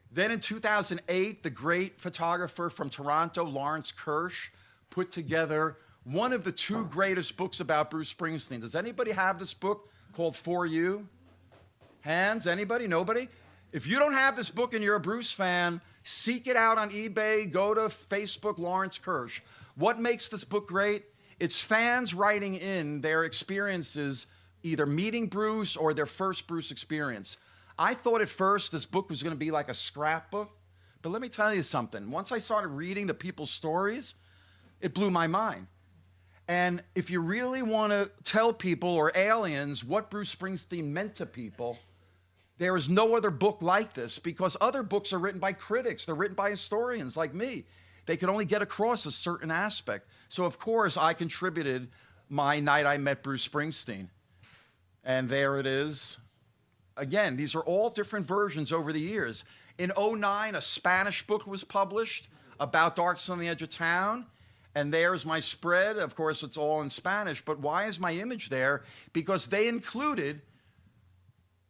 Then in 2008, the great photographer from Toronto, Lawrence Kirsch, put together one of the two greatest books about Bruce Springsteen. Does anybody have this book called For You? Hands? Anybody? Nobody? If you don't have this book and you're a Bruce fan, seek it out on eBay, go to Facebook, Lawrence Kirsch. What makes this book great? It's fans writing in their experiences, either meeting Bruce or their first Bruce experience. I thought at first this book was going to be like a scrapbook, but let me tell you something. Once I started reading the people's stories, it blew my mind. And if you really want to tell people or aliens what Bruce Springsteen meant to people, there is no other book like this, because other books are written by critics. They're written by historians like me. They could only get across a certain aspect. So, of course, I contributed my Night I Met Bruce Springsteen. And there it is. Again, these are all different versions over the years. In 2009, a Spanish book was published about Darkness on the Edge of Town. And there's my spread. Of course, it's all in Spanish. But why is my image there? Because they included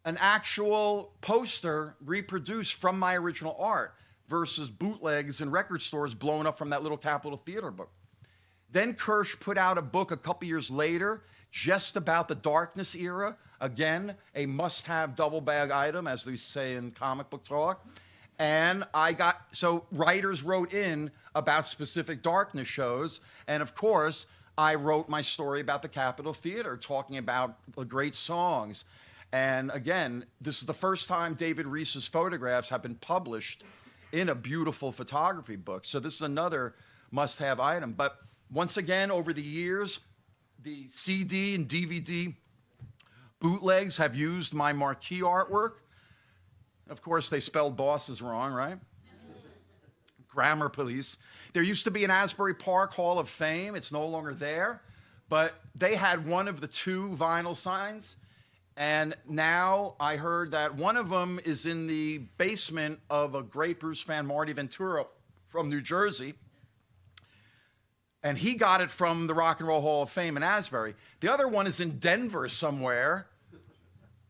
an actual poster reproduced from my original art versus bootlegs in record stores blown up from that little Capitol Theater book. Then Kirsch put out a book a couple years later just about the Darkness era. Again, a must-have double bag item, as they say in comic book talk. And so writers wrote in about specific Darkness shows. And of course, I wrote my story about the Capitol Theater, talking about the great songs. And again, this is the first time David Reese's photographs have been published in a beautiful photography book. So this is another must-have item. But once again, over the years, the CD and DVD bootlegs have used my marquee artwork. Of course, they spelled bosses wrong, right? Grammar police. There used to be an Asbury Park Hall of Fame. It's no longer there. But they had one of the two vinyl signs. And now I heard that one of them is in the basement of a great Bruce fan, Marty Ventura from New Jersey. And he got it from the Rock and Roll Hall of Fame in Asbury. The other one is in Denver somewhere.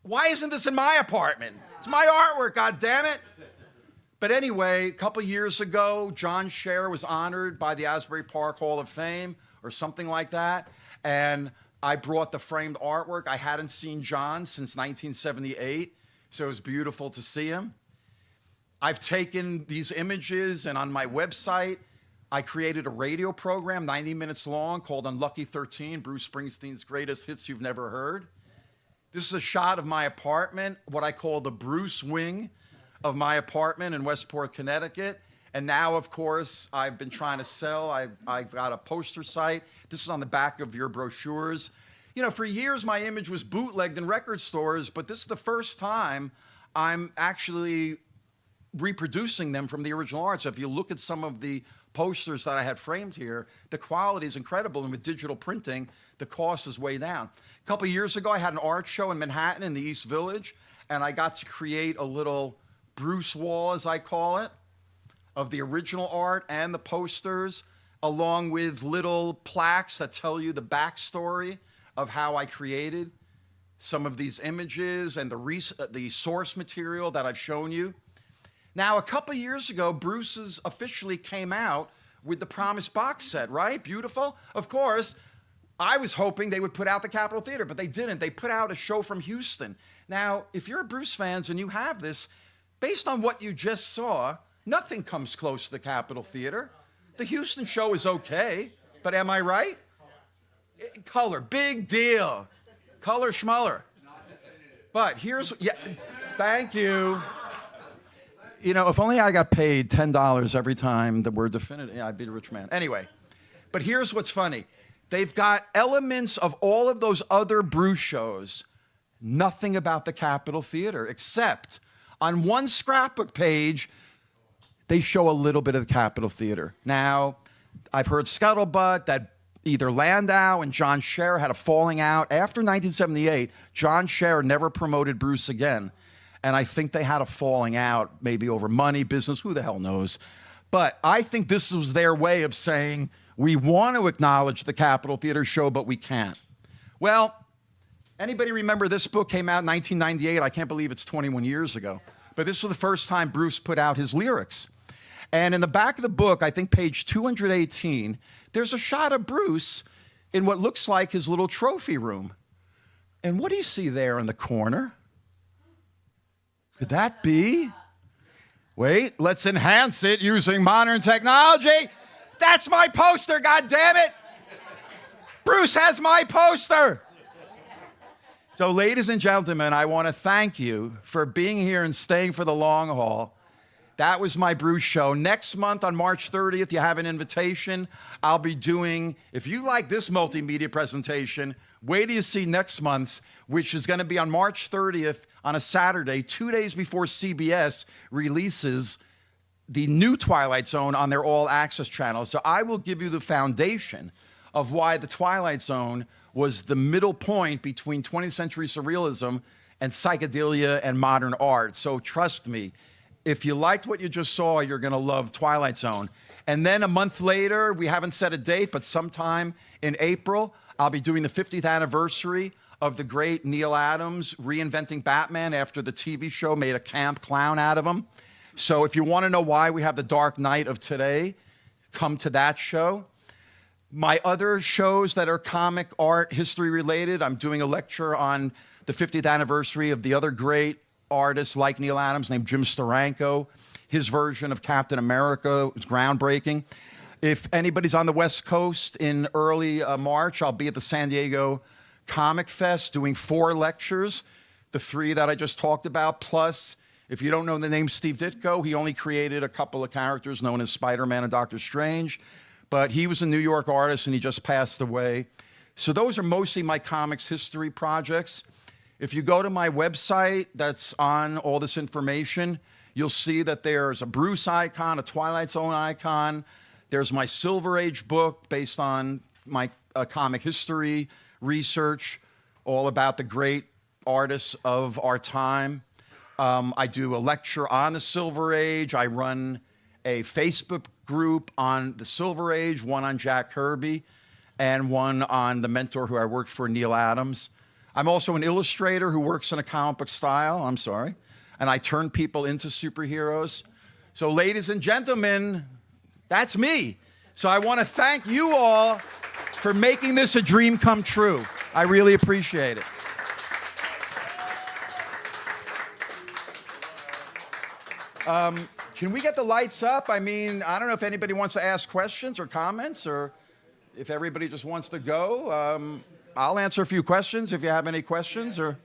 Why isn't this in my apartment? It's my artwork, God damn it. But anyway, a couple years ago, John Scher was honored by the Asbury Park Hall of Fame or something like that. And I brought the framed artwork. I hadn't seen John since 1978, so it was beautiful to see him. I've taken these images, and on my website, I created a radio program, 90 minutes long, called Unlucky 13, Bruce Springsteen's Greatest Hits You've Never Heard. This is a shot of my apartment, what I call the Bruce wing of my apartment in Westport, Connecticut. And now, of course, I've been trying to sell. I've got a poster site. This is on the back of your brochures. You know, for years, my image was bootlegged in record stores, but this is the first time I'm actually reproducing them from the original art. So if you look at some of the posters that I had framed here, the quality is incredible. And with digital printing, the cost is way down. A couple years ago, I had an art show in Manhattan in the East Village, and I got to create a little Bruce wall, as I call it, of the original art and the posters, along with little plaques that tell you the backstory of how I created some of these images and the source material that I've shown you. Now, a couple years ago, Bruce's officially came out with the Promise box set, right? Beautiful. Of course, I was hoping they would put out the Capitol Theater, but they didn't. They put out a show from Houston. Now, if you're Bruce fans and you have this, based on what you just saw, nothing comes close to the Capitol Theater. The Houston show is okay, but am I right? Color, big deal. Color schmuller. But here's, yeah, thank you. You know, if only I got paid $10 every time the word definitive, yeah, I'd be a rich man. Anyway, but here's what's funny. They've got elements of all of those other Bruce shows, nothing about the Capitol Theater, except on one scrapbook page, they show a little bit of the Capitol Theater. Now, I've heard scuttlebutt that either Landau and John Scher had a falling out. After 1978, John Scher never promoted Bruce again. And I think they had a falling out, maybe over money, business, who the hell knows. But I think this was their way of saying, we want to acknowledge the Capitol Theater show, but we can't. Well, anybody remember this book came out in 1998? I can't believe it's 21 years ago. But this was the first time Bruce put out his lyrics. And in the back of the book, I think page 218, there's a shot of Bruce in what looks like his little trophy room. And what do you see there in the corner? Could that be? Wait, let's enhance it using modern technology. That's my poster, God damn it! Bruce has my poster! So, ladies and gentlemen, I want to thank you for being here and staying for the long haul. That was my Bruce show. Next month on March 30th, you have an invitation. I'll be doing, if you like this multimedia presentation, wait till you see next month's, which is going to be on March 30th on a Saturday, 2 days before CBS releases the new Twilight Zone on their All Access channel. So I will give you the foundation of why the Twilight Zone was the middle point between 20th century surrealism and psychedelia and modern art. So trust me, if you liked what you just saw, you're going to love Twilight Zone. And then a month later, we haven't set a date, but sometime in April, I'll be doing the 50th anniversary of the great Neil Adams reinventing Batman after the TV show made a camp clown out of him. So if you want to know why we have the Dark Knight of today, come to that show. My other shows that are comic art history related, I'm doing a lecture on the 50th anniversary of the other great artist like Neil Adams named Jim Steranko. His version of Captain America was groundbreaking. If anybody's on the West Coast in early March, I'll be at the San Diego Comic Fest doing 4 lectures, the 3 that I just talked about, plus, if you don't know the name Steve Ditko, he only created a couple of characters known as Spider-Man and Doctor Strange, but he was a New York artist and he just passed away. So those are mostly my comics history projects. If you go to my website that's on all this information, you'll see that there's a Bruce icon, a Twilight Zone icon. There's my Silver Age book based on my comic history research, all about the great artists of our time. I do a lecture on the Silver Age. I run a Facebook group on the Silver Age, one on Jack Kirby, and one on the mentor who I worked for, Neil Adams. I'm also an illustrator who works in a comic book style. I'm sorry. And I turn people into superheroes. So, ladies and gentlemen, that's me. So I want to thank you all for making this a dream come true. I really appreciate it. Can we get the lights up? I mean, I don't know if anybody wants to ask questions or comments, or if everybody just wants to go. I'll answer a few questions if you have any questions. Or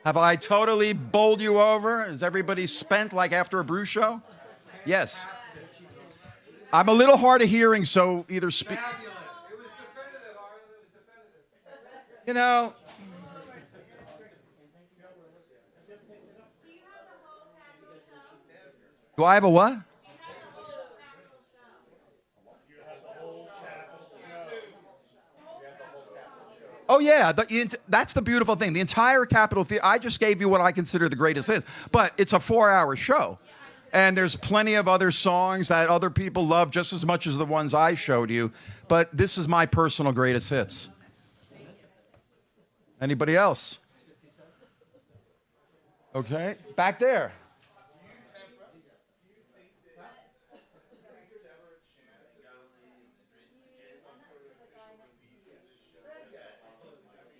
have I totally bowled you over? Is everybody spent like after a brew show? Yes. I'm a little hard of hearing, so either speak. You know. Do I have a what? Oh, yeah, that's the beautiful thing. The entire Capitol Theater, I just gave you what I consider the greatest hits, but it's a 4-hour show. And there's plenty of other songs that other people love just as much as the ones I showed you, but this is my personal greatest hits. Anybody else? Okay, back there.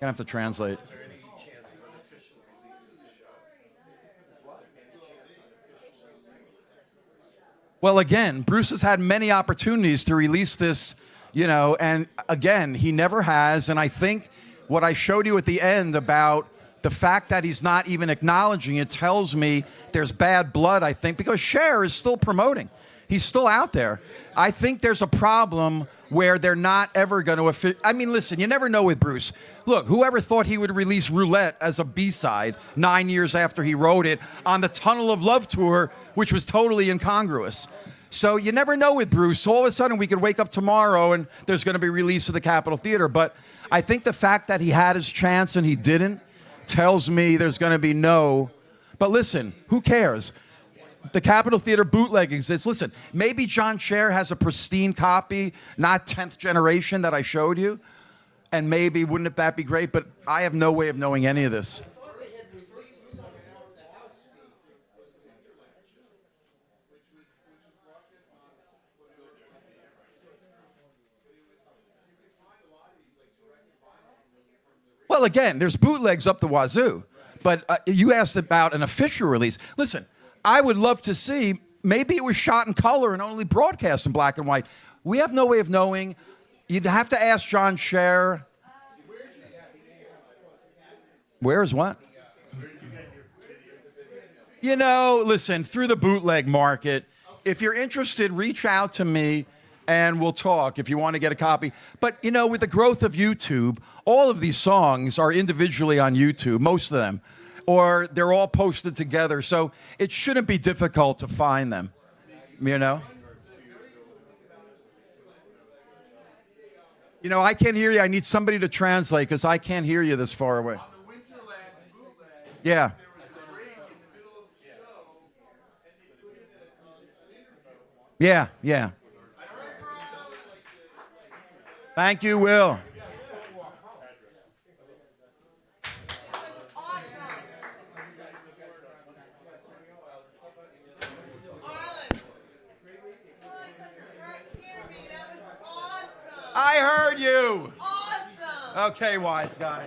Gonna have to translate. Well, again, Bruce has had many opportunities to release this, you know, and again, he never has. And I think what I showed you at the end about the fact that he's not even acknowledging it tells me there's bad blood, I think, because Cher is still promoting. He's still out there. I think there's a problem where they're not ever going to... I mean, listen, you never know with Bruce. Look, whoever thought he would release Roulette as a B-side 9 years after he wrote it on the Tunnel of Love tour, which was totally incongruous. So you never know with Bruce. All of a sudden, we could wake up tomorrow and there's going to be a release of the Capitol Theater. But I think the fact that he had his chance and he didn't tells me there's going to be no... But listen, who cares? The Capitol Theater bootleg exists. Listen, maybe John Cher has a pristine copy, not 10th generation that I showed you, and maybe wouldn't that be great? But I have no way of knowing any of this. Well, again, there's bootlegs up the wazoo. But you asked about an official release. Listen, I would love to see, maybe it was shot in color and only broadcast in black and white. We have no way of knowing. You'd have to ask John Cher. Where's what? You know, listen, through the bootleg market, if you're interested, reach out to me and we'll talk if you want to get a copy. But, you know, with the growth of YouTube, all of these songs are individually on YouTube, most of them. Or they're all posted together, so it shouldn't be difficult to find them, you know? You know, I can't hear you. I need somebody to translate because I can't hear you this far away. Yeah. Yeah, yeah. Thank you, Will. I heard you. Awesome. Okay, wise guy.